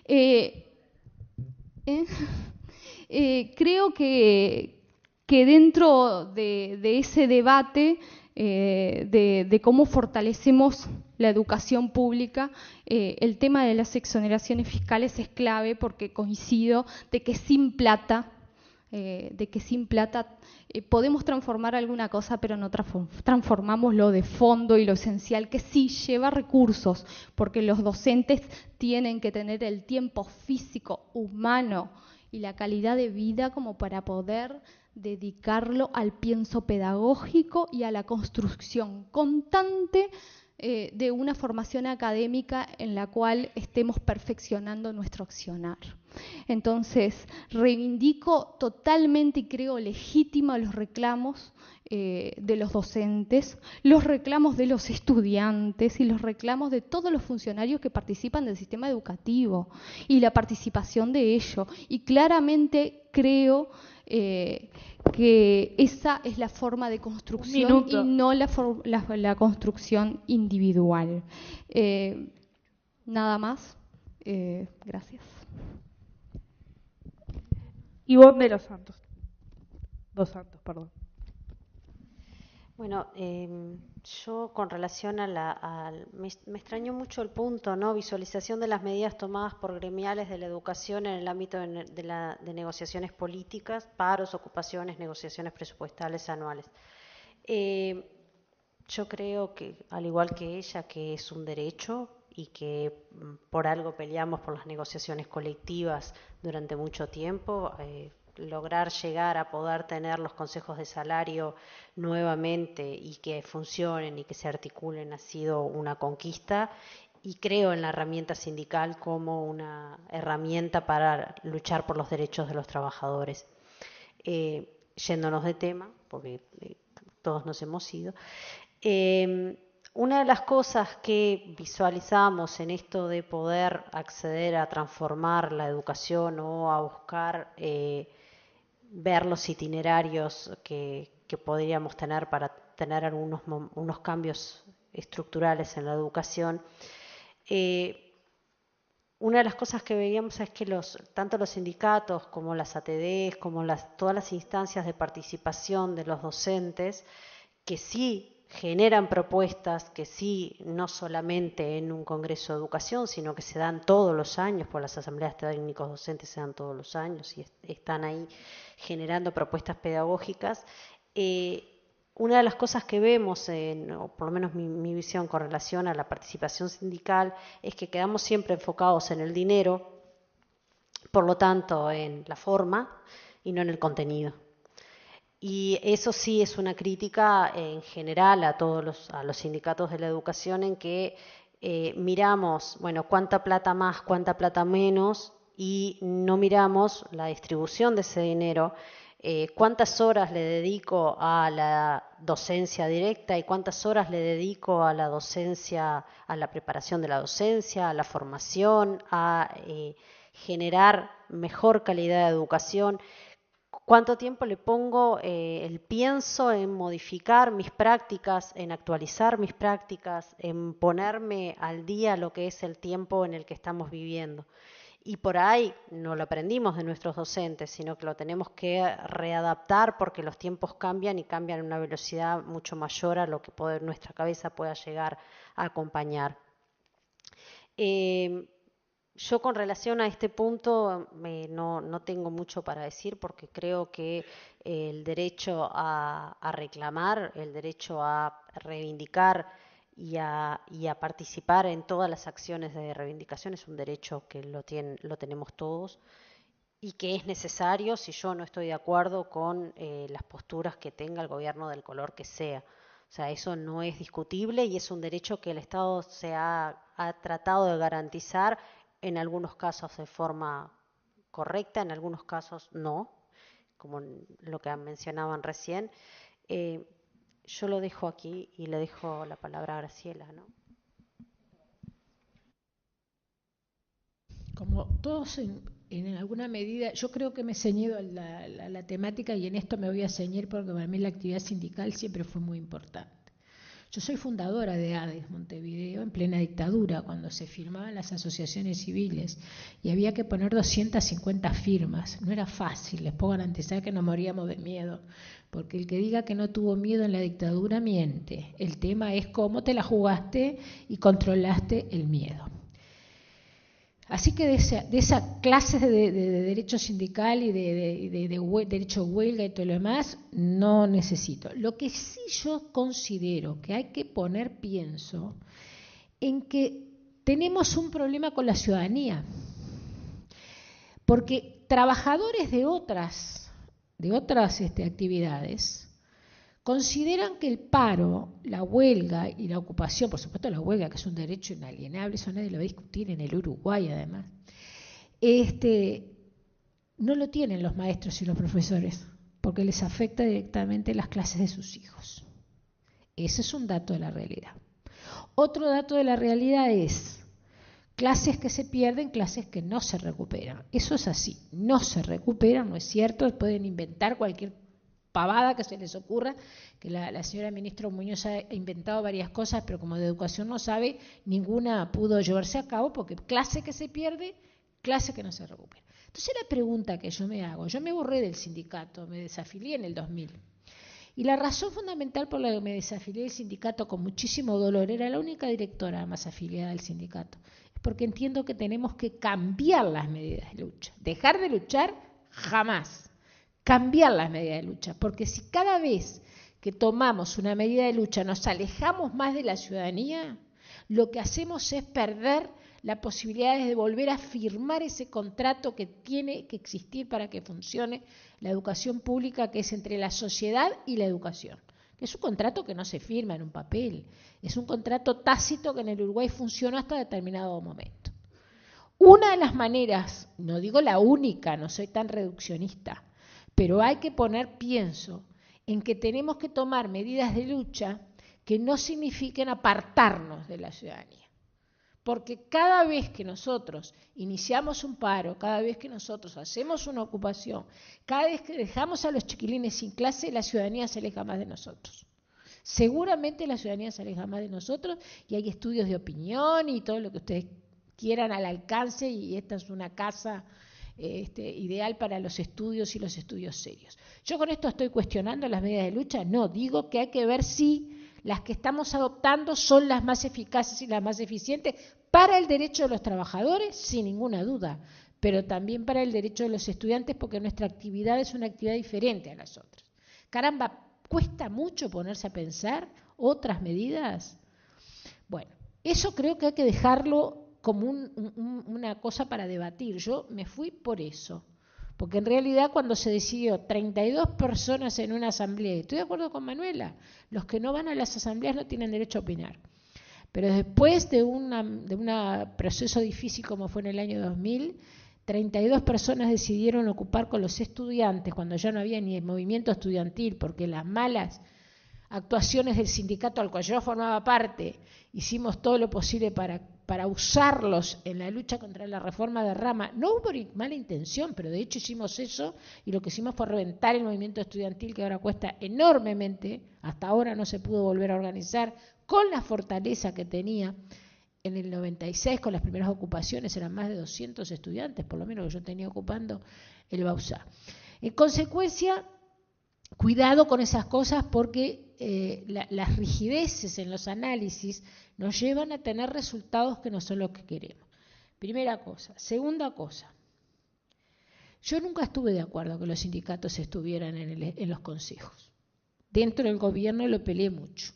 [SPEAKER 4] Creo que dentro de ese debate de cómo fortalecemos la educación pública, el tema de las exoneraciones fiscales es clave, porque coincido de que sin plata podemos transformar alguna cosa, pero no transformamos lo de fondo y lo esencial, que sí lleva recursos, porque los docentes tienen que tener el tiempo físico, humano y la calidad de vida como para poder dedicarlo al pienso pedagógico y a la construcción constante de una formación académica en la cual estemos perfeccionando nuestro accionar. Entonces, reivindico totalmente y creo legítima los reclamos de los docentes, los reclamos de los estudiantes y los reclamos de todos los funcionarios que participan del sistema educativo y la participación de ello. Y claramente creo que esa es la forma de construcción y no la construcción individual. Nada más. Gracias.
[SPEAKER 1] Ivonne de los Santos. Dos Santos, perdón.
[SPEAKER 5] Bueno, yo con relación me extrañó mucho el punto, ¿no? Visualización de las medidas tomadas por gremiales de la educación en el ámbito de negociaciones políticas, paros, ocupaciones, negociaciones presupuestales anuales. Yo creo que, al igual que ella, que es un derecho y que por algo peleamos por las negociaciones colectivas durante mucho tiempo. Lograr llegar a poder tener los consejos de salario nuevamente y que funcionen y que se articulen ha sido una conquista, y creo en la herramienta sindical como una herramienta para luchar por los derechos de los trabajadores. Yéndonos de tema, porque todos nos hemos ido, una de las cosas que visualizamos en esto de poder acceder a transformar la educación o a buscar ver los itinerarios que podríamos tener para tener unos cambios estructurales en la educación, una de las cosas que veíamos es que tanto los sindicatos como las ATDs, como todas las instancias de participación de los docentes, que sí generan propuestas, que sí, no solamente en un congreso de educación, sino que se dan todos los años, por las asambleas técnicos docentes se dan todos los años y están ahí generando propuestas pedagógicas. Una de las cosas que vemos, o por lo menos mi visión con relación a la participación sindical, es que quedamos siempre enfocados en el dinero, por lo tanto en la forma y no en el contenido. Y eso sí es una crítica en general a los sindicatos de la educación, en que miramos, bueno, cuánta plata más, cuánta plata menos, y no miramos la distribución de ese dinero, cuántas horas le dedico a la docencia directa y cuántas horas le dedico a la docencia, a la preparación de la docencia, a la formación, a generar mejor calidad de educación. ¿Cuánto tiempo le pongo pienso en modificar mis prácticas, en actualizar mis prácticas, en ponerme al día lo que es el tiempo en el que estamos viviendo? Y por ahí no lo aprendimos de nuestros docentes, sino que lo tenemos que readaptar porque los tiempos cambian y cambian a una velocidad mucho mayor a lo que nuestra cabeza pueda llegar a acompañar. Yo con relación a este punto no tengo mucho para decir, porque creo que el derecho a reclamar, el derecho a reivindicar y a participar en todas las acciones de reivindicación es un derecho que lo tenemos todos y que es necesario si yo no estoy de acuerdo con las posturas que tenga el gobierno del color que sea. O sea, eso no es discutible y es un derecho que el Estado se ha tratado de garantizar, en algunos casos de forma correcta, en algunos casos no, como lo que mencionaban recién. Yo lo dejo aquí y le dejo la palabra a Graciela, ¿no?
[SPEAKER 3] Como todos en alguna medida, yo creo que me he ceñido a la temática y en esto me voy a ceñir porque para mí la actividad sindical siempre fue muy importante. Yo soy fundadora de ADES Montevideo en plena dictadura, cuando se firmaban las asociaciones civiles y había que poner 250 firmas. No era fácil, les puedo garantizar que nos moríamos de miedo, porque el que diga que no tuvo miedo en la dictadura miente. El tema es cómo te la jugaste y controlaste el miedo. Así que de esa clase de derecho sindical y de derecho huelga y todo lo demás, no necesito. Lo que sí yo considero que hay que poner, pienso, en que tenemos un problema con la ciudadanía. Porque trabajadores de otras actividades consideran que el paro, la huelga y la ocupación, por supuesto la huelga, que es un derecho inalienable, eso nadie lo va a discutir en el Uruguay además, no lo tienen los maestros y los profesores, porque les afecta directamente las clases de sus hijos. Ese es un dato de la realidad. Otro dato de la realidad es clases que se pierden, clases que no se recuperan. Eso es así, no se recuperan, no es cierto, pueden inventar cualquier pavada que se les ocurra, que la señora ministra Muñoz ha inventado varias cosas, pero como de educación no sabe, ninguna pudo llevarse a cabo, porque clase que se pierde, clase que no se recupera. Entonces la pregunta que yo me hago, yo me borré del sindicato, me desafilié en el 2000, y la razón fundamental por la que me desafilié del sindicato con muchísimo dolor, era la única directora más afiliada del sindicato, es porque entiendo que tenemos que cambiar las medidas de lucha, dejar de luchar jamás. Cambiar las medidas de lucha, porque si cada vez que tomamos una medida de lucha nos alejamos más de la ciudadanía, lo que hacemos es perder la posibilidad de volver a firmar ese contrato que tiene que existir para que funcione la educación pública, que es entre la sociedad y la educación. Es un contrato que no se firma en un papel, es un contrato tácito que en el Uruguay funcionó hasta determinado momento. Una de las maneras, no digo la única, no soy tan reduccionista, pero hay que poner, pienso, en que tenemos que tomar medidas de lucha que no signifiquen apartarnos de la ciudadanía. Porque cada vez que nosotros iniciamos un paro, cada vez que nosotros hacemos una ocupación, cada vez que dejamos a los chiquilines sin clase, la ciudadanía se aleja más de nosotros. Seguramente la ciudadanía se aleja más de nosotros y hay estudios de opinión y todo lo que ustedes quieran al alcance, y esta es una casa ideal para los estudios y los estudios serios. Yo con esto estoy cuestionando las medidas de lucha, no, digo que hay que ver si las que estamos adoptando son las más eficaces y las más eficientes para el derecho de los trabajadores, sin ninguna duda, pero también para el derecho de los estudiantes, porque nuestra actividad es una actividad diferente a las otras. Caramba, ¿cuesta mucho ponerse a pensar otras medidas? Bueno, eso creo que hay que dejarlo como una cosa para debatir. Yo me fui por eso, porque en realidad cuando se decidió 32 personas en una asamblea, estoy de acuerdo con Manuela, los que no van a las asambleas no tienen derecho a opinar, pero después de un proceso difícil como fue en el año 2000, 32 personas decidieron ocupar con los estudiantes, cuando ya no había ni el movimiento estudiantil, porque las malas actuaciones del sindicato al cual yo formaba parte, hicimos todo lo posible para usarlos en la lucha contra la reforma de Rama. No hubo mala intención, pero de hecho hicimos eso, y lo que hicimos fue reventar el movimiento estudiantil, que ahora cuesta enormemente, hasta ahora no se pudo volver a organizar con la fortaleza que tenía en el 96, con las primeras ocupaciones, eran más de 200 estudiantes, por lo menos que yo tenía ocupando el Bausá. En consecuencia, cuidado con esas cosas, porque las rigideces en los análisis nos llevan a tener resultados que no son los que queremos. Primera cosa. Segunda cosa. Yo nunca estuve de acuerdo que los sindicatos estuvieran en los consejos. Dentro del gobierno lo peleé mucho.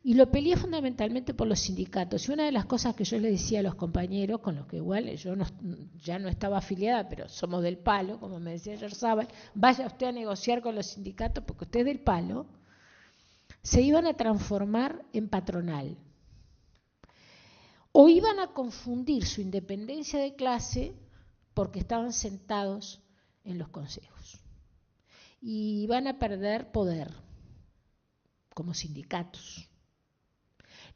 [SPEAKER 3] Y lo peleé fundamentalmente por los sindicatos. Y una de las cosas que yo les decía a los compañeros, con los que igual yo ya no estaba afiliada, pero somos del palo, como me decía ayer Sábal, vaya usted a negociar con los sindicatos porque usted es del palo, se iban a transformar en patronal. O iban a confundir su independencia de clase porque estaban sentados en los consejos. y van a perder poder como sindicatos.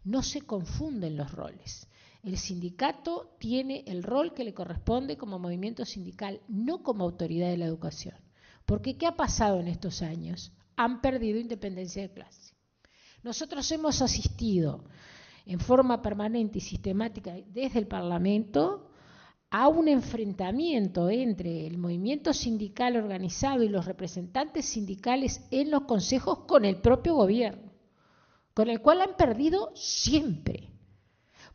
[SPEAKER 3] No se confunden los roles. El sindicato tiene el rol que le corresponde como movimiento sindical, no como autoridad de la educación. Porque ¿qué ha pasado en estos años? Han perdido independencia de clase. Nosotros hemos asistido en forma permanente y sistemática desde el Parlamento a un enfrentamiento entre el movimiento sindical organizado y los representantes sindicales en los consejos con el propio gobierno, con el cual han perdido siempre.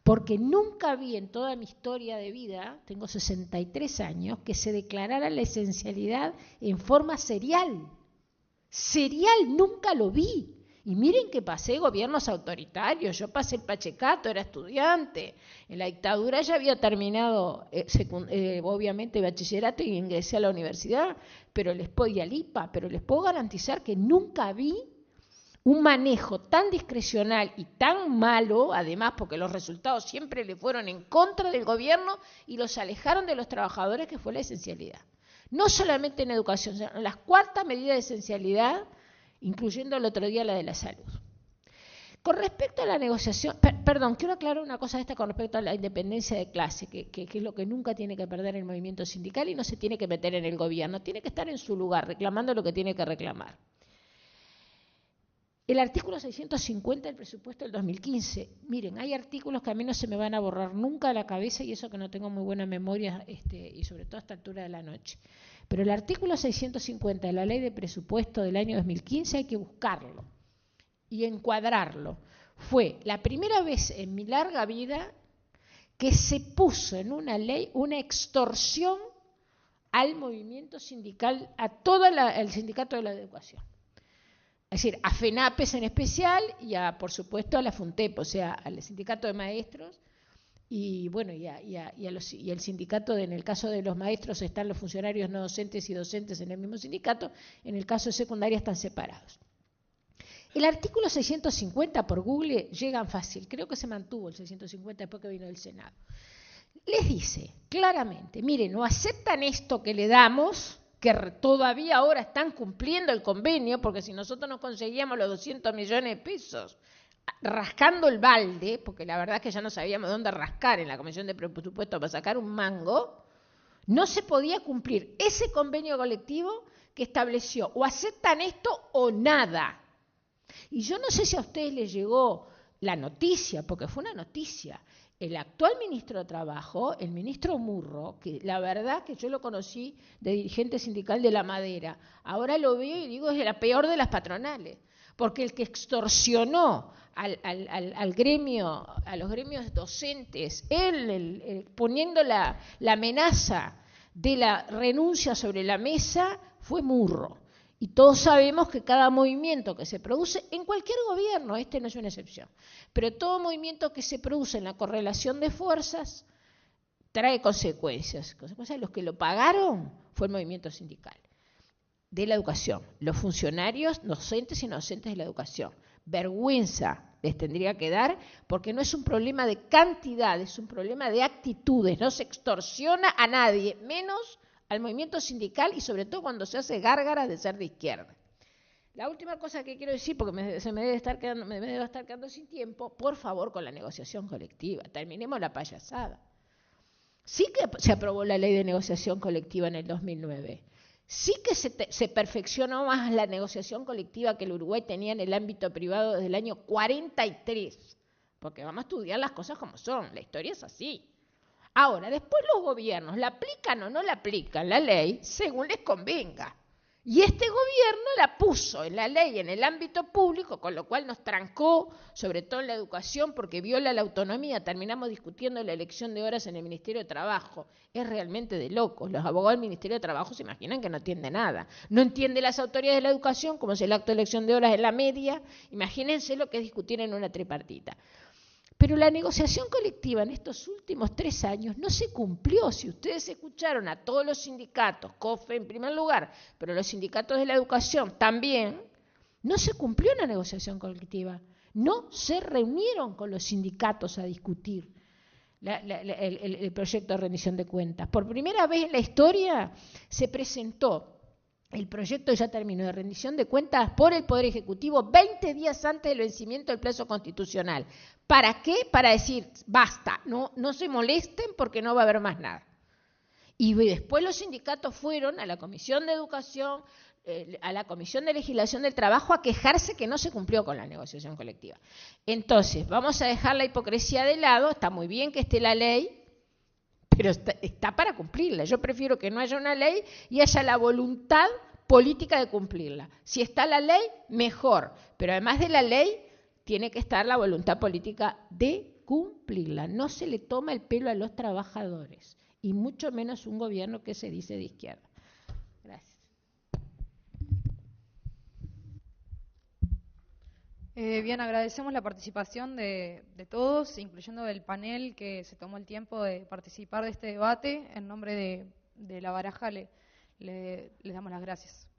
[SPEAKER 3] Porque nunca vi en toda mi historia de vida, tengo 63 años, que se declarara la esencialidad en forma serial. Serial, nunca lo vi. Y miren que pasé gobiernos autoritarios, yo pasé el Pachecato, era estudiante, en la dictadura ya había terminado obviamente bachillerato y ingresé a la universidad, pero les puedo garantizar que nunca vi un manejo tan discrecional y tan malo, además porque los resultados siempre le fueron en contra del gobierno y los alejaron de los trabajadores, que fue la esencialidad. No solamente en educación, sino en las cuartas medidas de esencialidad, incluyendo el otro día la de la salud. Con respecto a la negociación, quiero aclarar una cosa con respecto a la independencia de clase, que es lo que nunca tiene que perder el movimiento sindical y no se tiene que meter en el gobierno, tiene que estar en su lugar, reclamando lo que tiene que reclamar. El artículo 650 del presupuesto del 2015, miren, hay artículos que a mí no se me van a borrar nunca de la cabeza y eso que no tengo muy buena memoria y sobre todo a esta altura de la noche. Pero el artículo 650 de la ley de presupuesto del año 2015 hay que buscarlo y encuadrarlo. Fue la primera vez en mi larga vida que se puso en una ley una extorsión al movimiento sindical, a todo el sindicato de la educación. Es decir, a FENAPES en especial y por supuesto a la FUNTEP, o sea, al sindicato de maestros y bueno, y el sindicato, en el caso de los maestros están los funcionarios no docentes y docentes en el mismo sindicato, en el caso de secundaria están separados. El artículo 650 por Google llegan fácil, creo que se mantuvo el 650 después que vino del Senado. Les dice claramente, miren, no aceptan esto que le damos, que todavía ahora están cumpliendo el convenio, porque si nosotros no conseguíamos los 200 millones de pesos rascando el balde, porque la verdad es que ya no sabíamos dónde rascar en la Comisión de Presupuesto para sacar un mango, no se podía cumplir ese convenio colectivo que estableció o aceptan esto o nada. Y yo no sé si a ustedes les llegó la noticia, porque fue una noticia. El actual ministro de Trabajo, el ministro Murro, que la verdad que yo lo conocí de dirigente sindical de La Madera, ahora lo veo y digo es la peor de las patronales, porque el que extorsionó al gremio, a los gremios docentes, poniendo la amenaza de la renuncia sobre la mesa, fue Murro. Y todos sabemos que cada movimiento que se produce en cualquier gobierno, este no es una excepción, pero todo movimiento que se produce en la correlación de fuerzas trae consecuencias. Consecuencias de los que lo pagaron fue el movimiento sindical de la educación, los funcionarios docentes y no docentes de la educación. Vergüenza les tendría que dar porque no es un problema de cantidad, es un problema de actitudes, no se extorsiona a nadie, menos al movimiento sindical y sobre todo cuando se hace gárgara de ser de izquierda. La última cosa que quiero decir, porque me debe estar quedando sin tiempo, por favor, con la negociación colectiva, terminemos la payasada. Sí que se aprobó la ley de negociación colectiva en el 2009, sí que se perfeccionó más la negociación colectiva que el Uruguay tenía en el ámbito privado desde el año 43, porque vamos a estudiar las cosas como son, la historia es así. Ahora, después los gobiernos la aplican o no la aplican la ley según les convenga. Y este gobierno la puso en la ley en el ámbito público, con lo cual nos trancó, sobre todo en la educación, porque viola la autonomía. Terminamos discutiendo la elección de horas en el Ministerio de Trabajo. Es realmente de locos. Los abogados del Ministerio de Trabajo se imaginan que no entiende nada. No entiende las autoridades de la educación, como es el acto de elección de horas en la media. Imagínense lo que es discutir en una tripartita. Pero la negociación colectiva en estos últimos 3 años no se cumplió. Si ustedes escucharon a todos los sindicatos, COFE en primer lugar, pero los sindicatos de la educación también, no se cumplió la negociación colectiva. No se reunieron con los sindicatos a discutir el proyecto de rendición de cuentas. Por primera vez en la historia se presentó el proyecto ya terminó de rendición de cuentas por el Poder Ejecutivo 20 días antes del vencimiento del plazo constitucional. ¿Para qué? Para decir, basta, no se molesten porque no va a haber más nada. Y después los sindicatos fueron a la Comisión de Educación, a la Comisión de Legislación del Trabajo a quejarse que no se cumplió con la negociación colectiva. Entonces, vamos a dejar la hipocresía de lado, está muy bien que esté la ley, pero está para cumplirla. Yo prefiero que no haya una ley y haya la voluntad política de cumplirla. Si está la ley, mejor, pero además de la ley, tiene que estar la voluntad política de cumplirla. No se le toma el pelo a los trabajadores, y mucho menos un gobierno que se dice de izquierda. Gracias.
[SPEAKER 7] Bien, agradecemos la participación de todos, incluyendo el panel que se tomó el tiempo de participar de este debate. En nombre de la baraja les damos las gracias.